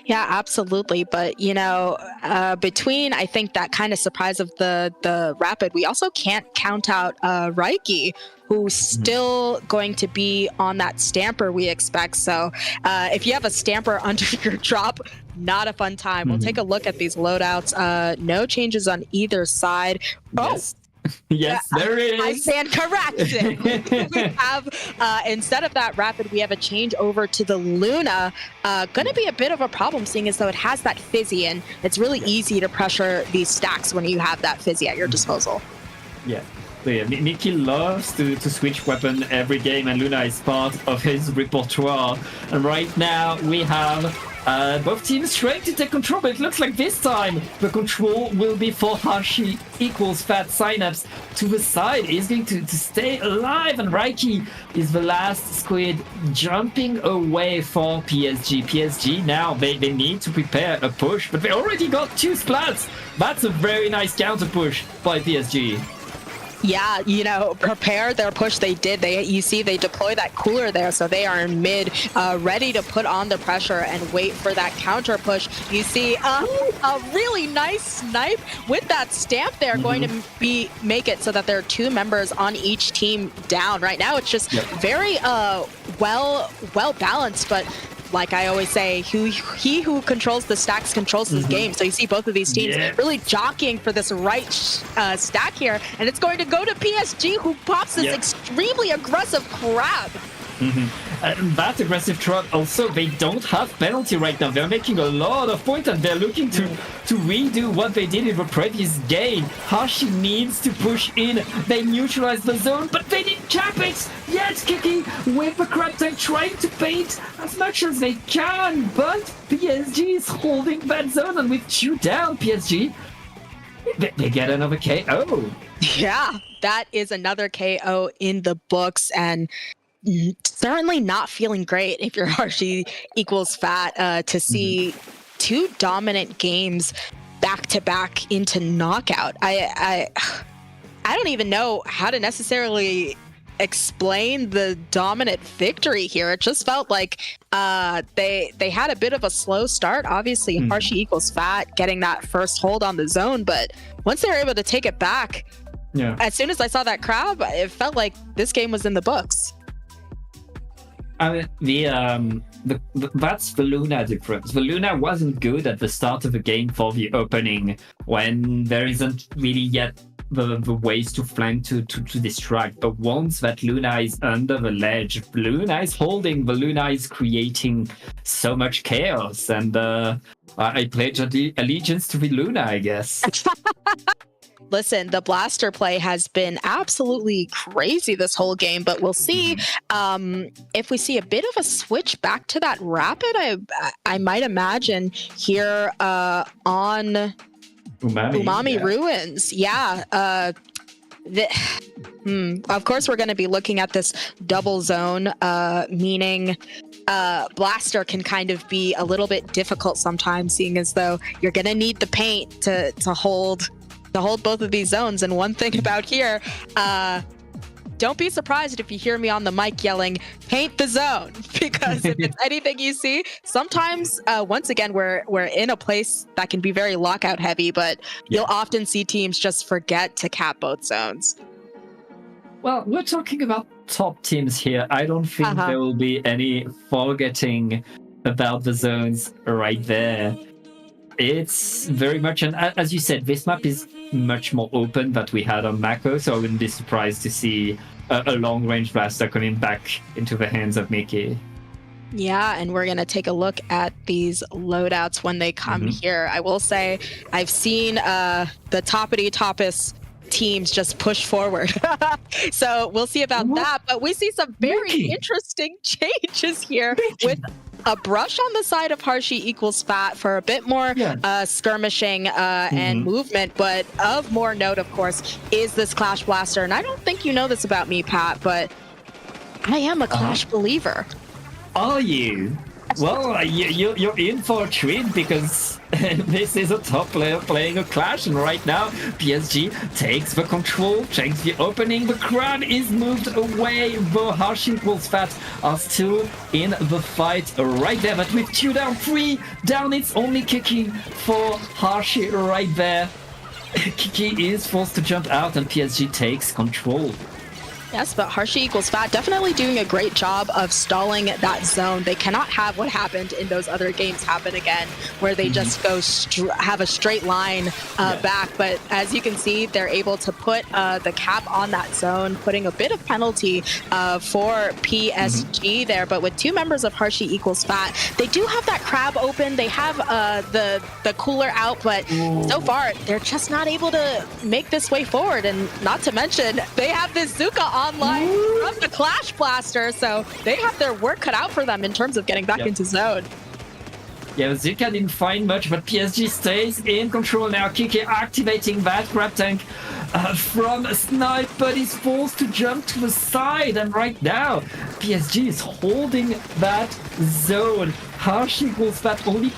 Yeah, absolutely. But, you know, between, I think, that kind of surprise of the Rapid, we also can't count out Reiki, who's still going to be on that Stamper, we expect. So if you have a Stamper under your drop, not a fun time. We'll take a look at these loadouts. No changes on either side. Yes. Yes, there is. I stand corrected. We have, instead of that Rapid, we have a change over to the Luna. Going to be a bit of a problem, seeing as though it has that Fizzy, and it's really easy to pressure these stacks when you have that Fizzy at your disposal. Yeah. So yeah, Mickey loves to switch weapon every game, and Luna is part of his repertoire. And right now we have both teams trying to take control, but it looks like this time the control will be for Hashi equals Fat. Synapse to the side is going to stay alive, and Reiki is the last squid jumping away for PSG. PSG now, they need to prepare a push, but they already got 2 splats. That's a very nice counter push by PSG. Yeah, you know, prepare their push. They did. You see, they deploy that cooler there, so they are in mid, ready to put on the pressure and wait for that counter push. You see a really nice snipe with that stamp there, going to make it so that there are 2 members on each team down. Right now, it's just very well balanced, but like I always say, he who controls the stacks controls his game. So you see both of these teams really jockeying for this right stack here, and it's going to go to PSG, who pops this extremely aggressive crab. And that aggressive trap also, they don't have penalty right now. They're making a lot of points, and they're looking to redo what they did in the previous game. Hashi needs to push in. They neutralize the zone, but they didn't cap it yet. Kiki with the crab tank trying to bait as much as they can, but PSG is holding that zone, and with 2 down, PSG, they get another KO. Yeah, that is another KO in the books, and certainly not feeling great if you're Hashi equals Fat to see 2 dominant games back to back into knockout. I don't even know how to necessarily explain the dominant victory here. It just felt like they had a bit of a slow start. Obviously, Hashi equals Fat getting that first hold on the zone, but once they were able to take it back, as soon as I saw that crab, it felt like this game was in the books. I mean, that's the Luna difference. The Luna wasn't good at the start of the game for the opening, when there isn't really yet the ways to flank to distract. But once that Luna is under the ledge, Luna is holding, the Luna is creating so much chaos. And I pledge allegiance to the Luna, I guess. Listen, the blaster play has been absolutely crazy this whole game, but we'll see if we see a bit of a switch back to that rapid. I might imagine here on Umami Ruins. Yeah. Of course, we're going to be looking at this double zone, meaning blaster can kind of be a little bit difficult sometimes, seeing as though you're going to need the paint to hold both of these zones. And one thing about here, don't be surprised if you hear me on the mic yelling, paint the zone, because if it's anything you see, sometimes, once again, we're in a place that can be very lockout heavy, but you'll often see teams just forget to cap both zones. Well, we're talking about top teams here. I don't think there will be any forgetting about the zones right there. It's very much, and as you said, this map is much more open than we had on Mako, so I wouldn't be surprised to see a long-range blaster coming back into the hands of Mickey. Yeah, and we're going to take a look at these loadouts when they come here. I will say I've seen the toppity-toppest teams just push forward. So we'll see about that, but we see some very interesting changes here with a brush on the side of Harshy equals Fat for a bit more skirmishing and movement, but of more note, of course, is this Clash Blaster. And I don't think you know this about me, Pat, but I am a Clash believer. Are you? Well, you're in for a treat, because this is a top player playing a Clash, and right now PSG takes the control, checks the opening, the crowd is moved away, though Harshy equals Fat are still in the fight right there, but with 2 down, 3 down, it's only Kiki for Harshy right there. Kiki is forced to jump out and PSG takes control. Yes, but Harshy equals Fat definitely doing a great job of stalling that zone. They cannot have what happened in those other games happen again, where they just go have a straight line back. But as you can see, they're able to put the cap on that zone, putting a bit of penalty for PSG there. But with 2 members of Harshy equals Fat, they do have that crab open. They have the cooler out, but so far they're just not able to make this way forward. And not to mention, they have this Zuka online from the Clash Blaster, so they have their work cut out for them in terms of getting back into zone. Yeah, Zuka didn't find much, but PSG stays in control now. Kiki activating that grab tank from Snipe, but he's forced to jump to the side, and right now PSG is holding that zone. Harshy equals that only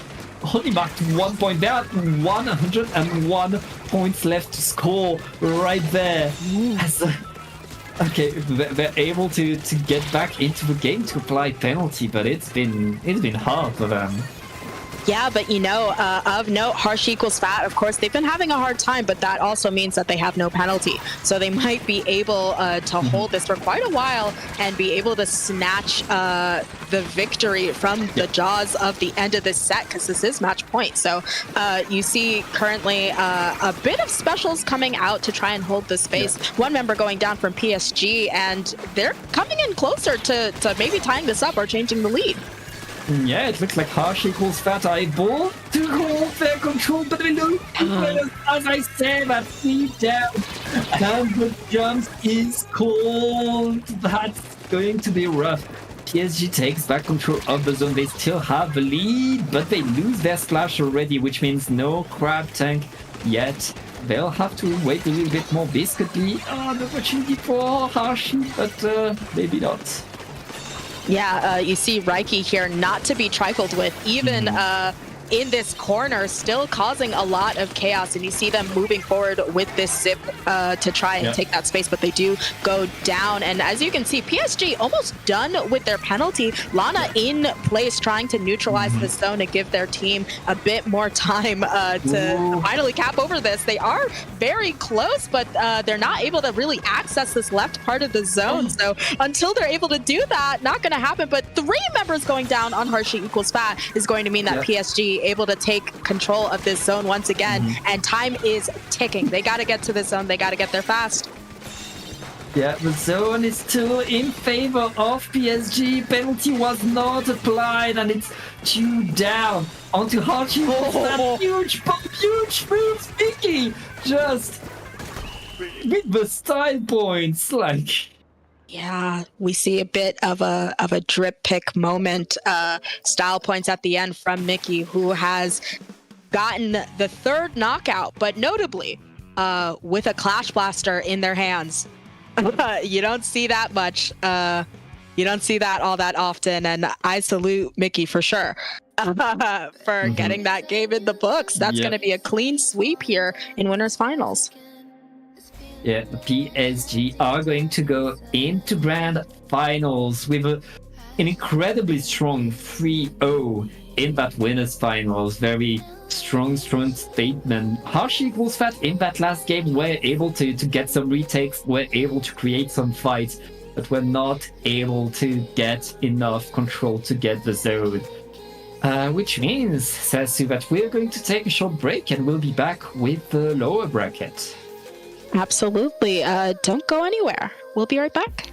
marked 1 point. There are 101 points left to score right there. Okay, they're able to get back into the game to apply penalty, but it's been hard for them. Yeah, but you know, of note, Harshy equals Fat, of course, they've been having a hard time, but that also means that they have no penalty. So they might be able to hold this for quite a while and be able to snatch the victory from the jaws of the end of this set, because this is match point. So you see currently a bit of specials coming out to try and hold the space. One member going down from PSG, and they're coming in closer to maybe tying this up or changing the lead. Yeah, it looks like Harshy equals Fat are able to hold their control, but they lose. As I said, that 3 down, and the jump is called. That's going to be rough. PSG takes back control of the zone. They still have the lead, but they lose their splash already, which means no crab tank yet. They'll have to wait a little bit more. This could be an opportunity for Harshy, but maybe not. Yeah, you see Reiki here not to be trifled with, even in this corner, still causing a lot of chaos. And you see them moving forward with this zip to try and take that space, but they do go down. And as you can see, PSG almost done with their penalty. Lana in place trying to neutralize the zone and give their team a bit more time to finally cap over this. They are very close, but they're not able to really access this left part of the zone. So until they're able to do that, not going to happen. But 3 members going down on Harshy equals Fat is going to mean that PSG able to take control of this zone once again, and time is ticking. They got to get to the zone. They got to get there fast. Yeah, the zone is still in favor of PSG. Penalty was not applied, and it's 2 down onto Harshy. That huge move, Mickey, just with the style points, like. Yeah, we see a bit of a drip pick moment. Style points at the end from Mickey, who has gotten the 3rd knockout, but notably with a Clash Blaster in their hands. You don't see that much. You don't see that all that often, and I salute Mickey for sure for getting that game in the books. That's going to be a clean sweep here in winners finals. Yeah, the PSG are going to go into grand finals with an incredibly strong 3-0 in that winners finals. Very strong statement. Harsh Equals Fat in that last game were able to get some retakes, were able to create some fights, but were not able to get enough control to get the zone. Which means, Sasu, that we're going to take a short break and we'll be back with the lower bracket. Absolutely. Don't go anywhere. We'll be right back.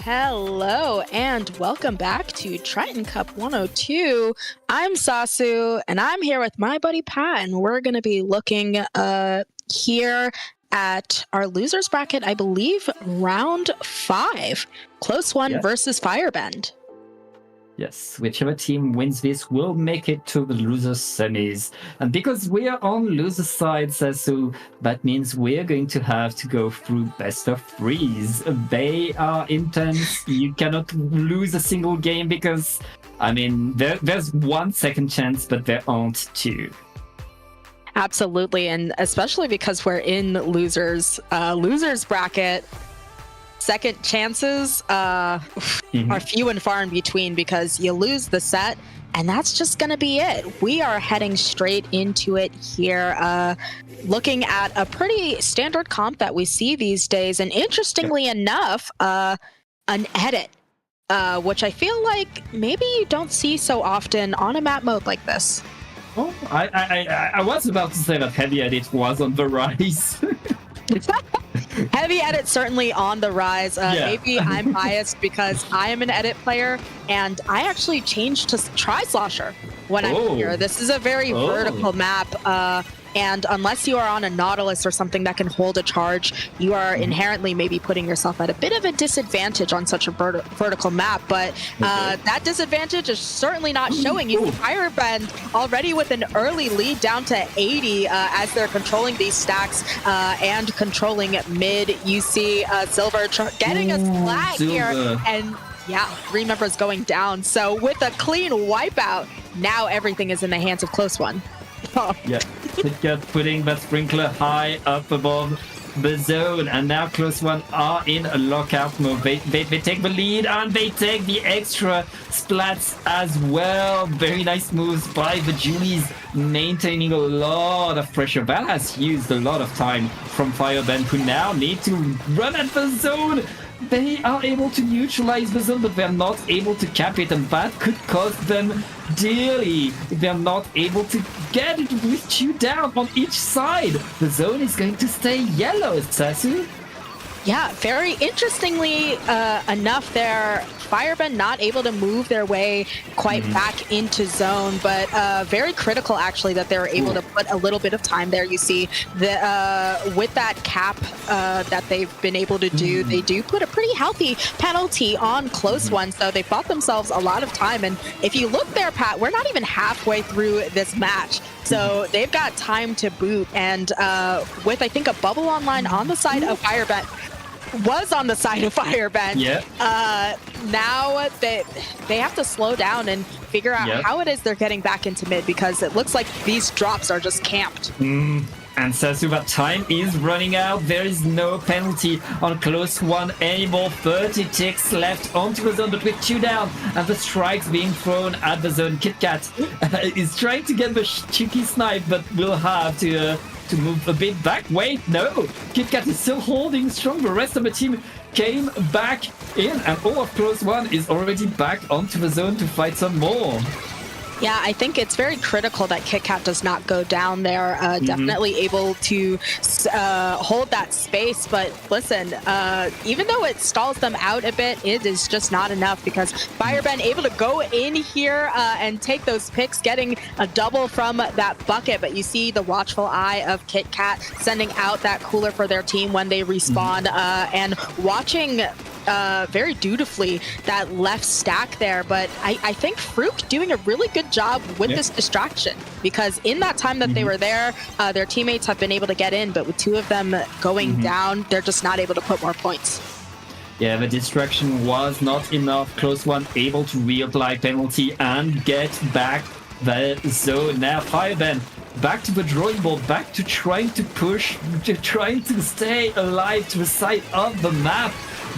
Hello and welcome back to Triton-Cup 102. I'm Sasu and I'm here with my buddy Pat, and we're going to be looking here at our losers bracket, I believe round 5. Close one versus Firebend. Yes, whichever team wins this will make it to the losers semis. And because we are on loser side, Sasu, that means we're going to have to go through best of 3s. They are intense. You cannot lose a single game because, I mean, there's 1 second chance, but there aren't 2. Absolutely, and especially because we're in losers bracket. Second chances are few and far in between because you lose the set and that's just going to be it. We are heading straight into it here, looking at a pretty standard comp that we see these days. And interestingly enough, an edit, which I feel like maybe you don't see so often on a map mode like this. Oh, I was about to say that heavy edit was on the rise. Heavy edit certainly on the rise. Maybe I'm biased because I am an edit player and I actually changed to Tri-Slosher when I'm here. This is a very vertical map, and unless you are on a Nautilus or something that can hold a charge, you are inherently maybe putting yourself at a bit of a disadvantage on such a vertical map. But that disadvantage is certainly not showing. You see Firebend already with an early lead down to 80 as they're controlling these stacks and controlling mid. You see Silver getting a splat here, and yeah, 3 members going down. So with a clean wipeout, now everything is in the hands of Close One. Yeah, KitKat putting that sprinkler high up above the zone, and now Close One are in a lockout mode. They take the lead and they take the extra splats as well. Very nice moves by the Julies, maintaining a lot of pressure. That has used a lot of time from Firebend, who now need to run at the zone. They are able to neutralize the zone, but they're not able to cap it, and that could cost them dearly. They're not able to get it with 2 down on each side. The zone is going to stay yellow, Sasu. Yeah, very interestingly enough there, Firebend not able to move their way quite back into zone, but very critical actually that they're able to put a little bit of time there. You see the with that cap that they've been able to do, they do put a pretty healthy penalty on Close One, so they bought themselves a lot of time. And if you look there, Pat, we're not even halfway through this match. So they've got time to boot, and with I think a bubble online on the side of Firebend, was on the side of Firebend. Now they have to slow down and figure out how it is they're getting back into mid, because it looks like these drops are just camped. And Sasu, that time is running out. There is no penalty on Close One anymore. 30 ticks left onto the zone, but with 2 down and the strikes being thrown at the zone. KitKat is trying to get the cheeky snipe, but will have to move a bit back. Wait, no. KitKat is still holding strong. The rest of the team came back in, and all of Close One is already back onto the zone to fight some more. Yeah, I think it's very critical that KitKat does not go down there. Definitely able to hold that space. But listen, even though it stalls them out a bit, it is just not enough because Fireban able to go in here and take those picks, getting a double from that bucket. But you see the watchful eye of KitKat sending out that cooler for their team when they respawn and watching very dutifully that left stack there. But I think Fruk doing a really good job with this distraction, because in that time that they were there, their teammates have been able to get in, but with two of them going down, they're just not able to put more points. Yeah, the distraction was not enough. Close one able to reapply penalty and get back the zone. Now Fireban back to the drawing board, back to trying to push, to trying to stay alive to the side of the map.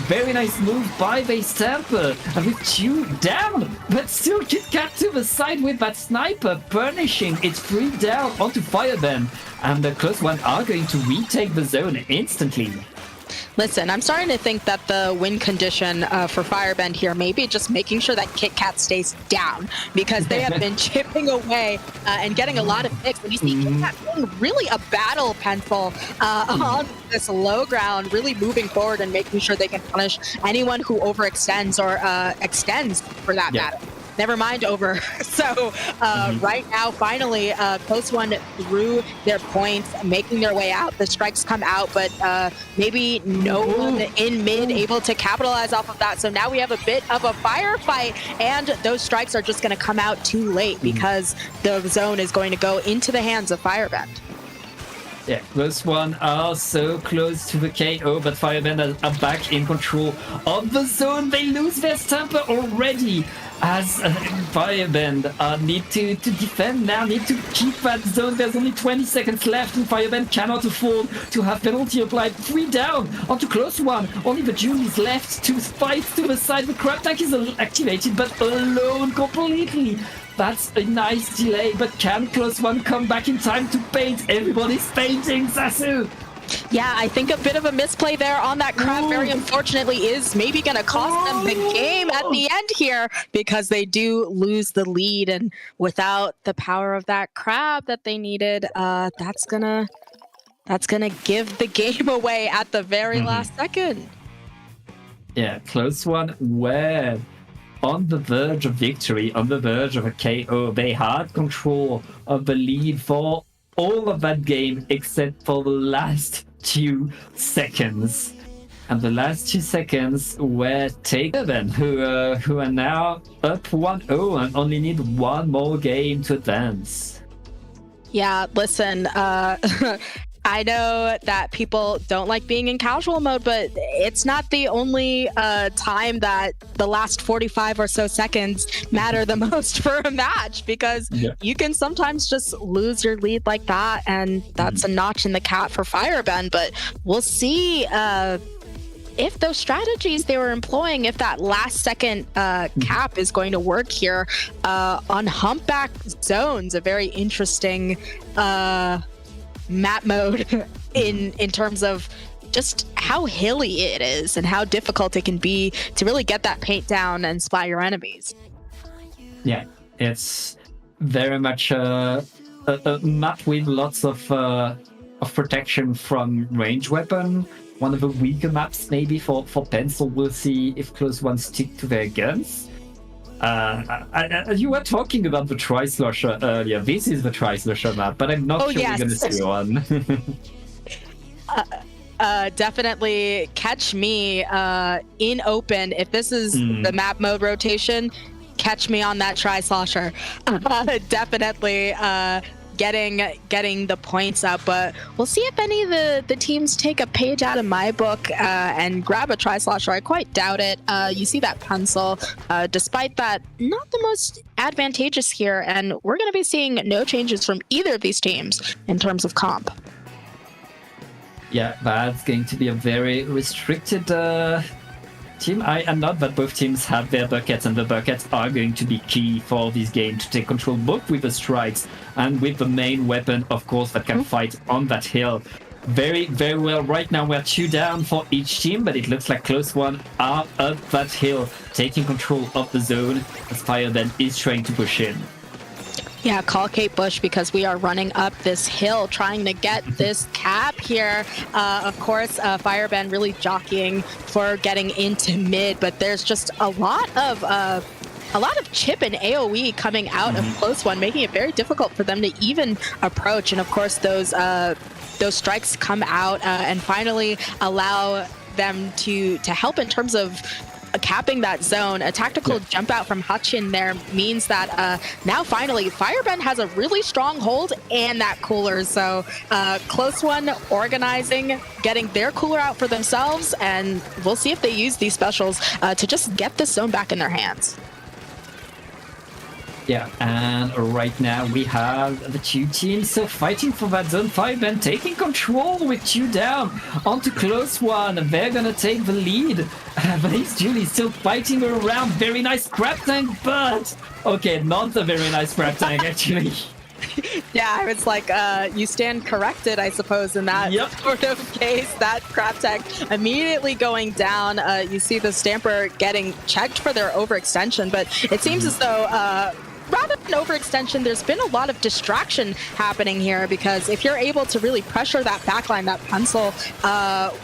Very nice move by Base Temple, and with two down, but still KitKat to the side with that sniper, punishing it 3 down onto Fireban, and the close one are going to retake the zone instantly. Listen, I'm starting to think that the win condition for Firebend here may be just making sure that KitKat stays down, because they have been chipping away and getting a lot of picks. And you see KitKat being really a battle pencil on this low ground, really moving forward and making sure they can punish anyone who overextends or extends for that matter. Never mind over. So right now, finally, close one through their points, making their way out. The strikes come out, but maybe no one in mid able to capitalize off of that. So now we have a bit of a firefight, and those strikes are just going to come out too late because the zone is going to go into the hands of Firebend. Yeah, close one are so close to the KO, but Firebend are back in control of the zone. They lose their stamper already, as Firebend need to defend now, need to keep that zone. There's only 20 seconds left, and Firebend cannot afford to have penalty applied. 3 down onto close one. Only the June is left to fight to the side. The crab tank is activated, but alone completely. That's a nice delay, but can close one come back in time to paint? Everybody's painting, Sasu! Yeah, I think a bit of a misplay there on that crab, very unfortunately, is maybe going to cost them the game at the end here, because they do lose the lead, and without the power of that crab that they needed, that's gonna give the game away at the very last second. Yeah, close one where on the verge of victory, on the verge of a KO. They had control of the lead for all of that game except for the last 2 seconds. And the last 2 seconds were taken, who are now up 1-0 and only need one more game to advance. Yeah, listen, I know that people don't like being in casual mode, but it's not the only time that the last 45 or so seconds matter the most for a match, because you can sometimes just lose your lead like that, and that's a notch in the cap for Firebend. But we'll see if those strategies they were employing, if that last second cap is going to work here on humpback zones. A very interesting map mode in terms of just how hilly it is and how difficult it can be to really get that paint down and splat your enemies. Yeah, it's very much a map with lots of protection from range weapon. One of the weaker maps maybe for Pencil. We'll see if close ones stick to their guns. You were talking about the Tri-Slosher earlier. This is the Tri-Slosher map, but I'm not sure we're going to see one. Definitely catch me in open. If this is the map mode rotation, catch me on that Tri-Slosher. Definitely getting the points up, but we'll see if any of the teams take a page out of my book and grab a Tri-Slosher. I quite doubt it. You see that pencil, despite that, not the most advantageous here, and we're going to be seeing no changes from either of these teams in terms of comp. Yeah, that's going to be a very restricted team. And not that both teams have their buckets, and the buckets are going to be key for this game to take control, both with the strikes and with the main weapon, of course, that can fight on that hill. Very, very well. Right now we're 2 down for each team, but it looks like close one are up that hill, taking control of the zone as Firebend is trying to push in. Yeah, call Kate Bush because we are running up this hill trying to get this cap here. Of course, Firebend really jockeying for getting into mid, but there's just a lot of chip and AoE coming out of close one, making it very difficult for them to even approach. And of course, those strikes come out and finally allow them to help in terms of capping that zone. A tactical jump out from Hutchin there means that now finally Firebend has a really strong hold and that cooler. So close one organizing, getting their cooler out for themselves, and we'll see if they use these specials to just get this zone back in their hands. Yeah, and right now we have the two teams so fighting for that zone. Firebend taking control with two down onto close one. They're gonna take the lead. But he's Julie still fighting around. Very nice crab tank, but okay, not a very nice crab tank actually. Yeah, it's like you stand corrected, I suppose, in that sort of case. That crab tank immediately going down. You see the Stamper getting checked for their overextension, but it seems as though rather than overextension, there's been a lot of distraction happening here, because if you're able to really pressure that backline, that pencil,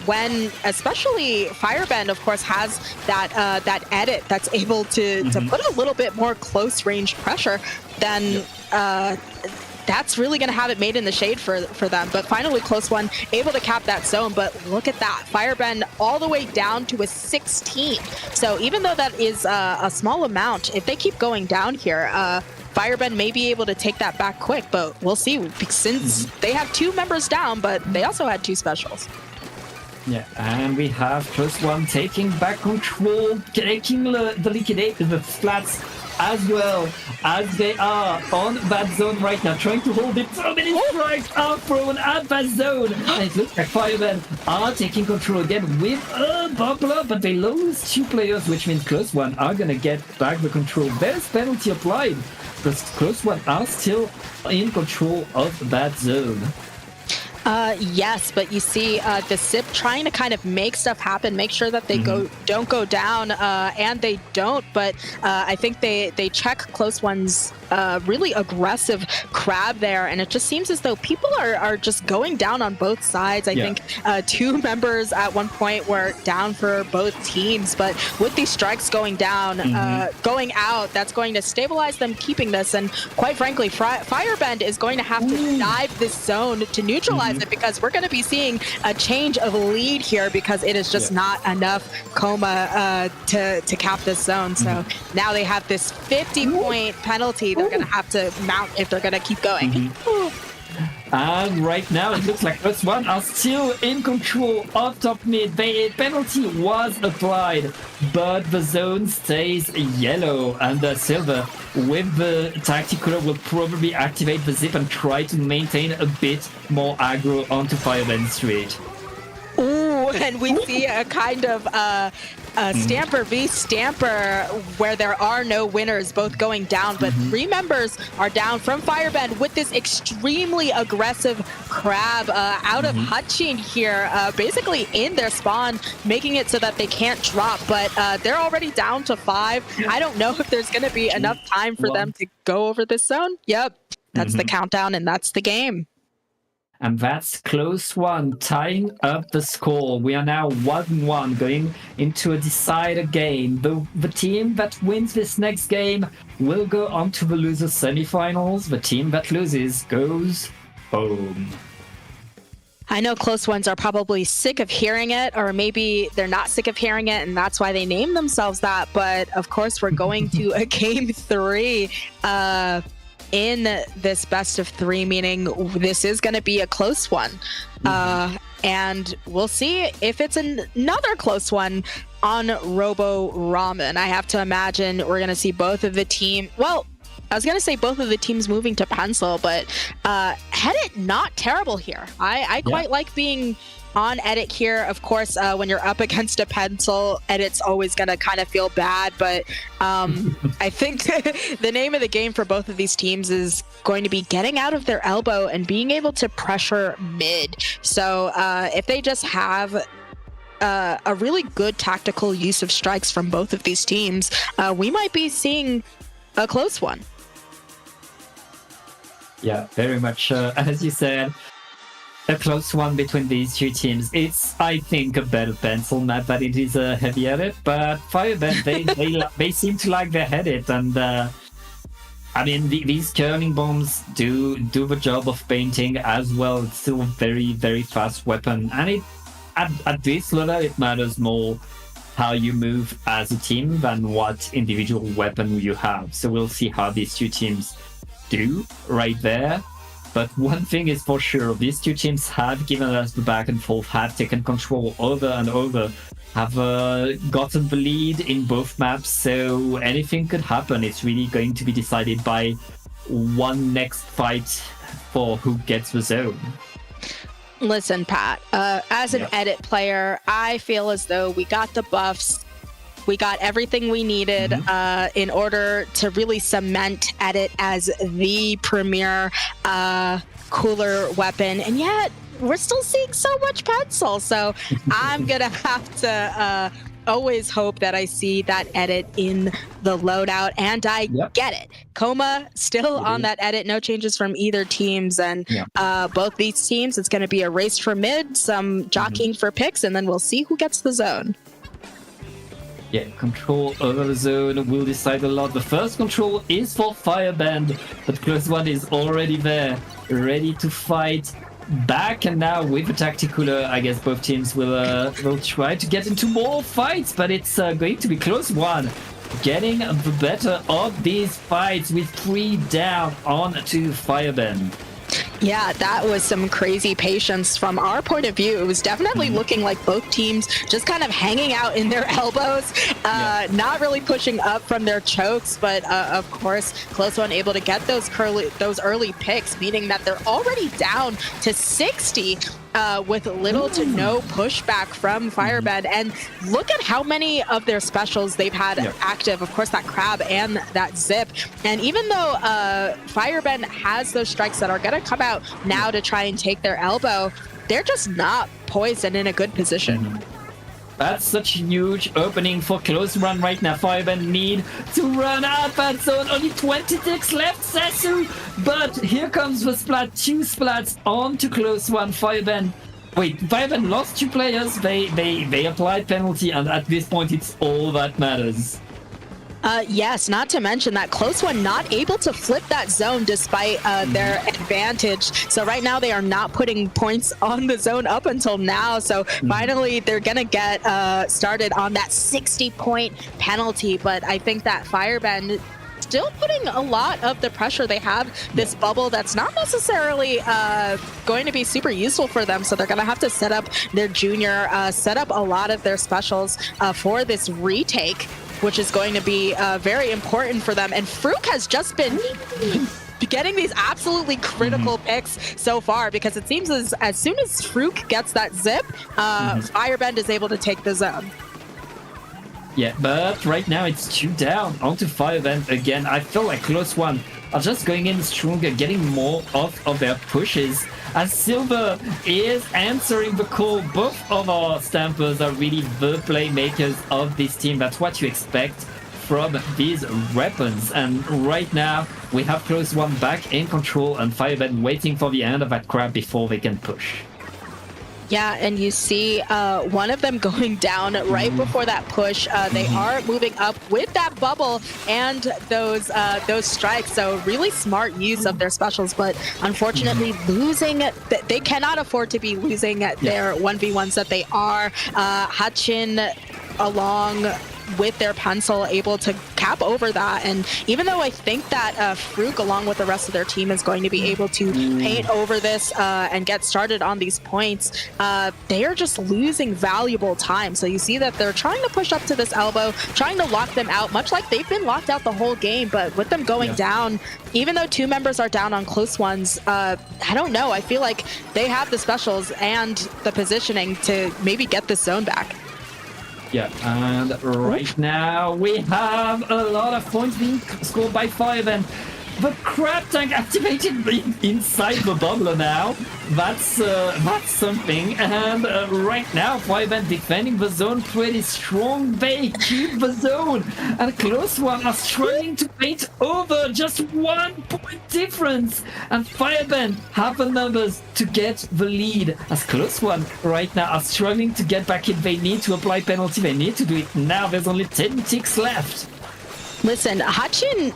when especially Firebend, of course, has that edit that's able to put a little bit more close range pressure, then that's really going to have it made in the shade for them. But finally, close one, able to cap that zone. But look at that. Firebend all the way down to a 16. So even though that is a small amount, if they keep going down here, Firebend may be able to take that back quick. But we'll see, since they have two members down, but they also had two specials. Yeah, and we have close one taking back control, taking the liquidate, the flats as well, as they are on that zone right now, trying to hold it. So many strikes are thrown at that zone. And it looks like Firebend are taking control again with a bubbler, but they lose two players, which means close one are gonna get back the control. There's penalty applied, because close one are still in control of that zone. Yes, but you see the SIP trying to kind of make stuff happen, make sure that they don't go down, and they don't. But I think they check close one's really aggressive crab there, and it just seems as though people are just going down on both sides. I think two members at one point were down for both teams, but with these strikes going down, going out, that's going to stabilize them keeping this. And quite frankly, Firebend is going to have to dive this zone to neutralize it, because we're going to be seeing a change of lead here, because it is just not enough coma to cap this zone. So now they have this 50-point penalty they're going to have to mount if they're going to keep going. And right now it looks like plus one are still in control of top mid. The penalty was applied, but the zone stays yellow, and silver with the tactical will probably activate the zip and try to maintain a bit more aggro onto Firebend Street. Ooh, and we see a kind of Stamper v Stamper where there are no winners, both going down, but three members are down from Firebend with this extremely aggressive crab out of Hutchin here, basically in their spawn, making it so that they can't drop, but they're already down to 5. I don't know if there's going to be enough time for them to go over this zone. Yep, that's the countdown, and that's the game. And that's close one, tying up the score. We are now 1-1, going into a decider game. The team that wins this next game will go on to the loser semifinals. The team that loses goes home. I know close ones are probably sick of hearing it, or maybe they're not sick of hearing it, and that's why they named themselves that. But of course, we're going to a game 3. In this best of 3, meaning this is going to be a close one. And we'll see if it's another close one on Robo Ramen. I have to imagine we're going to see both of the team. Well, I was going to say both of the teams moving to pencil, but Edit not terrible here. I quite like being on Edit here. Of course, when you're up against a pencil, Edit's always going to kind of feel bad, but I think the name of the game for both of these teams is going to be getting out of their elbow and being able to pressure mid. So if they just have a really good tactical use of strikes from both of these teams, we might be seeing a close one. Yeah, very much. As you said, a close one between these two teams. It's, I think, a better pencil map than it is a heavy edit. But Fireband, they seem to like their edit, and I mean these curling bombs do the job of painting as well. It's still a very, very fast weapon, and it at this level it matters more how you move as a team than what individual weapon you have. So we'll see how these two teams do right there. But one thing is for sure, these two teams have given us the back and forth, have taken control over and over, have gotten the lead in both maps, so anything could happen. It's really going to be decided by one next fight for who gets the zone. Listen, Pat, as an edit player, I feel as though we got the buffs. We got everything we needed in order to really cement edit as the premier cooler weapon. And yet, we're still seeing so much pencil. So I'm going to have to always hope that I see that edit in the loadout. And I get it. Coma still on that edit. No changes from either teams. And both these teams, it's going to be a race for mid, some jockeying for picks, and then we'll see who gets the zone. Yeah, control over the zone will decide a lot. The first control is for Fireband, but close one is already there, ready to fight back. And now with the tactical, I guess both teams will try to get into more fights, but it's going to be close one. Getting the better of these fights with 3 down on to Fireband. Yeah, that was some crazy patience from our point of view. It was definitely looking like both teams just kind of hanging out in their elbows, not really pushing up from their chokes. But of course, close one able to get those early picks, meaning that they're already down to 60 with little to no pushback from Fireband. And look at how many of their specials they've had active. Of course, that crab and that zip. And even though Fireband has those strikes that are going to come out now to try and take their elbow, they're just not poised and in a good position. That's such a huge opening for close run right now. Fireband need to run out that zone. Only 26 left, Sasu. But here comes the splat. 2 splats on to close one. Fireband lost 2 players. They applied penalty, and at this point, it's all that matters. Yes, not to mention that close one not able to flip that zone despite their advantage. So right now they are not putting points on the zone up until now. So finally they're going to get started on that 60-point penalty. But I think that Fireband still putting a lot of the pressure. They have this bubble that's not necessarily going to be super useful for them. So they're going to have to set up their junior, set up a lot of their specials for this retake, which is going to be very important for them. And Fruk has just been getting these absolutely critical picks so far, because it seems as soon as Fruk gets that zip, Fireband is able to take the zone. Yeah, but right now it's 2 down onto Fireband again. I feel like close one are just going in stronger, getting more of their pushes. As Silver is answering the call, both of our Stampers are really the playmakers of this team. That's what you expect from these weapons. And right now, we have close one back in control, and Fireband waiting for the end of that crab before they can push. Yeah, and you see one of them going down right before that push. They are moving up with that bubble and those strikes. So really smart use of their specials, but unfortunately losing. They cannot afford to be losing their 1v1s that they are. Hachin along with their pencil able to cap over that. And even though I think that Fruk along with the rest of their team is going to be able to paint over this and get started on these points, they are just losing valuable time. So you see that they're trying to push up to this elbow, trying to lock them out, much like they've been locked out the whole game. But with them going down, even though 2 members are down on close ones, I don't know. I feel like they have the specials and the positioning to maybe get this zone back. Yeah, and right now we have a lot of points being scored by Fireband. the crab tank activated inside the bubbler now. That's something. And right now, Fireband defending the zone pretty strong. They keep the zone. And Close One are struggling to paint over. Just 1 point difference. And Fireband have the numbers to get the lead. As Close One right now are struggling to get back in. They need to apply penalty. They need to do it now. There's only 10 ticks left. Listen, Hachin,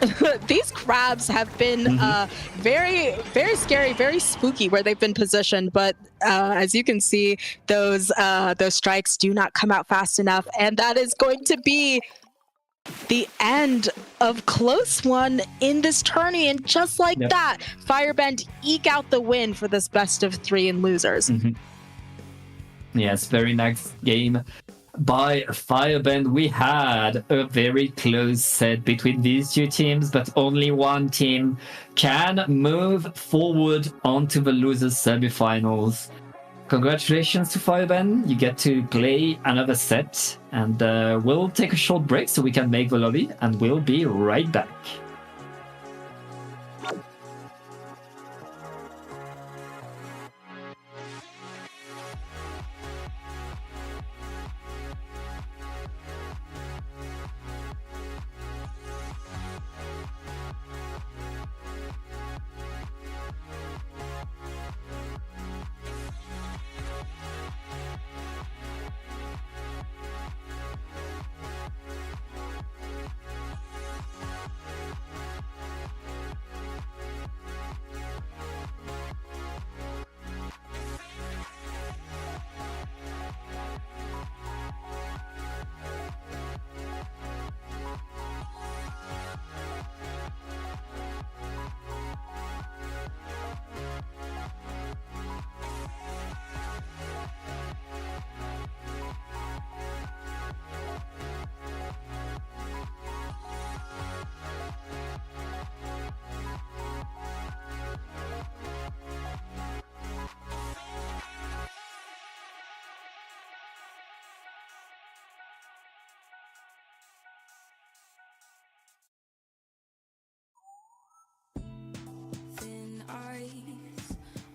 these crabs have been very, very scary, very spooky where they've been positioned. But as you can see, those strikes do not come out fast enough. And that is going to be the end of Close One in this tourney. And just like that, Fireband eke out the win for this best of 3 in losers. Yes, very nice game by Fireband. We had a very close set between these two teams, but only one team can move forward onto the losers semifinals. Congratulations to Fireband. You get to play another set, and we'll take a short break so we can make the lobby, and we'll be right back.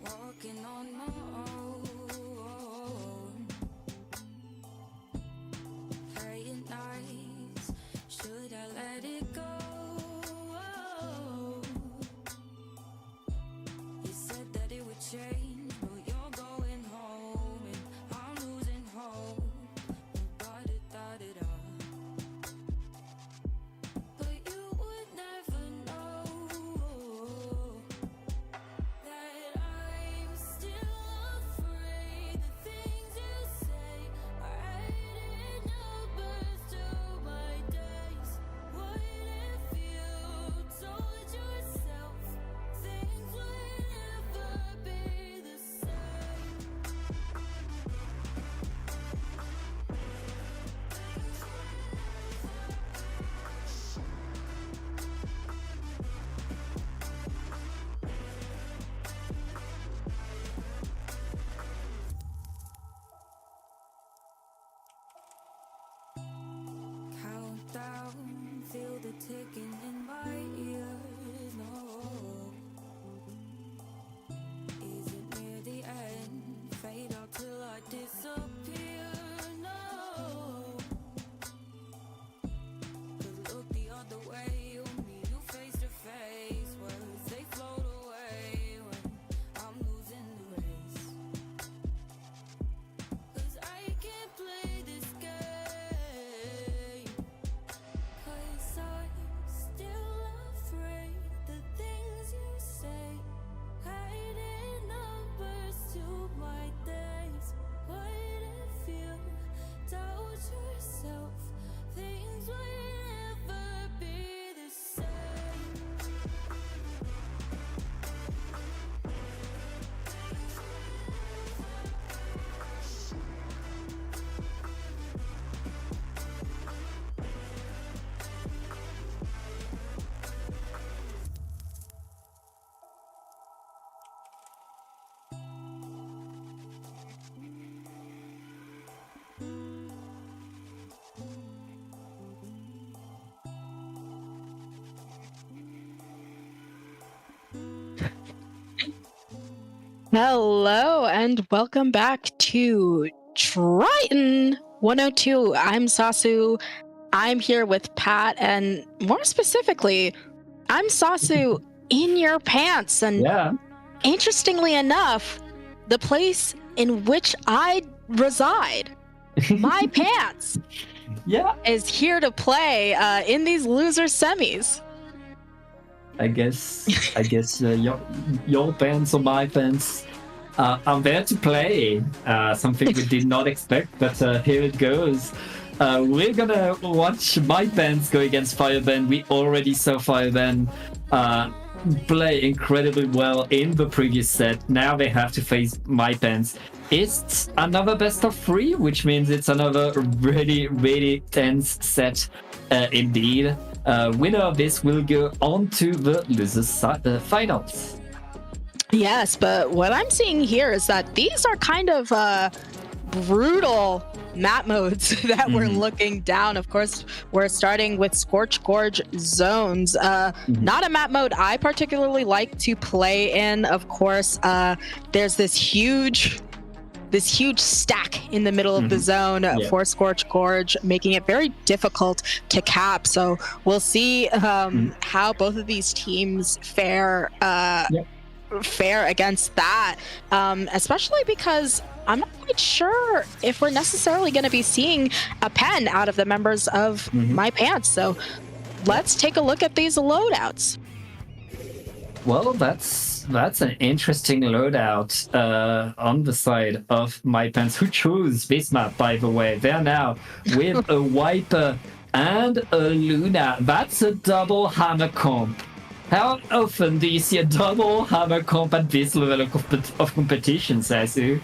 Walking on my own, playing nice. Should I let it go? You said that it would change, but you're going home, and I'm losing hope. But you would never know that I'm still afraid. The things you say are adding numbers to my days. What if you told yourself things would never be the same? Countdown, feel the ticking in my ears. No, is it near the end? Fade out till I disappear. No, 'cause look the other way. You meet you face to face. Words they float away when I'm losing the race. 'Cause I can't play this game. 'Cause I'm Hello and welcome back to Triton 102. I'm Sasu. I'm here with Pat, and more specifically, I'm Sasu in your pants. And Yeah. interestingly enough, the place in which I reside, my pants, Yeah. is here to play in these loser semis. I guess your pants or my pants. I'm there to play something we did not expect, but here it goes. We're gonna watch my pants go against Fireband. We already saw Fireband play incredibly well in the previous set. Now they have to face my pants. It's another best of 3, which means it's another really, really tense set indeed. Winner of this will go on to the losers finals. Yes, but what I'm seeing here is that these are kind of brutal map modes that we're looking down. Of course, we're starting with Scorch Gorge zones. Not a map mode I particularly like to play in. Of course, there's this huge stack in the middle of the zone for Scorch Gorge, making it very difficult to cap. So we'll see how both of these teams fare against that, especially because I'm not quite sure if we're necessarily going to be seeing a pen out of the members of my pants. So let's take a look at these loadouts. Well, that's an interesting loadout on the side of my pants. Who chose this map, by the way? They're now with a Wiper and a Luna. That's a double hammer comp. How often do you see a double hammer comp at this level of competition, Sasu?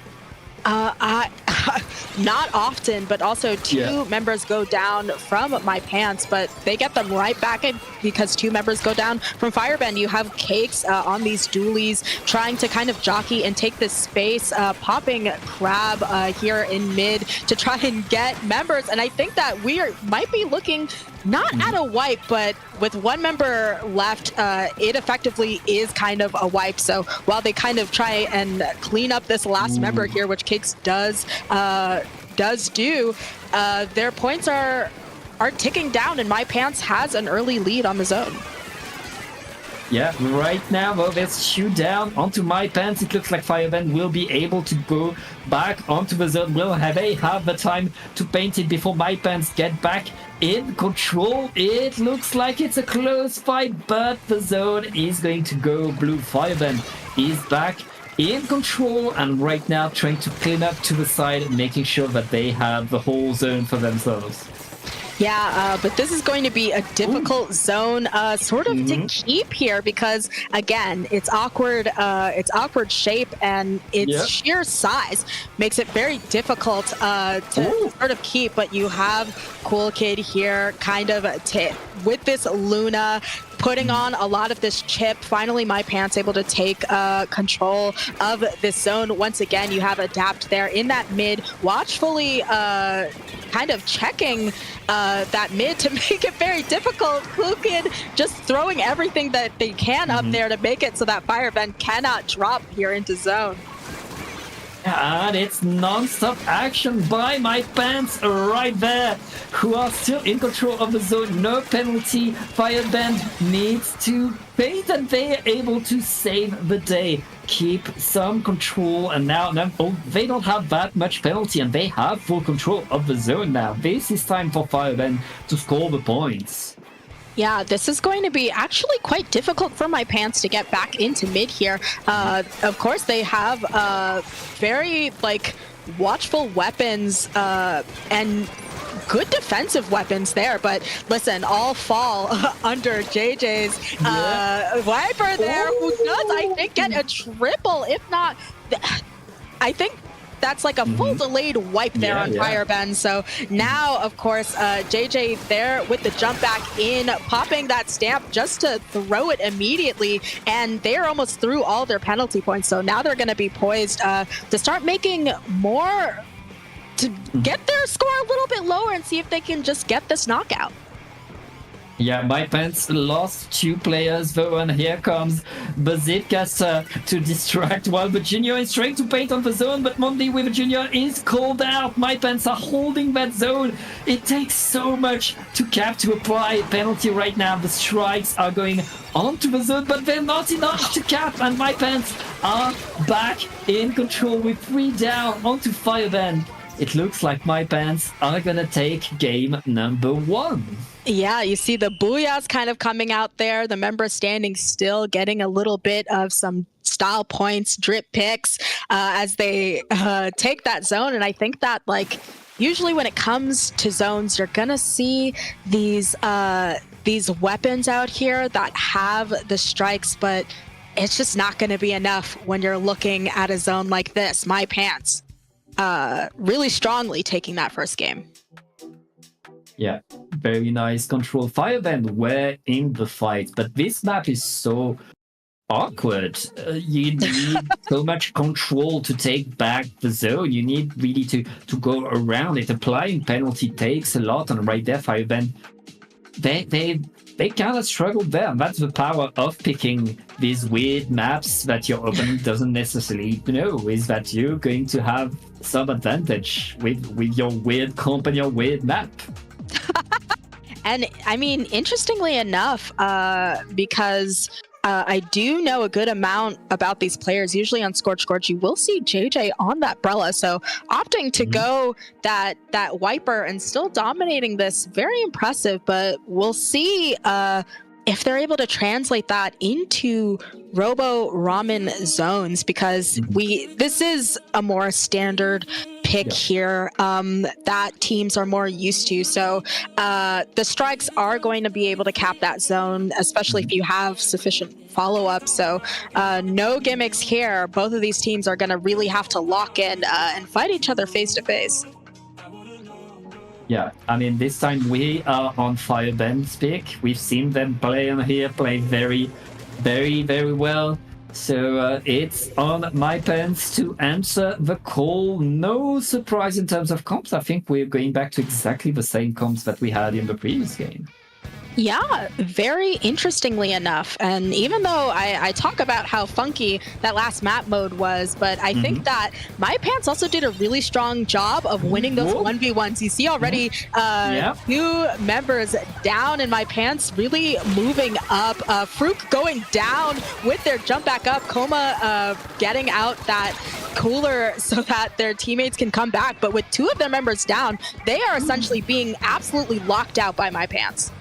Not often, but also two members go down from my pants, but they get them right back in because 2 members go down from Firebend. You have Cakes on these dualies trying to kind of jockey and take this space, popping Crab here in mid to try and get members. And I think that might be looking not at a wipe, but with 1 member left, it effectively is kind of a wipe. So while they kind of try and clean up this last member here, which Cakes does do, their points are ticking down, and my pants has an early lead on the zone. Yeah, right now, though, there's shoot down onto my pants. It looks like Fireband will be able to go back onto the zone. Will they have the time to paint it before my pants get back in control? It looks like it's a close fight, but the zone is going to go blue. Fireband is back in control, and right now trying to clean up to the side, making sure that they have the whole zone for themselves. Yeah, but this is going to be a difficult zone sort of to keep here because, again, it's awkward shape, and its sheer size makes it very difficult to sort of keep. But you have Cool Kid here kind of with this Luna putting on a lot of this chip. Finally, my pants able to take control of this zone. Once again, you have Adapt there in that mid, watchfully kind of checking that mid to make it very difficult. Cool Kid just throwing everything that they can up there to make it so that Firebend cannot drop here into zone. And it's non-stop action by my pants right there, who are still in control of the zone. No penalty. Fireband needs to paint, and they are able to save the day, keep some control, and now they don't have that much penalty, and they have full control of the zone now. This is time for Fireband to score the points. Yeah, this is going to be actually quite difficult for my pants to get back into mid here. Of course, they have very watchful weapons and good defensive weapons there, but listen, all fall under JJ's Wiper there, who does, I think, get a triple, if not, I think that's like a full delayed wipe there on Firebend. So now, of course, JJ there with the jump back in, popping that stamp just to throw it immediately, and they're almost through all their penalty points. So now they're going to be poised to start making more, to get their score a little bit lower and see if they can just get this knockout. Yeah, my pants lost 2 players though, and here comes Bazitkas to distract while Virginia is trying to paint on the zone, but Monday with Virginia is called out. My pants are holding that zone. It takes so much to cap to apply a penalty right now. The strikes are going onto the zone, but they're not enough to cap, and my pants are back in control with 3 down onto Fireband. It looks like my pants are gonna take game number 1. Yeah, you see the booyahs kind of coming out there. The members standing still, getting a little bit of some style points, drip picks as they take that zone. And I think that, like, usually when it comes to zones, you're gonna see these weapons out here that have the strikes, but it's just not gonna be enough when you're looking at a zone like this. My pants really strongly taking that first game. Yeah, very nice control. Fireband were in the fight, but this map is so awkward. You need so much control to take back the zone. You need really to go around it. Applying penalty takes a lot, and right there, Fireband, they kind of struggled there. And that's the power of picking these weird maps that your opponent doesn't necessarily know, is that you're going to have some advantage with your weird comp and your weird map. And I mean, interestingly enough, because I do know a good amount about these players. Usually on Scorch Gorge, you will see JJ on that Brella. So opting to go that wiper and still dominating this, very impressive. But we'll see if they're able to translate that into Robo Ramen zones, because this is a more standard pick here that teams are more used to. So the strikes are going to be able to cap that zone, especially if you have sufficient follow-up. So no gimmicks here. Both of these teams are going to really have to lock in and fight each other face to face. Yeah, I mean, this time we are on Fireband's pick. We've seen them play on here, play very, very, very well. So it's on my pants to answer the call. No surprise in terms of comps. I think we're going back to exactly the same comps that we had in the previous game. Yeah, very interestingly enough. And even though I talk about how funky that last map mode was, but I think that my pants also did a really strong job of winning those 1v1s. You see already 2 members down in my pants, really moving up. Fruk going down with their jump back up. Koma getting out that cooler so that their teammates can come back. But with 2 of their members down, they are essentially being absolutely locked out by my pants.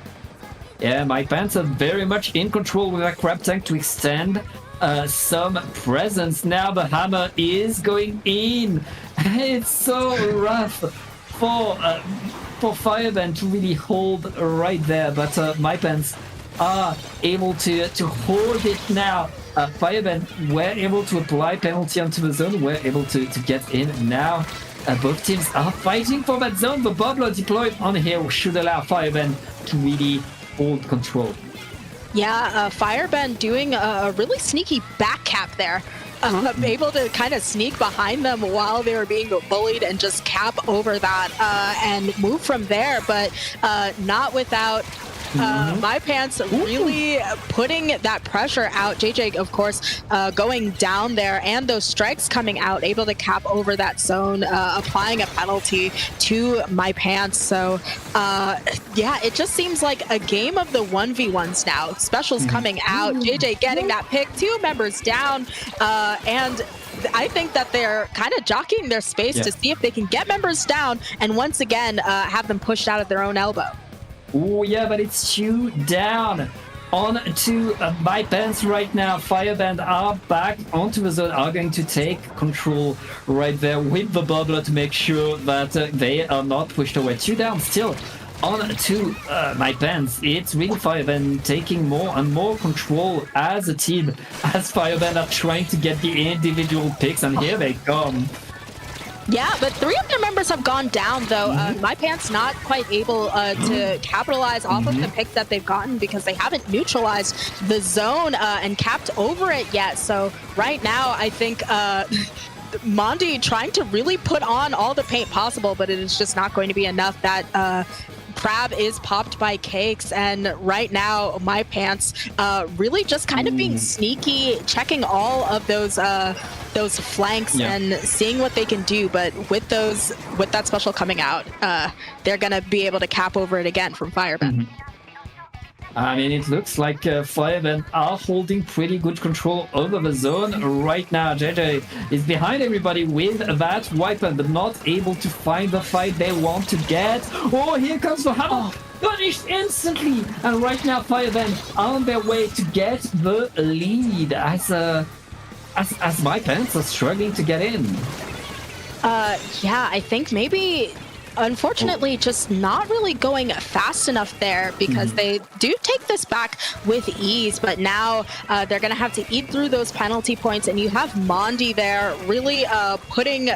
Yeah, my pants are very much in control with that crab tank to extend some presence. Now the hammer is going in. It's so rough for Fireband to really hold right there, but my pants are able to hold it now. Fireband were able to apply penalty onto the zone, were able to get in now. Both teams are fighting for that zone. The bubbler deployed on here should allow Fireband to really hold control. Yeah, Fireband doing a really sneaky back cap there. Able to kind of sneak behind them while they were being bullied and just cap over that and move from there, but not without my pants really putting that pressure out. JJ, of course, going down there, and those strikes coming out, able to cap over that zone, applying a penalty to my pants. So yeah, it just seems like a game of the 1v1s now. Specials coming out, JJ getting that pick, 2 members down, and I think that they're kind of jockeying their space to see if they can get members down and once again have them pushed out at their own elbow. Oh yeah, but it's 2 down onto my pants right now. Fireband are back onto the zone, are going to take control right there with the bubbler to make sure that they are not pushed away. 2 down still on to my pants. It's really Fireband taking more and more control as a team, as Fireband are trying to get the individual picks, and here they come. Yeah, but 3 of their members have gone down, though. My pants not quite able to capitalize off of the pick that they've gotten because they haven't neutralized the zone and capped over it yet. So right now, I think Mondi trying to really put on all the paint possible, but it is just not going to be enough. That crab is popped by Cakes, and right now my pants really just kind of being sneaky, checking all of those flanks and seeing what they can do. But with that special coming out, they're gonna be able to cap over it again from Firebend. I mean, it looks like Firebend are holding pretty good control over the zone right now. JJ is behind everybody with that weapon, but not able to find the fight they want to get. Oh, here comes the hammer! Punished instantly! And right now, Firebend on their way to get the lead as my pants are struggling to get in. Yeah, I think maybe, unfortunately, just not really going fast enough there, because they do take this back with ease, but now they're going to have to eat through those penalty points, and you have Mondi there really putting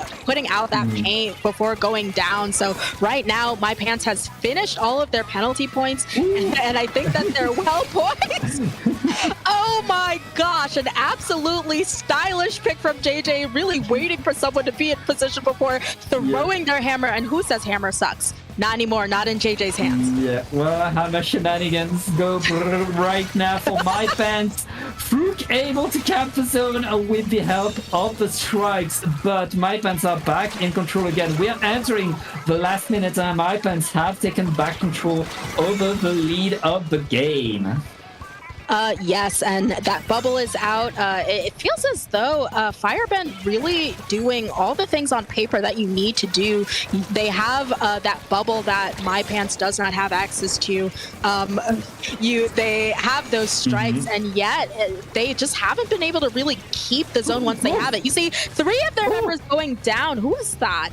out that paint before going down. So right now, My Pants has finished all of their penalty points, and I think that they're well poised. Oh my gosh, an absolutely stylish pick from JJ, really waiting for someone to be in position before throwing their hammer. And who says hammer sucks? Not anymore, not in JJ's hands. Yeah, well, hammer shenanigans go right now for My Pants. Fruit able to cap the zone with the help of the strikes, but My Pants are back in control again. We are entering the last minute, and My Pants have taken back control over the lead of the game. Yes, and that bubble is out. It feels as though Firebend really doing all the things on paper that you need to do. They have that bubble that My Pants does not have access to. They have those strikes, and yet they just haven't been able to really keep the zone once they have it. You see 3 of their members going down. Who is that?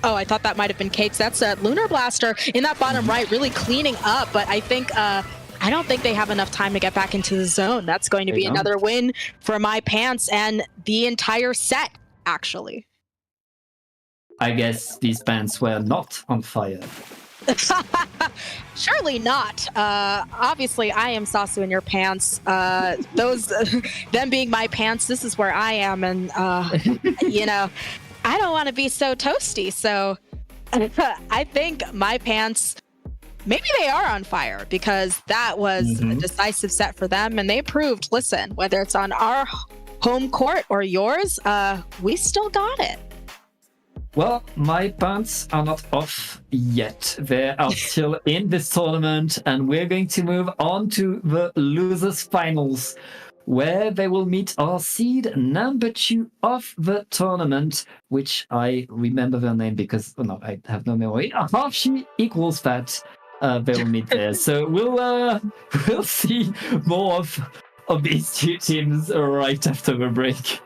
Oh, I thought that might have been Cakes. That's a Lunar Blaster in that bottom right, really cleaning up, but I don't think they have enough time to get back into the zone. That's going to be another win for My Pants and the entire set, actually. I guess these pants were not on fire. Surely not. Obviously, I am Sasu in your pants. Them being My Pants, this is where I am. And, I don't want to be so toasty. So I think My Pants... maybe they are on fire, because that was a decisive set for them, and they proved, listen, whether it's on our home court or yours, we still got it. Well, My Pants are not off yet. They are still in this tournament, and we're going to move on to the losers finals, where they will meet our seed number 2 of the tournament, which I remember their name because I have no memory. Hashi equals that. They will meet there. So we'll see more of these 2 teams right after the break.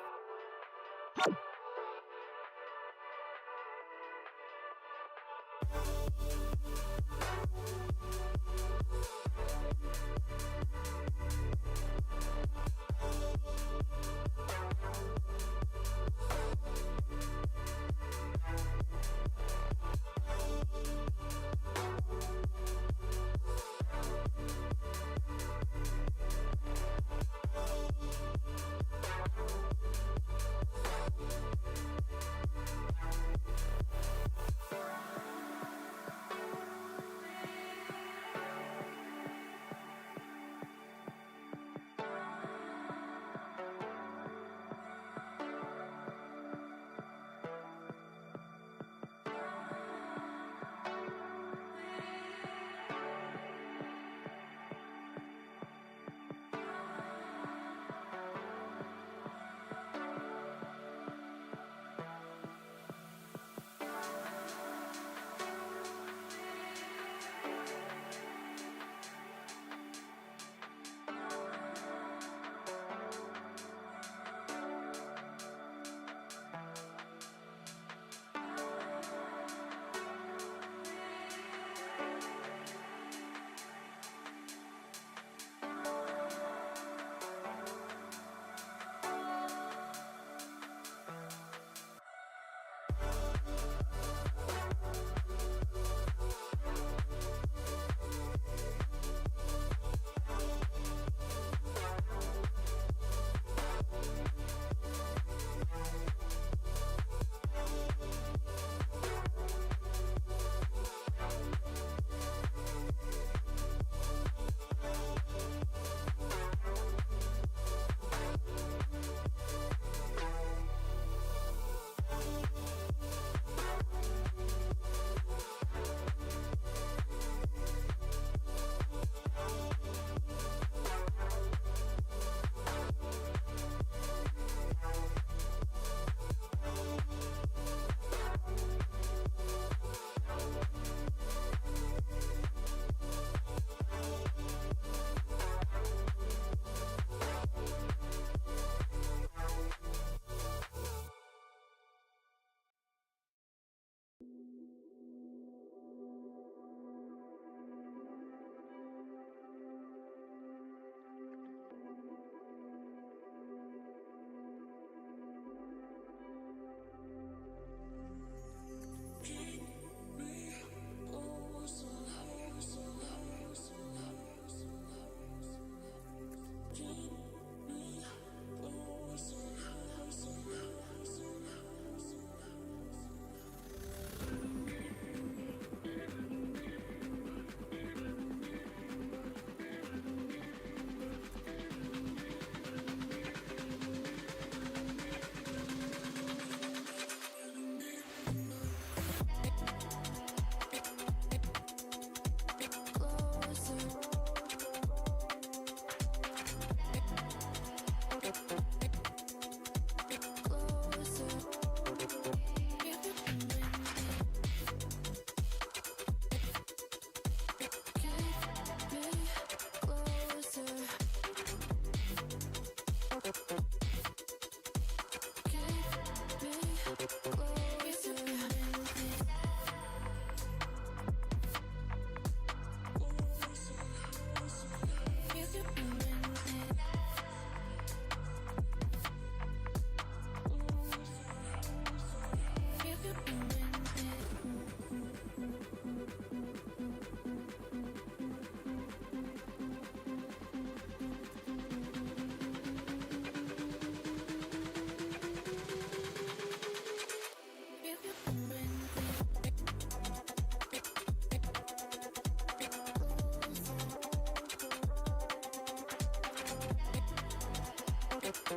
I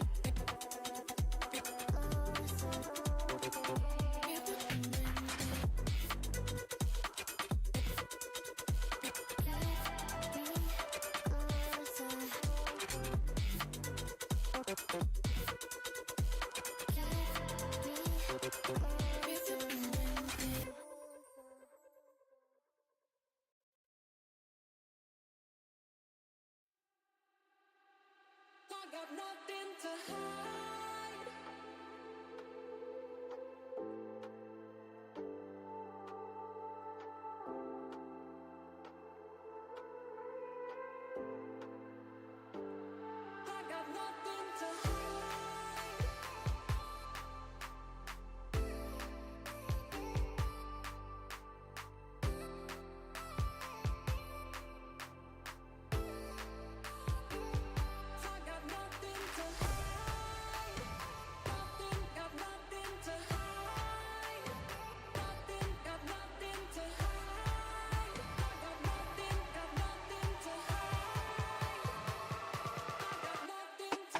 got nothing to hide. I got nothing to hide. I got nothing to hide. Nothing, got nothing to hide. Nothing, got nothing to hide. I got nothing, got nothing to hide. I got nothing to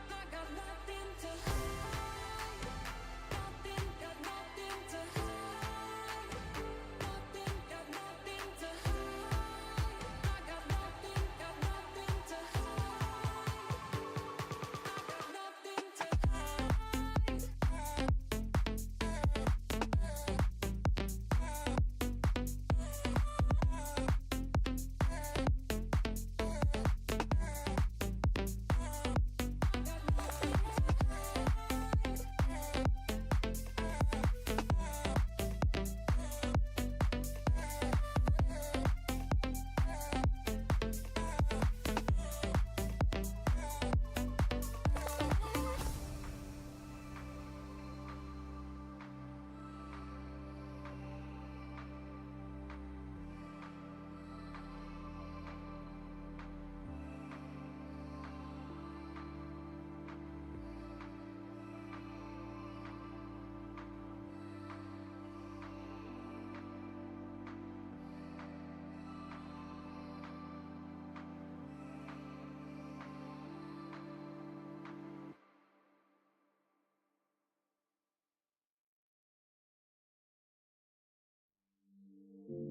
I got nothing to hide. Nothing, got nothing to hide. Nothing, got nothing to hide. I got nothing, got nothing to hide. I got nothing to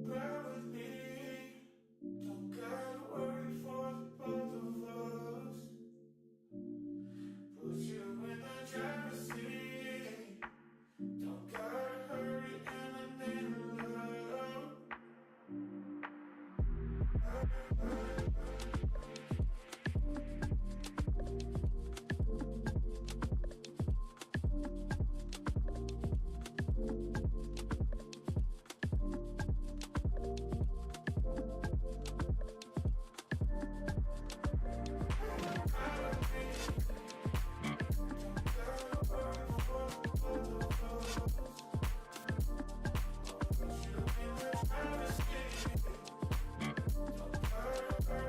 Bear with me, don't gotta worry for the both of us. Put you in the driver's seat, don't gotta hurry in the name of love. Put you in the driver's seat, don't gotta hurry.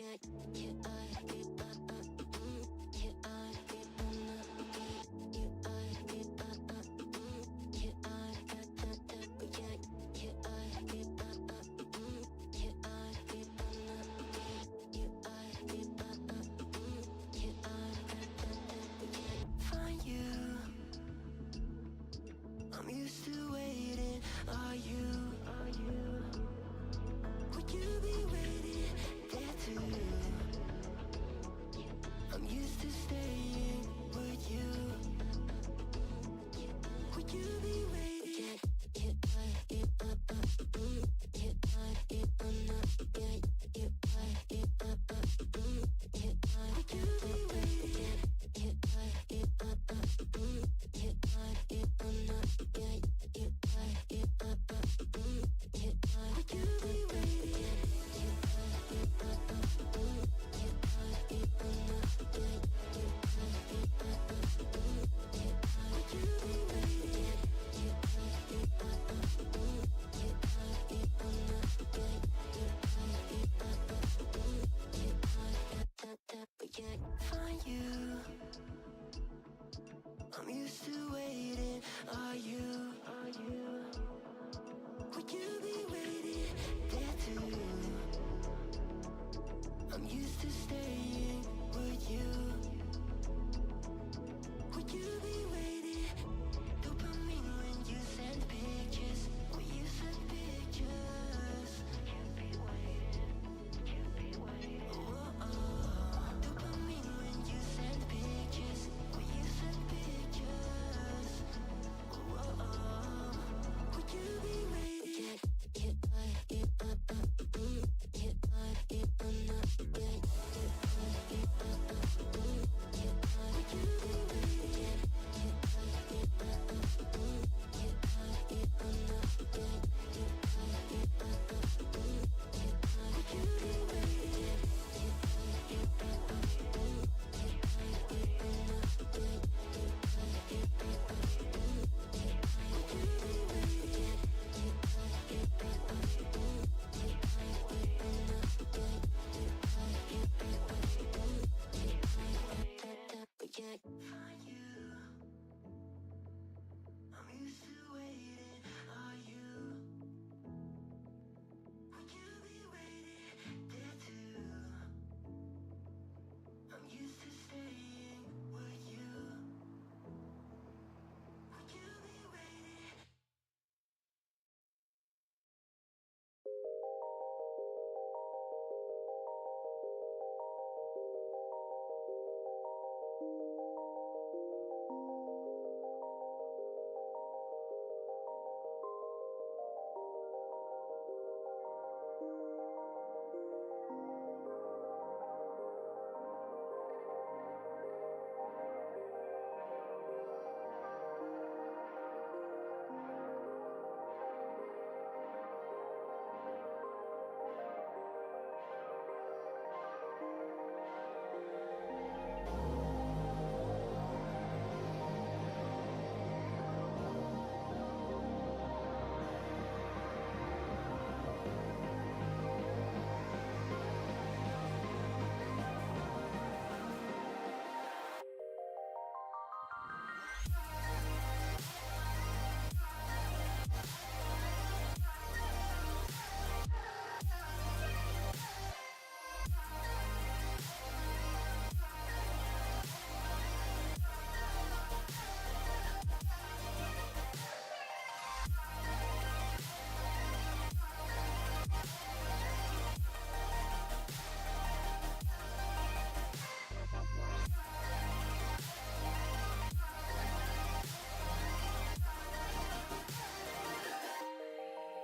Find you. I'm used to waiting. Are you? Would you be waiting there too? I'm used to staying. Would you? Would you be waiting? Would you be waiting? Would you be waiting? Would you be waiting? Find you. I'm used to waiting. Are you? Would you be waiting there too? I'm used to staying. Would you? Would you be waiting? Dopamine when you send pictures. When you send pictures. You'd be waiting. Dopamine when you send pictures. When you send pictures. Would you be waiting? Find you. I'm used to waiting. Are you? Would you be waiting there too? I'm used to staying. Would you? Would you be waiting?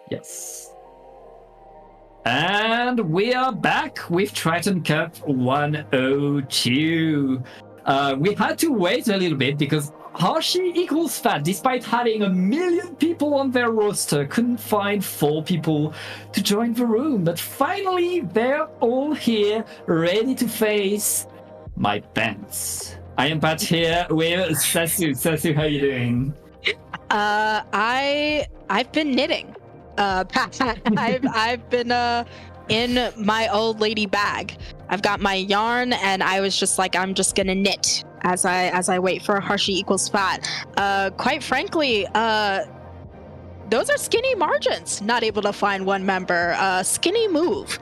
Yes. And we are back with Triton-Cup 102. We had to wait a little bit because Hashi equals Fat, despite having 1 million people on their roster, couldn't find 4 people to join the room. But finally, they're all here, ready to face my pants. I am Pat here with Sasu. Sasu, how are you doing? I've been knitting. I've been in my old lady bag. I've got my yarn, and I was just like, I'm just gonna knit as I wait for Harshy equals fat. Quite frankly, those are skinny margins. Not able to find one member. Skinny move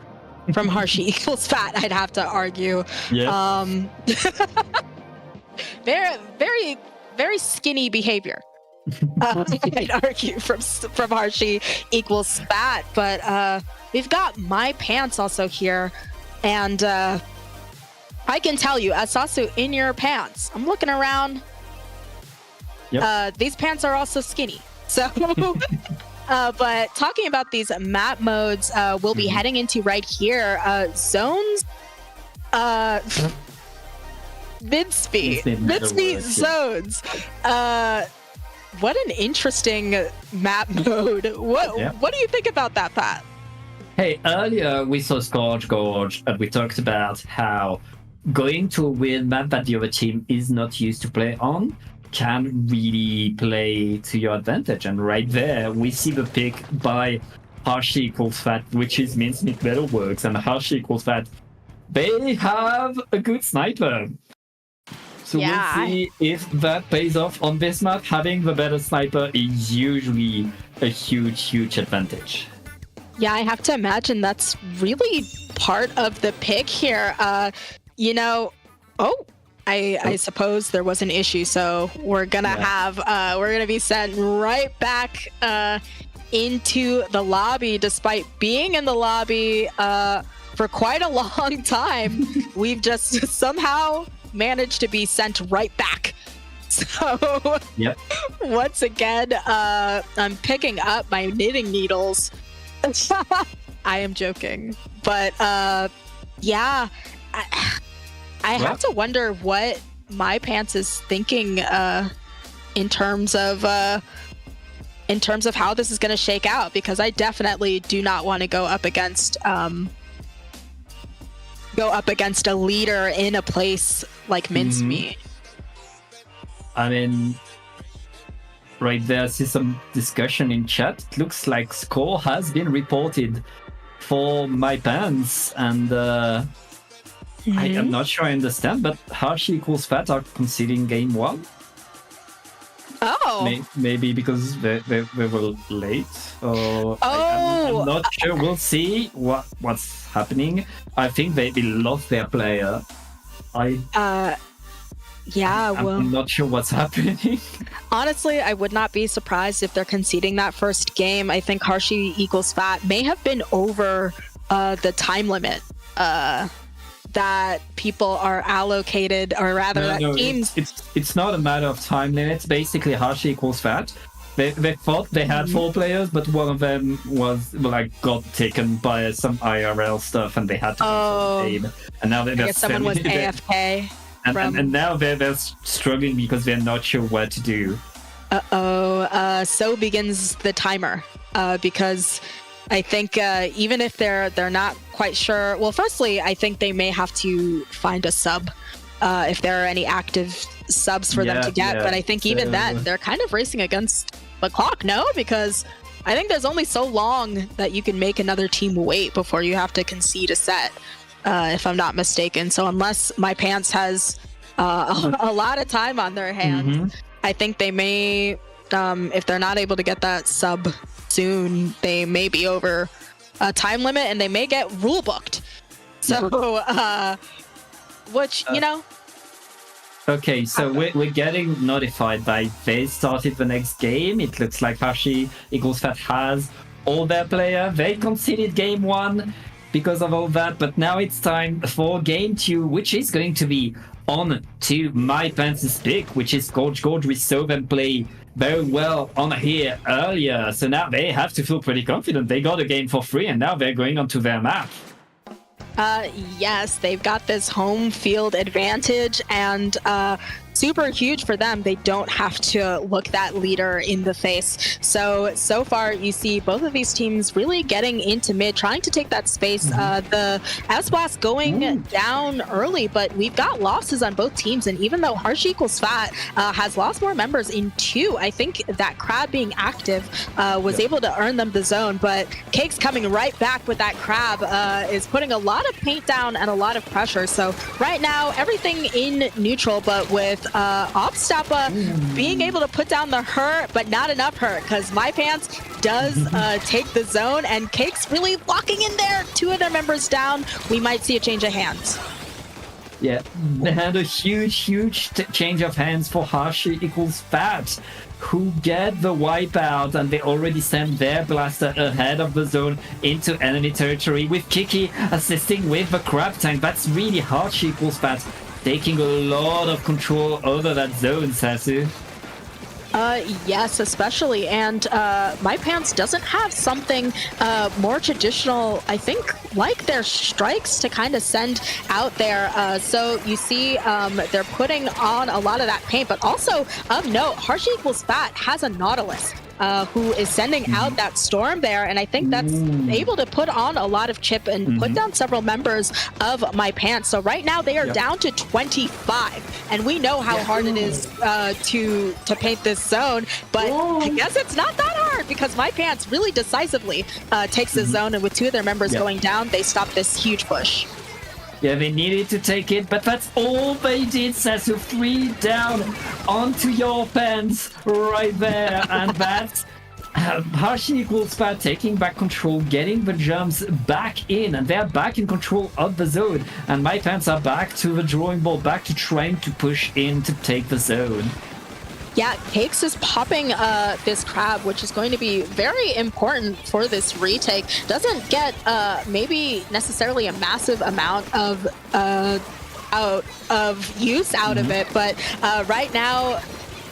from Harshy equals fat, I'd have to argue. Yeah. Very, very, very skinny behavior. I'd argue from Harshy equals fat, but we've got my pants also here, and I can tell you, Asasu, in your pants, I'm looking around. Yep. These pants are also skinny. So, but talking about these map modes, we'll be heading into right here. Zones, mid-speed zones. What an interesting map mode. What do you think about that, Pat? Hey, earlier we saw Scourge Gorge, and we talked about how going to a weird map that the other team is not used to play on can really play to your advantage. And right there, we see the pick by Harshy equals fat, which is Mincemeat Metalworks, and Harshy equals fat. They have a good sniper. So we'll see if that pays off on this map. Having the better sniper is usually a huge advantage. Yeah, I have to imagine that's really part of the pick here. I suppose there was an issue, so we're gonna we're gonna be sent right back into the lobby. Despite being in the lobby for quite a long time, we've just somehow managed to be sent right back. So once again, I'm picking up my knitting needles. I am joking, but I have to wonder what my pants is thinking in terms of how this is going to shake out, because I definitely do not want to go up against a leader in a place like Mincemeat. I mean, right there, I see some discussion in chat. It looks like score has been reported for my pants, and I am not sure I understand, but Harshy equals fat are conceding game one. Oh, maybe because they were late. Or I'm not sure. We'll see what's happening. I think they lost their player. I'm not sure what's happening. Honestly, I would not be surprised if they're conceding that first game. I think Harshy equals fat may have been over the time limit that people are allocated, or rather teams. It's not a matter of time limits. Basically, Harshy equals fat. They thought they had 4 players, but one of them got taken by some IRL stuff, and they had to cancel the game. And now someone was AFK. And now they're struggling because they're not sure what to do. So begins the timer. Because I think even if they're not quite sure. Well, firstly, I think they may have to find a sub if there are any active subs for them to get. But I think even then, they're kind of racing against the clock, no? Because I think there's only so long that you can make another team wait before you have to concede a set, if I'm not mistaken. So unless my pants has a lot of time on their hands, I think they may, if they're not able to get that sub soon, they may be over a time limit and they may get rule booked. So, which, Okay, so we're getting notified by they started the next game. It looks like Harshy equals fat has all their player. They conceded game 1 because of all that, but now it's time for game 2, which is going to be on to my pants' pick, which is Gorge. We saw them play very well on here earlier, so now they have to feel pretty confident. They got a game for free, and now they're going onto their map. Yes, they've got this home field advantage, and super huge for them. They don't have to look that leader in the face. So far you see both of these teams really getting into mid, trying to take that space. The SWAS going down early, but we've got losses on both teams. And even though Harsh equals Fat has lost more members in 2, I think that Crab being active was able to earn them the zone. But Cake's coming right back with that Crab, is putting a lot of paint down and a lot of pressure. So right now, everything in neutral, but with Obstapa being able to put down the hurt, but not enough hurt, because My Pants does take the zone, and Cake's really locking in there. 2 of their members down. We might see a change of hands. Yeah, they had a huge change of hands for Hashi equals Fat, who get the wipeout, and they already send their blaster ahead of the zone into enemy territory, with Kiki assisting with the Crab Tank. That's really Hashi equals Fat, taking a lot of control over that zone, Sasu. Yes, especially. And My Pants doesn't have something more traditional, I think, like their strikes to kind of send out there. So you see they're putting on a lot of that paint, but also of note, Harsh equals Fat has a Nautilus. Who is sending out that storm there, and I think that's able to put on a lot of chip and put down several members of My Pants. So right now they are down to 25, and we know how hard it is to paint this zone, but I guess it's not that hard, because My Pants really decisively takes the zone, and with 2 of their members going down, they stop this huge push. Yeah, they needed to take it, but that's all they did, Sasu. 3 down onto your pants right there. And that's Harsh equals Fat taking back control, getting the jumps back in, and they're back in control of the zone. And My Pants are back to the drawing board, back to trying to push in to take the zone. Yeah, Cakes is popping this Crab, which is going to be very important for this retake. Doesn't get maybe necessarily a massive amount of use out of it, but right now,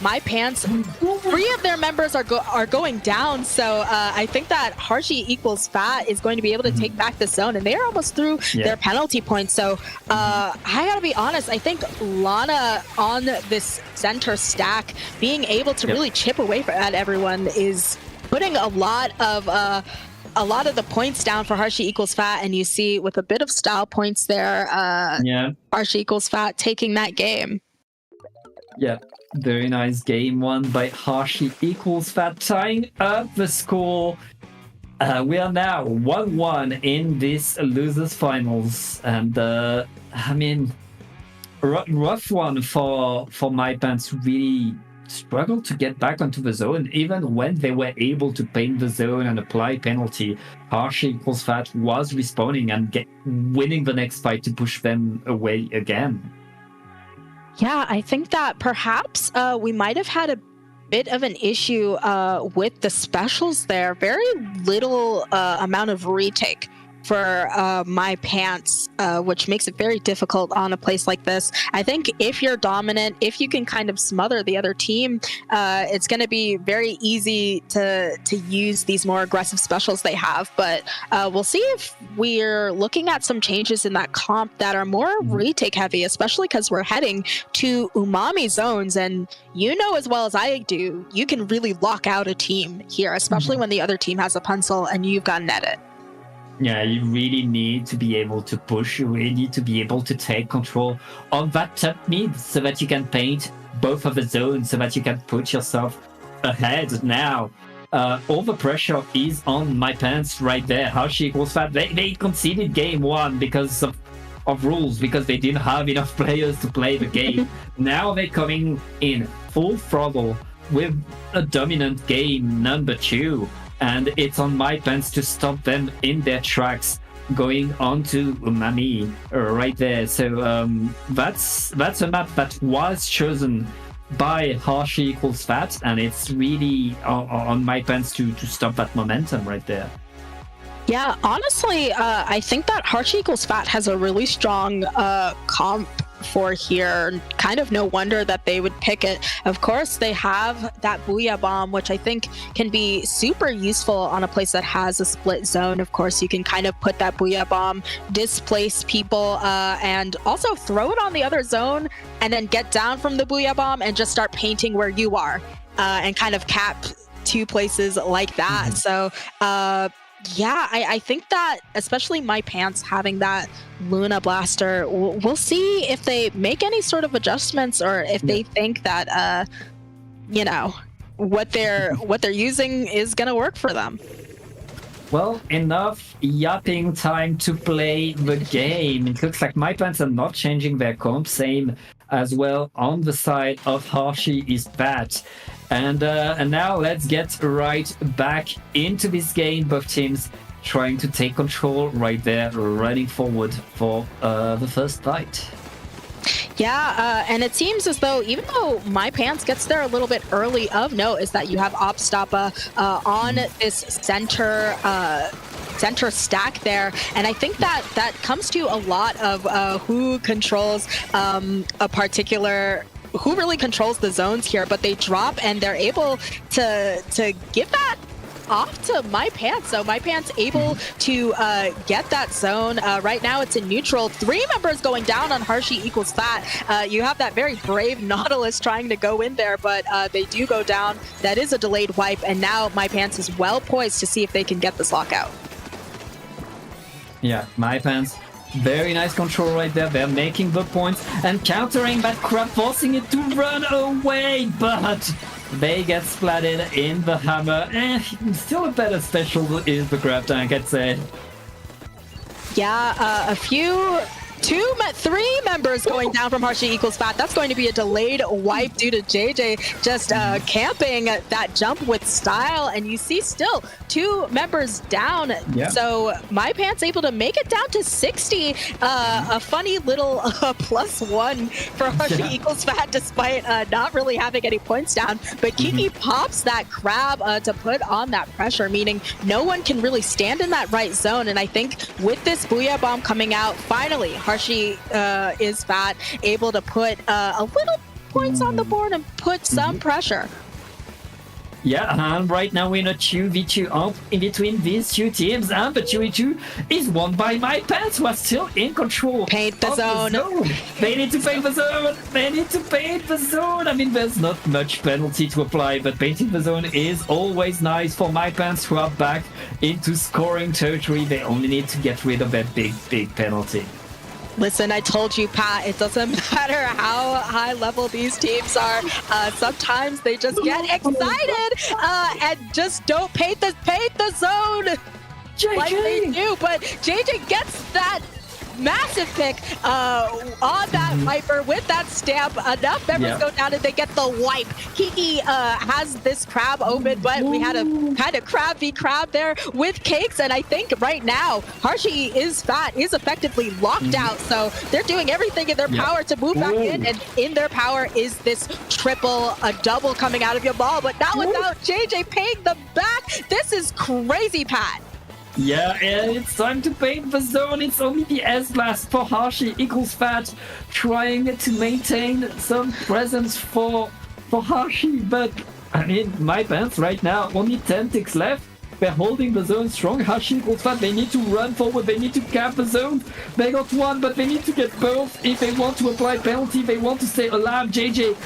My Pants, 3 of their members are going down, so I think that Harshy equals Fat is going to be able to take back the zone, and they are almost through their penalty points. So I gotta be honest, I think Lana on this center stack being able to really chip away at everyone is putting a lot of the points down for Harshy equals Fat, and you see with a bit of style points there, Harshy equals Fat taking that game. Yeah, very nice game won by Hashi equals Fat, tying up the score. We are now 1-1 in this losers finals, and I mean, rough one for My Pants. Really struggled to get back onto the zone, even when they were able to paint the zone and apply penalty. Hashi equals Fat was respawning and winning the next fight to push them away again. Yeah, I think that perhaps we might have had a bit of an issue with the specials there. Very little amount of retake for My Pants, which makes it very difficult on a place like this. I think if you're dominant, if you can kind of smother the other team, it's going to be very easy to use these more aggressive specials they have. But we'll see if we're looking at some changes in that comp that are more retake heavy, especially because we're heading to umami zones. And you know as well as I do, you can really lock out a team here, especially when the other team has a pencil and you've got an edit. Yeah, you really need to be able to push. You really need to be able to take control of that top mid so that you can paint both of the zones, so that you can put yourself ahead now. All the pressure is on My Pants right there. Hashi equals Fat. They conceded game 1 because of rules, because they didn't have enough players to play the game. Now they're coming in full throttle with a dominant game number 2. And it's on My Pants to stop them in their tracks, going on to Umami right there. So that's a map that was chosen by Hashi equals Fat, and it's really on My Pants to stop that momentum right there. Yeah, honestly, I think that Harshy equals Fat has a really strong comp for here. Kind of no wonder that they would pick it. Of course, they have that Booyah Bomb, which I think can be super useful on a place that has a split zone. Of course, you can kind of put that Booyah Bomb, displace people, and also throw it on the other zone, and then get down from the Booyah Bomb and just start painting where you are, and kind of cap two places like that. So, yeah, I think that especially My Pants having that Luna Blaster, we'll see if they make any sort of adjustments or if they think that, you know, what they're using is gonna work for them. Well, enough yapping, time to play the game. It looks like My Pants are not changing their comp. Same as well on the side of Hashi is Pat. And now let's get right back into this game. Both teams trying to take control right there, running forward for the first fight. Yeah, and it seems as though even though My Pants gets there a little bit early, of note is that you have Opstapa on this center stack there, and I think that comes to a lot of who controls who really controls the zones here, but they drop and they're able to give that off to My Pants. So My Pants able to get that zone. Right now it's in neutral. 3 members going down on Hashi equals Fat. You have that very brave Nautilus trying to go in there, but they do go down. That is a delayed wipe, and now My Pants is well poised to see if they can get this lockout. Yeah, My Pants. Very nice control right there. They're making the points and countering that crab, forcing it to run away, but they get splatted in the hammer. Still a better special is the grab tank, I'd say. Yeah, 3 members going down from Hashi equals Fat. That's going to be a delayed wipe due to JJ just camping that jump with style, and you see still 2 members down. Yeah. So My Pants able to make it down to 60. A funny little +1 for Hashi equals Fat, despite not really having any points down. But Kiki pops that crab to put on that pressure, meaning no one can really stand in that right zone. And I think with this Booyah Bomb coming out, finally Hashi is Fat able to put a little points on the board and put some pressure. Yeah, and right now we're in a 2v2 up in between these two teams, and the 2v2 is won by My Pants, who are still in control. Paint the of zone. They need to paint the zone. They need to paint the zone. I mean, there's not much penalty to apply, but painting the zone is always nice for My Pants, who are back into scoring territory. They only need to get rid of that big penalty. Listen, I told you, Pat, it doesn't matter how high level these teams are. Sometimes they just get excited and just don't paint the zone JJ! like they do. But JJ gets that massive pick on that Viper with that stamp. Enough members go down and they get the wipe. Kiki has this crab open, but we had a kind of crab v crab there with Cakes, and I think right now Hashi is Fat is effectively locked out, so they're doing everything in their power to move back in, and in their power is this a double coming out of your ball, but not without JJ paying them back. This is crazy, Pat. Yeah, and it's time to paint the zone. It's only the S-Blast for Hashi equals Fat, trying to maintain some presence for Hashi, but I mean, My Pants right now, only 10 ticks left. They're holding the zone strong. Hashi equals Fat, they need to run forward, they need to cap the zone. They got one, but they need to get both if they want to apply penalty, they want to stay alive. JJ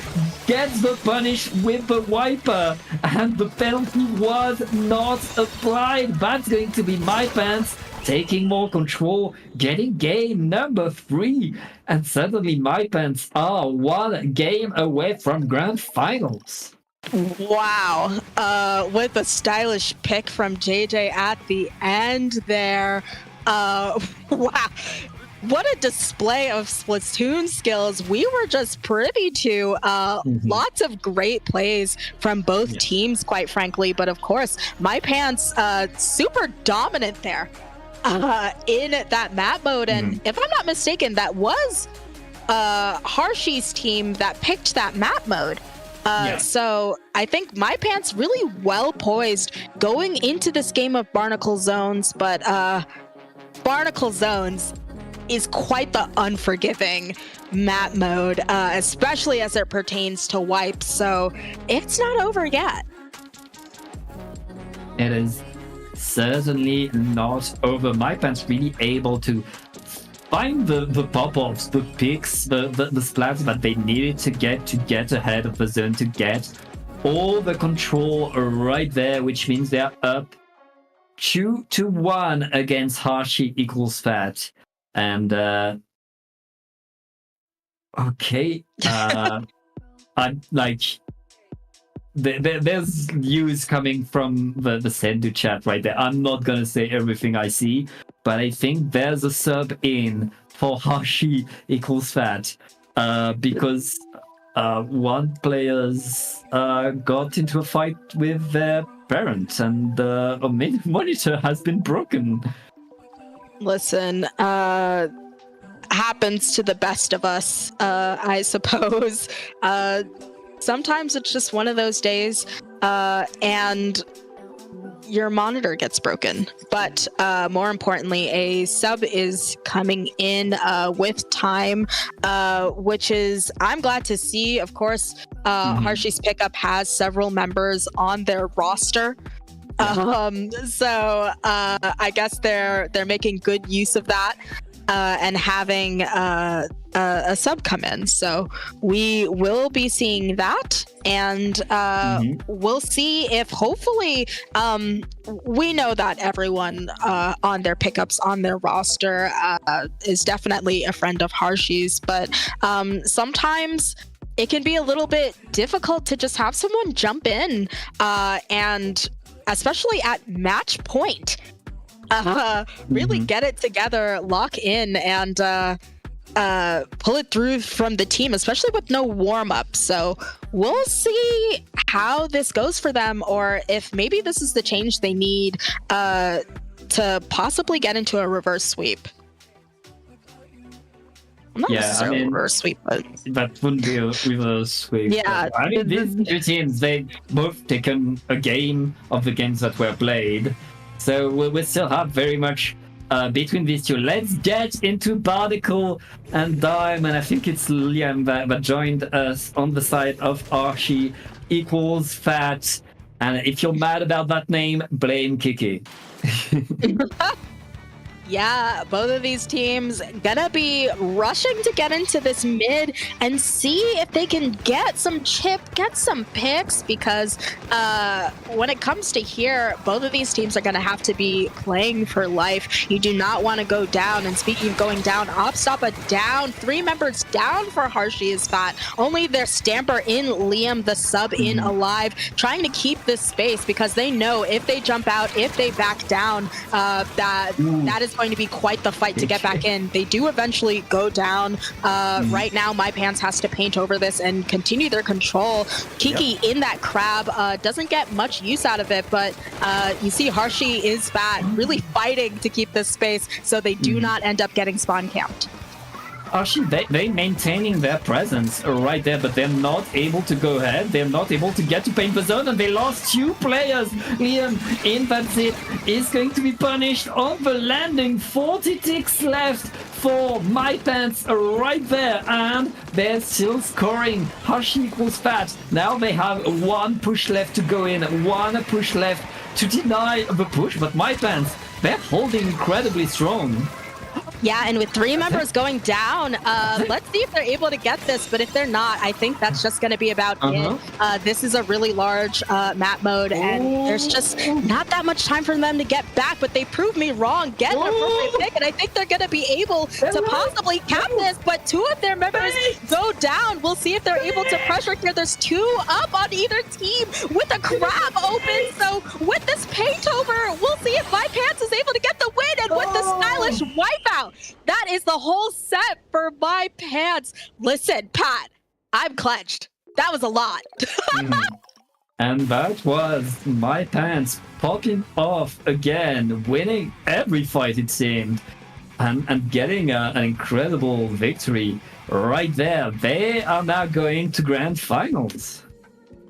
gets the punish with the wiper, and the penalty was not applied. That's going to be My Pants taking more control, getting game number 3, and suddenly My Pants are 1 game away from grand finals. Wow, with a stylish pick from JJ at the end there. Wow, what a display of Splatoon skills we were just privy to. Lots of great plays from both teams, quite frankly, but of course, My Pants super dominant there in that map mode. And if I'm not mistaken, that was Harshi's team that picked that map mode. So I think My Pants really well poised going into this game of Barnacle Zones, but Barnacle Zones is quite the unforgiving map mode, especially as it pertains to wipes. So it's not over yet. It is certainly not over. My pants really able to find the pop-ups, the picks, the splats that they needed to get ahead of the zone, to get all the control right there, which means they're up 2-1 against Hashi equals Fat. And okay, I'm like, there's news coming from the Sendu chat right there. I'm not gonna say everything I see, but I think there's a sub in for Hashi equals Fat, because one player's got into a fight with their parent, and a main monitor has been broken. Listen, happens to the best of us, I suppose. Sometimes it's just one of those days, and your monitor gets broken. But more importantly, a sub is coming in with time, which is, I'm glad to see. Of course, Harshi's pickup has several members on their roster. So I guess they're making good use of that, and having a sub come in. So we will be seeing that, and we'll see if hopefully, we know that everyone on their pickups on their roster is definitely a friend of Harshi's, but sometimes it can be a little bit difficult to just have someone jump in, and especially at match point, really get it together, lock in, and pull it through from the team, especially with no warm-up. So we'll see how this goes for them, or if maybe this is the change they need to possibly get into a reverse sweep. Not necessarily a reverse sweep, but that wouldn't be a reverse sweep. Yeah, I mean, these two teams, they both taken a game of the games that were played, so we still have very much between these two. Let's get into Barnacle and Dime, and I think it's Liam that joined us on the side of Archie equals Fat. And if you're mad about that name, blame Kiki. yeah, both of these teams gonna be rushing to get into this mid and see if they can get some chip, get some picks, because when it comes to here, both of these teams are gonna have to be playing for life. You do not want to go down. And speaking of going down, Opstapa down, 3 members down for Harshi is Fat. Only their Stamper in, Liam the sub in alive, trying to keep this space, because they know if they jump out, if they back down, that is going to be quite the fight to get back in. They do eventually go down. Right now, My Pants has to paint over this and continue their control. Kiki in that crab doesn't get much use out of it, but you see Harshi is Fat, really fighting to keep this space so they do not end up getting spawn camped. Actually, they maintaining their presence right there, but they're not able to go ahead. They're not able to get to paint the zone, and they lost 2 players. Liam in that zip is going to be punished on the landing. 40 ticks left for My Pants right there, and they're still scoring. Hashi equals Fat. Now they have 1 push left to go in, 1 push left to deny the push, but My Pants, they're holding incredibly strong. Yeah, and with 3 members going down, let's see if they're able to get this, but if they're not, I think that's just going to be about it. This is a really large map mode, and there's just not that much time for them to get back, but they proved me wrong, get an appropriate pick, and I think they're going to be able to possibly cap this, but 2 of their members go down. We'll see if they're able to pressure here. There's 2 up on either team with a crab open, so with this paint over, we'll see if My Pants is able to get the win, and with the stylish wipeout, that is the whole set for My Pants. Listen, Pat, I'm clenched. That was a lot. And that was My Pants popping off again, winning every fight it seemed, and getting an incredible victory right there. They are now going to grand finals.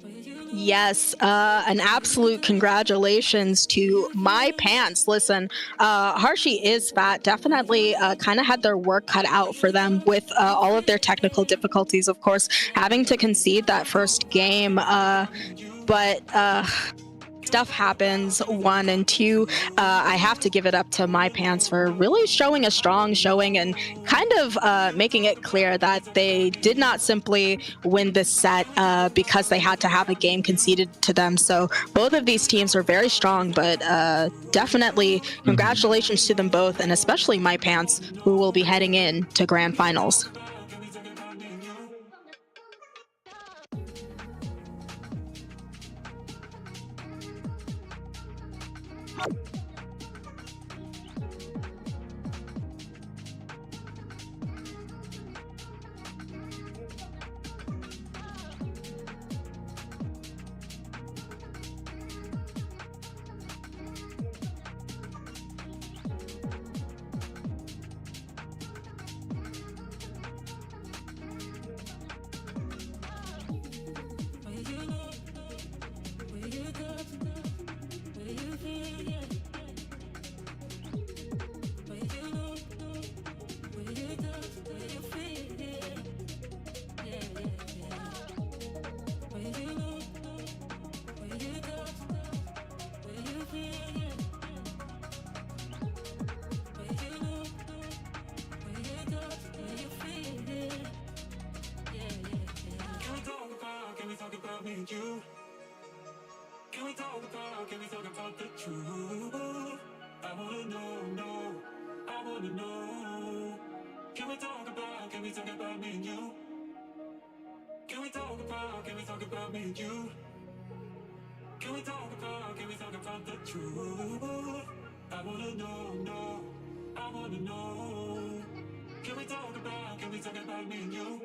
Where you Yes, an absolute congratulations to my pants. Listen, Harshi is fat. Definitely kind of had their work cut out for them with all of their technical difficulties, of course, having to concede that first game. But stuff happens. One and two, I have to give it up to my pants for really showing a strong showing and kind of making it clear that they did not simply win this set because they had to have a game conceded to them. So both of these teams are very strong, but definitely congratulations to them both, and especially my pants, who will be heading in to grand finals. Can we talk about the truth? I wanna know, no, I wanna know. Can we talk about me and you? Can we talk about me and you? Can we talk about the truth? I wanna know, no, I wanna know. Can we talk about me and you?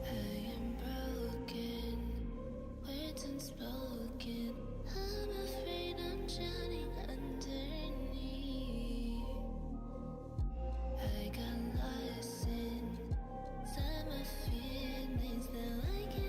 I am broken, words unspoken. I'm afraid I'm drowning underneath. I got lost inside my feelings. Now I can't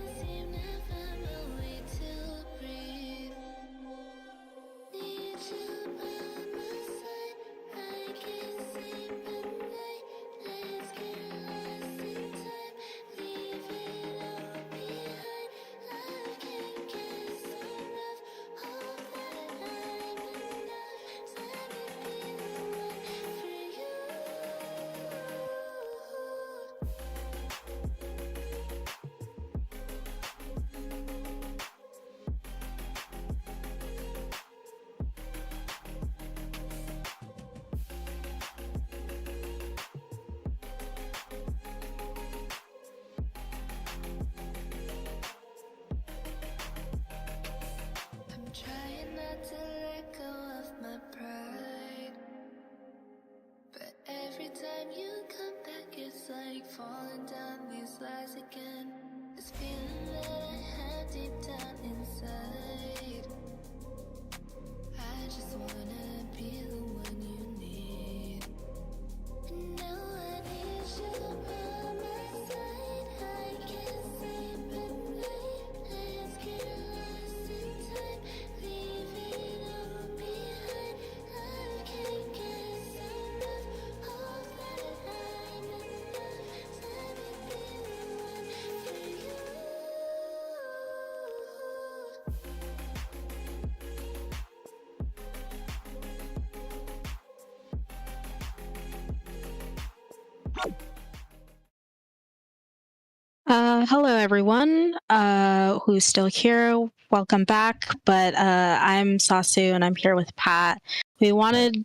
Hello, everyone who's still here. Welcome back. But I'm Sasu, and I'm here with Pat. We wanted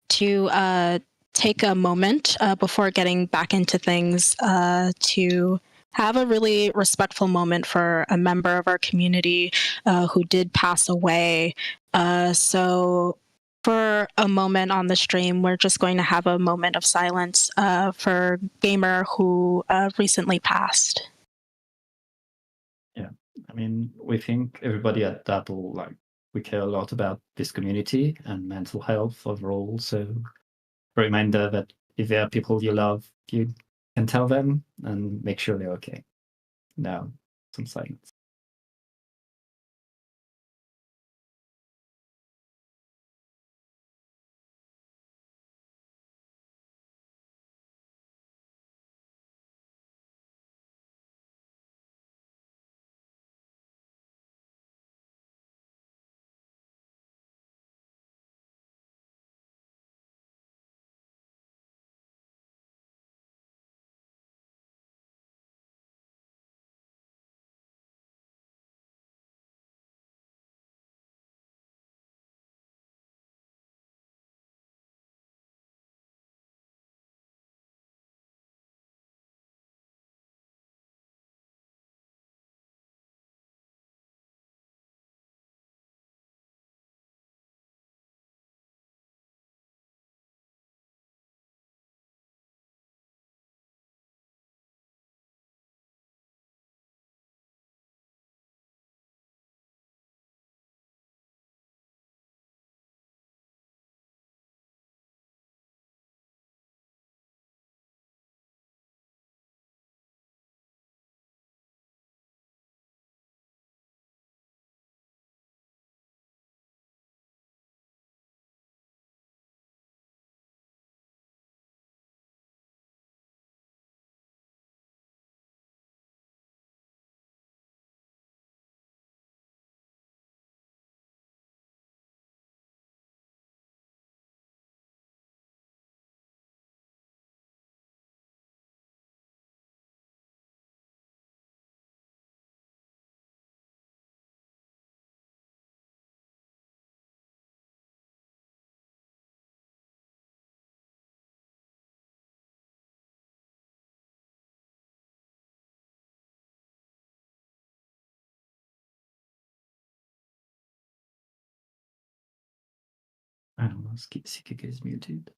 to take a moment before getting back into things to have a really respectful moment for a member of our community who did pass away. So for a moment on the stream, we're just going to have a moment of silence for Gamer who recently passed. Yeah, I mean, we think everybody at Dapple, like, we care a lot about this community and mental health overall. So, a reminder that if there are people you love, you can tell them and make sure they're okay. Now, some silence. I don't know, Sikike is muted.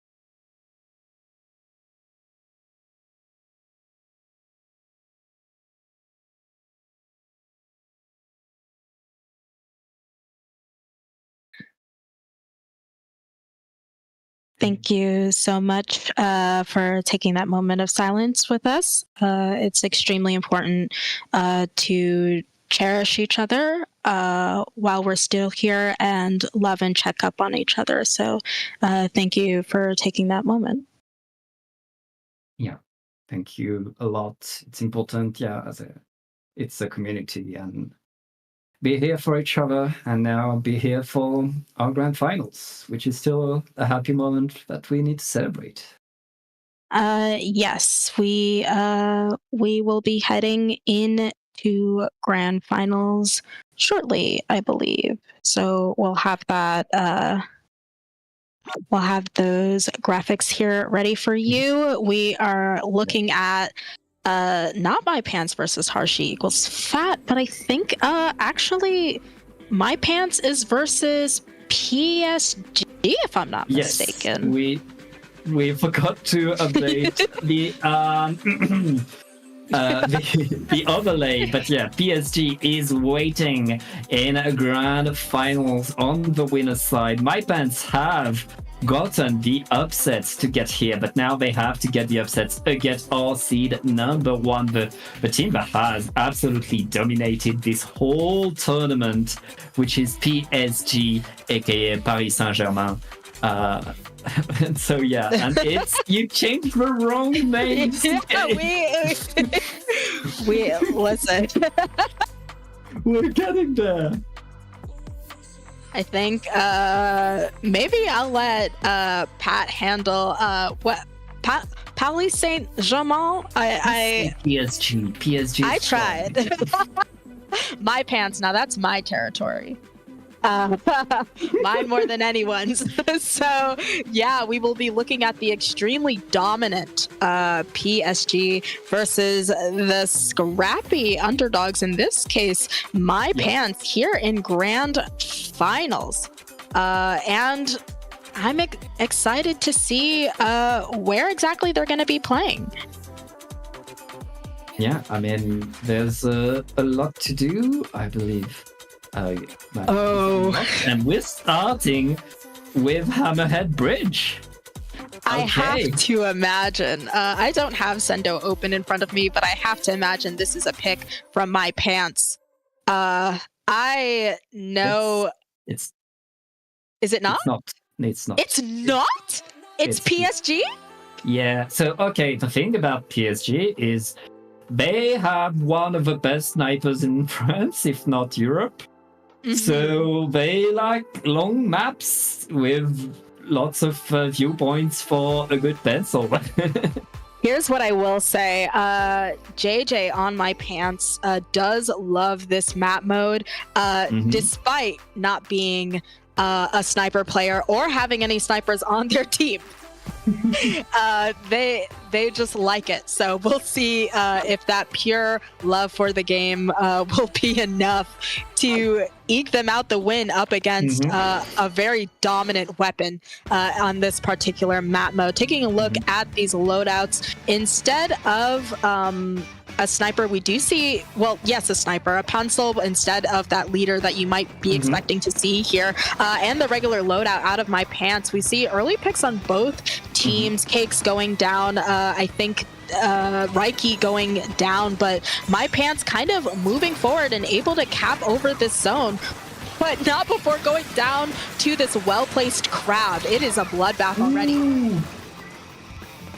Thank you so much for taking that moment of silence with us. It's extremely important to cherish each other while we're still here and love and check up on each other. So thank you for taking that moment. Yeah, thank you a lot. It's important, yeah, it's a community, and be here for each other, and now be here for our grand finals, which is still a happy moment that we need to celebrate. Yes, we will be heading into grand finals shortly, I believe. So we'll have that. We'll have those graphics here ready for you. We are looking at not my pants versus Harshi equals fat, but I think actually my pants is versus PSG, if I'm not mistaken. We forgot to update the overlay, but yeah, PSG is waiting in a grand finals on the winner's side. My pants have gotten the upsets to get here, but now they have to get the upsets against our seed number 1, the team that has absolutely dominated this whole tournament, which is PSG, aka Paris Saint-Germain. And so yeah, and it's you changed the wrong name. we listen. We're getting there. I think maybe I'll let Pat handle what Paris Saint-Germain. PSG. I tried. My pants. Now that's my territory. Mine more than anyone's. So yeah, we will be looking at the extremely dominant PSG versus the scrappy underdogs, in this case my pants, here in grand finals, and I'm excited to see where exactly they're going to be playing. Yeah, I mean, there's a lot to do, I believe. And we're starting with Hammerhead Bridge. I have to imagine. I don't have Sendo open in front of me, but I have to imagine this is a pick from my pants. I know. Is it not? It's not. It's not? It's PSG? Yeah. So, okay, the thing about PSG is they have one of the best snipers in France, if not Europe. So they like long maps with lots of viewpoints for a good pencil. Here's what I will say. JJ on my pants does love this map mode, despite not being a sniper player or having any snipers on their team. They just like it. So we'll see if that pure love for the game will be enough to eke them out the win up against a very dominant weapon on this particular map mode. Taking a look at these loadouts, instead of a sniper, we do see, well, yes, a sniper, a pencil instead of that leader that you might be expecting to see here, and the regular loadout out of my pants. We see early picks on both teams, Cakes going down, I think Reiki going down, but my pants kind of moving forward and able to cap over this zone, but not before going down to this well-placed crowd. It is a bloodbath already.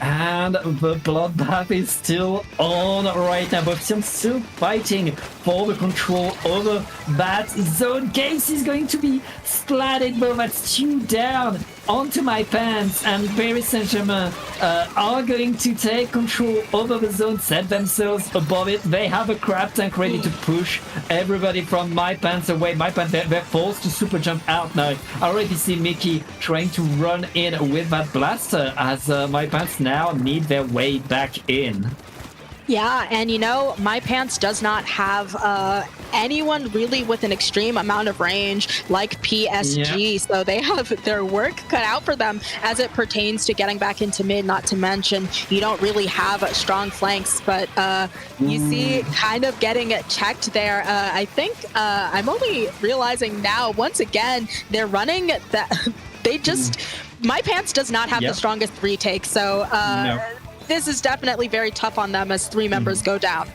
And the bloodbath is still on right now. Both teams still fighting for the control over that zone. Case is going to be splatted, but that's two down onto my pants. And Paris Saint-Germain are going to take control over the zone, set themselves above it. They have a crab tank ready to push everybody from my pants away. My pants, they're forced to super jump out now. I already see Mickey trying to run in with that blaster as my pants now need their way back in. Yeah, and you know, my pants does not have anyone really with an extreme amount of range like PSG, so they have their work cut out for them as it pertains to getting back into mid, not to mention you don't really have strong flanks, but you see kind of getting it checked there. I think I'm only realizing now, once again, they're running that they just, my pants does not have the strongest retake, so this is definitely very tough on them as three members go down.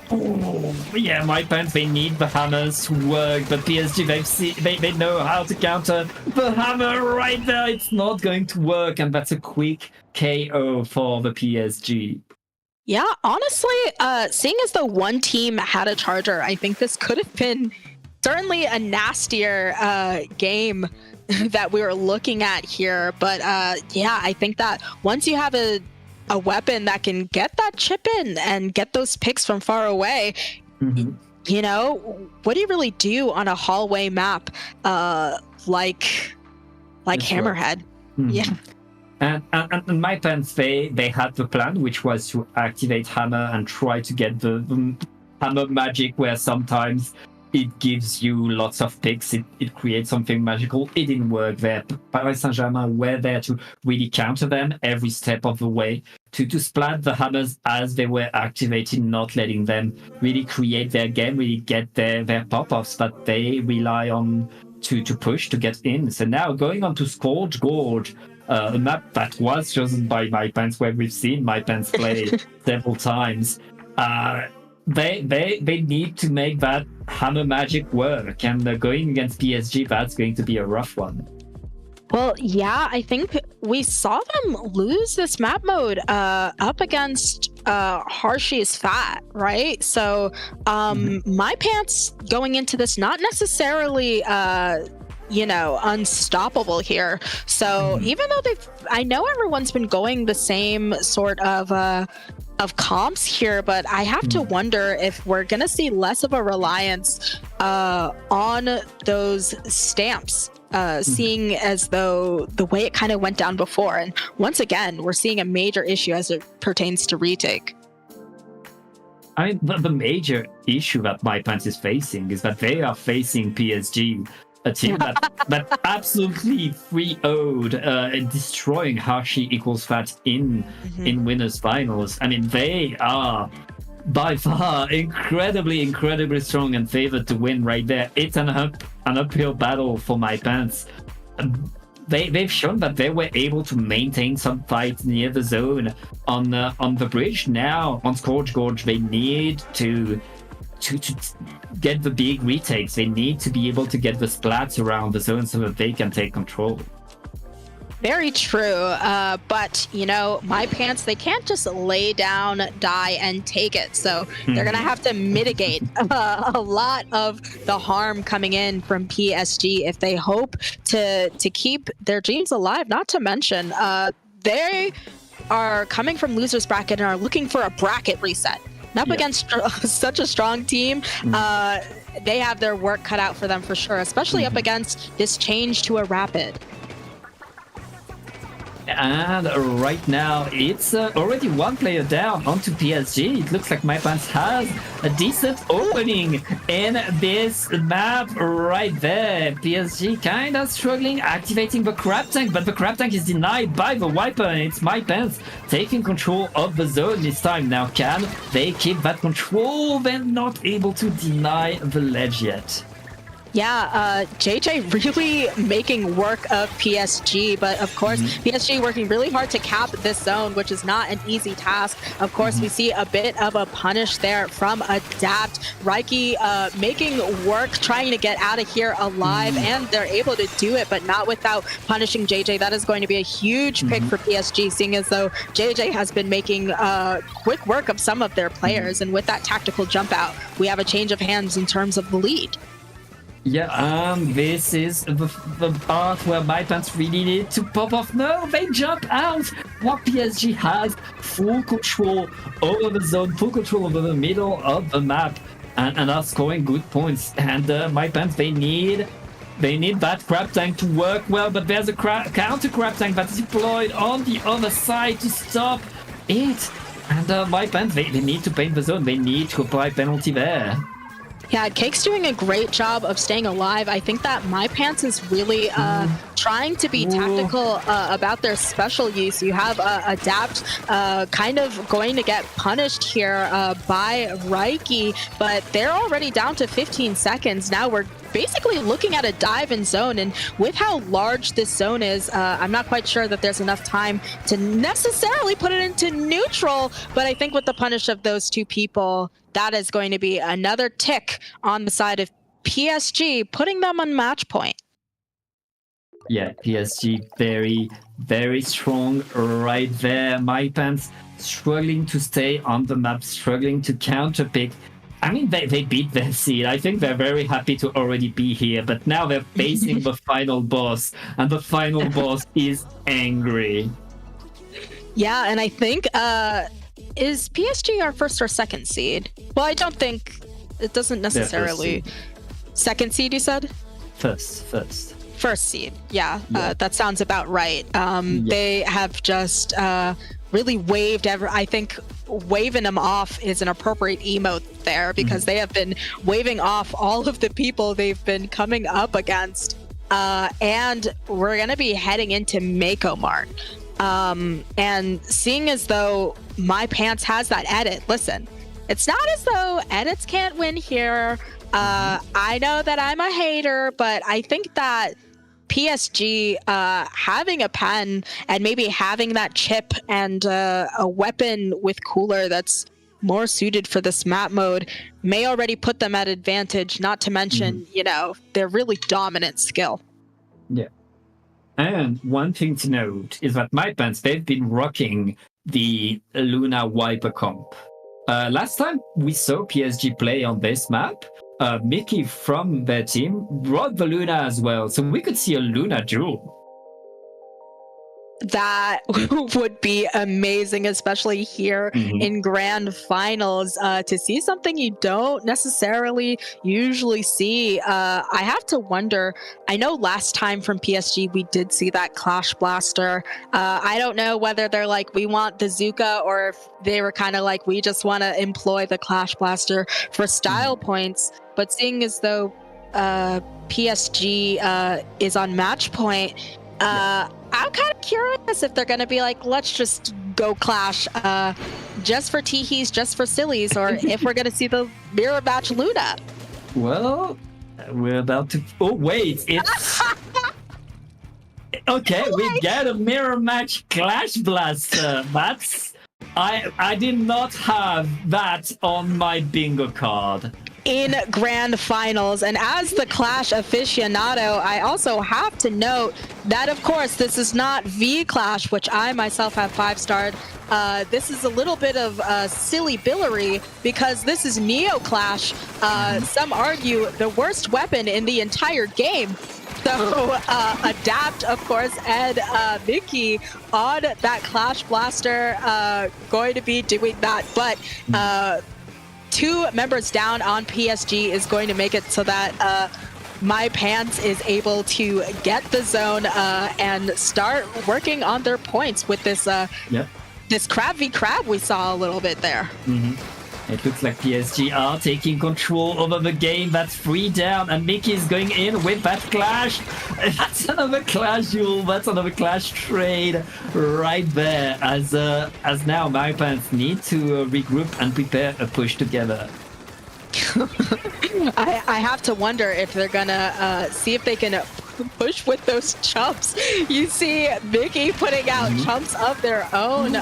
Yeah, my pants, they need the hammers to work, but PSG, they know how to counter the hammer right there. It's not going to work, and that's a quick KO for the PSG. Yeah, honestly, seeing as though one team had a charger, I think this could have been certainly a nastier game that we were looking at here. But yeah, I think that once you have a weapon that can get that chip in and get those picks from far away, you know, what do you really do on a hallway map like Hammerhead? Yeah. And my pants, they had the plan, which was to activate hammer and try to get the hammer magic, where sometimes it gives you lots of picks, it creates something magical. It didn't work there. Paris Saint-Germain were there to really counter them every step of the way, to splat the hammers as they were activated, not letting them really create their game, really get their pop-offs that they rely on to push, to get in. So now going on to Scourge Gorge, a map that was chosen by my pants, where we've seen my pants play several times. They need to make that hammer magic work, and going against PSG, that's going to be a rough one. Well, yeah, I think we saw them lose this map mode up against Harshy's Fat, right? So my pants going into this, not necessarily unstoppable here. So even though I know everyone's been going the same sort of comps here, but I have to wonder if we're gonna see less of a reliance on those stamps, seeing as though the way it kind of went down before. And once again, we're seeing a major issue as it pertains to retake. I mean, the major issue that MyPants is facing is that they are facing PSG, a team that absolutely 3-0'd and destroying Hashi equals Fat in winners finals. I mean, they are by far incredibly strong and favored to win right there. It's an uphill battle for MyPants. They've shown that they were able to maintain some fights near the zone on the bridge. Now on Scourge Gorge, they need to get the big retakes. They need to be able to get the splats around the zone so that they can take control. Very true. But, MyPants, they can't just lay down, die, and take it. So they're going to have to mitigate a lot of the harm coming in from PSG if they hope to keep their dreams alive. Not to mention, they are coming from loser's bracket and are looking for a bracket reset. And up against such a strong team, they have their work cut out for them for sure, especially up against this change to a rapid. And right now, it's already one player down onto PSG. It looks like MyPants has a decent opening in this map right there. PSG kind of struggling, activating the Crab Tank, but the Crab Tank is denied by the Wiper, and it's MyPants taking control of the zone this time. Now, can they keep that control? They're not able to deny the ledge yet. Yeah, JJ really making work of PSG, but of course, PSG working really hard to cap this zone, which is not an easy task. Of course, we see a bit of a punish there from Adapt. Reiki making work, trying to get out of here alive, and they're able to do it, but not without punishing JJ. That is going to be a huge pick for PSG, seeing as though JJ has been making quick work of some of their players, and with that tactical jump out, we have a change of hands in terms of the lead. Yeah, this is the part where MyPants really need to pop off. No, they jump out! What PSG has full control over the zone, full control over the middle of the map, and are scoring good points. And MyPants, they need that Crab Tank to work well, but there's a counter Crab Tank that's deployed on the other side to stop it. And MyPants, they need to paint the zone. They need to apply penalty there. Yeah, Cake's doing a great job of staying alive. I think that MyPants is really trying to be tactical about their special use. You have Adapt kind of going to get punished here by Reiki, but they're already down to 15 seconds. Now we're basically looking at a dive in zone, and with how large this zone is, I'm not quite sure that there's enough time to necessarily put it into neutral, but I think with the punish of those two people, that is going to be another tick on the side of PSG, putting them on match point. Yeah, PSG very strong right there. MyPants struggling to stay on the map, struggling to counterpick. I mean, they beat their seed. I think they're very happy to already be here, but now they're facing the final boss, and the final boss is angry. Yeah, and I think, is PSG our first or second seed? Well, I don't think, it doesn't necessarily. Second seed, you said? First seed, yeah. That sounds about right. They have just really waved I think waving them off is an appropriate emote there, because they have been waving off all of the people they've been coming up against. And we're going to be heading into Mako Mart. And seeing as though MyPants has that edit, listen, it's not as though edits can't win here. I know that I'm a hater, but I think that PSG having a pen and maybe having that chip and a weapon with cooler that's more suited for this map mode may already put them at advantage, not to mention, their really dominant skill. Yeah. And one thing to note is that MyPants, they've been rocking the Luna Wiper comp. Last time we saw PSG play on this map, Mickey from their team brought the Luna as well, so we could see a Luna duel. That would be amazing, especially here in grand finals, to see something you don't necessarily usually see. I have to wonder, I know last time from PSG we did see that Clash Blaster. I don't know whether they're like, we want the Zuka, or if they were kind of like, we just want to employ the Clash Blaster for style points. But seeing as though PSG is on match point, I'm kind of curious if they're going to be like, let's just go Clash just for teehees, just for sillies, or if we're going to see the mirror match Luna. Well, we're about to... Oh, wait, it's... Okay, we get a mirror match Clash Blaster. That's... I did not have that on my bingo card. In grand finals. And as the Clash aficionado, I also have to note that, of course, this is not V Clash, which I myself have 5-starred. This is a little bit of silly billery, because this is Neo Clash. Some argue the worst weapon in the entire game. So Adapt, of course, and Mickey on that Clash Blaster going to be doing that. But 2 members down on PSG is going to make it so that My Pants is able to get the zone and start working on their points with this this Crab v Crab we saw a little bit there. It looks like PSG are taking control over the game. That's 3 down, and Mickey is going in with that Clash. That's another Clash duel. That's another Clash trade right there. As now My Pants need to regroup and prepare a push together. I have to wonder if they're gonna see if they can push with those chumps. You see Mickey putting out chumps of their own.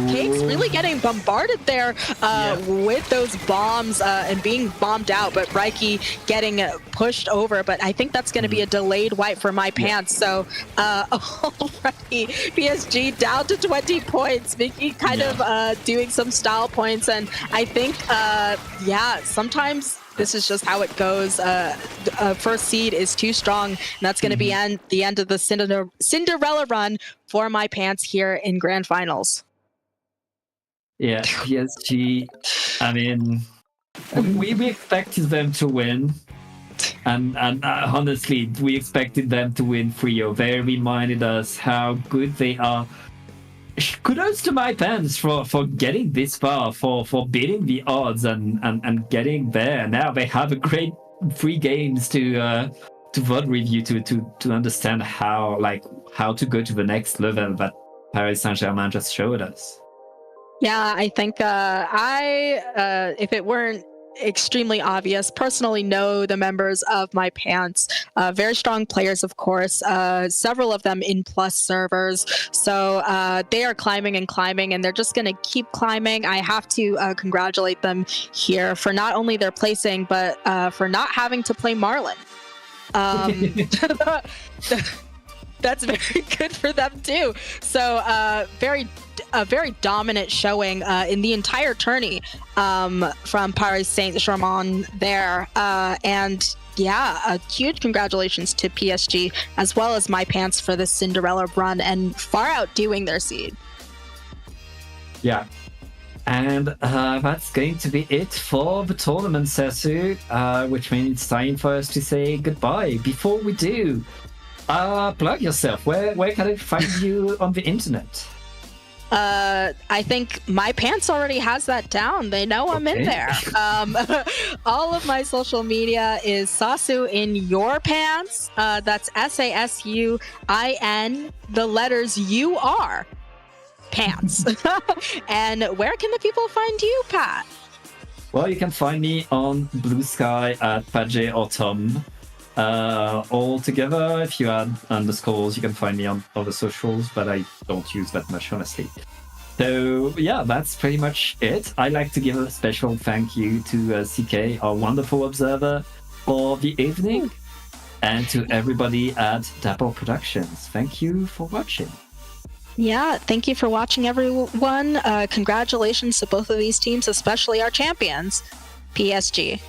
Cake's really getting bombarded there with those bombs and being bombed out, but Reiki getting pushed over. But I think that's going to be a delayed wipe for My Pants. So already PSG down to 20 points. Mickey kind of doing some style points, and I think sometimes this is just how it goes. First seed is too strong, and that's going to be the end of the Cinderella run for My Pants here in grand finals. Yeah, PSG, I mean, we expected them to win. And honestly, we expected them to win 3-0. They reminded us how good they are. Kudos to My Pants for getting this far, for beating the odds and getting there. Now they have a great 3 games to VOD review to understand how to go to the next level that Paris Saint-Germain just showed us. Yeah, I think if it weren't extremely obvious, personally know the members of My Pants. Very strong players, of course, several of them in plus servers. So they are climbing and climbing, and they're just going to keep climbing. I have to congratulate them here for not only their placing, but for not having to play Marlon. That's very good for them too. So a very dominant showing in the entire tourney from Paris Saint-Germain there. And a huge congratulations to PSG as well as My Pants for this Cinderella run and far outdoing their seed. Yeah. And that's going to be it for the tournament, Sesu, which means it's time for us to say goodbye. Before we do, plug yourself. Where can I find you on the internet? I think My Pants already has that down. They know I'm in there. All of my social media is Sasu in Your Pants. That's SASUIN, the letters UR, Pants. And where can the people find you, Pat? Well, you can find me on Blue Sky at Padje or Tom. All together, if you add underscores, you can find me on other socials, but I don't use that much, honestly. So yeah, that's pretty much it. I'd like to give a special thank you to CK, our wonderful observer, for the evening, and to everybody at Dapple Productions. Thank you for watching. Yeah, thank you for watching, everyone. Congratulations to both of these teams, especially our champions, PSG.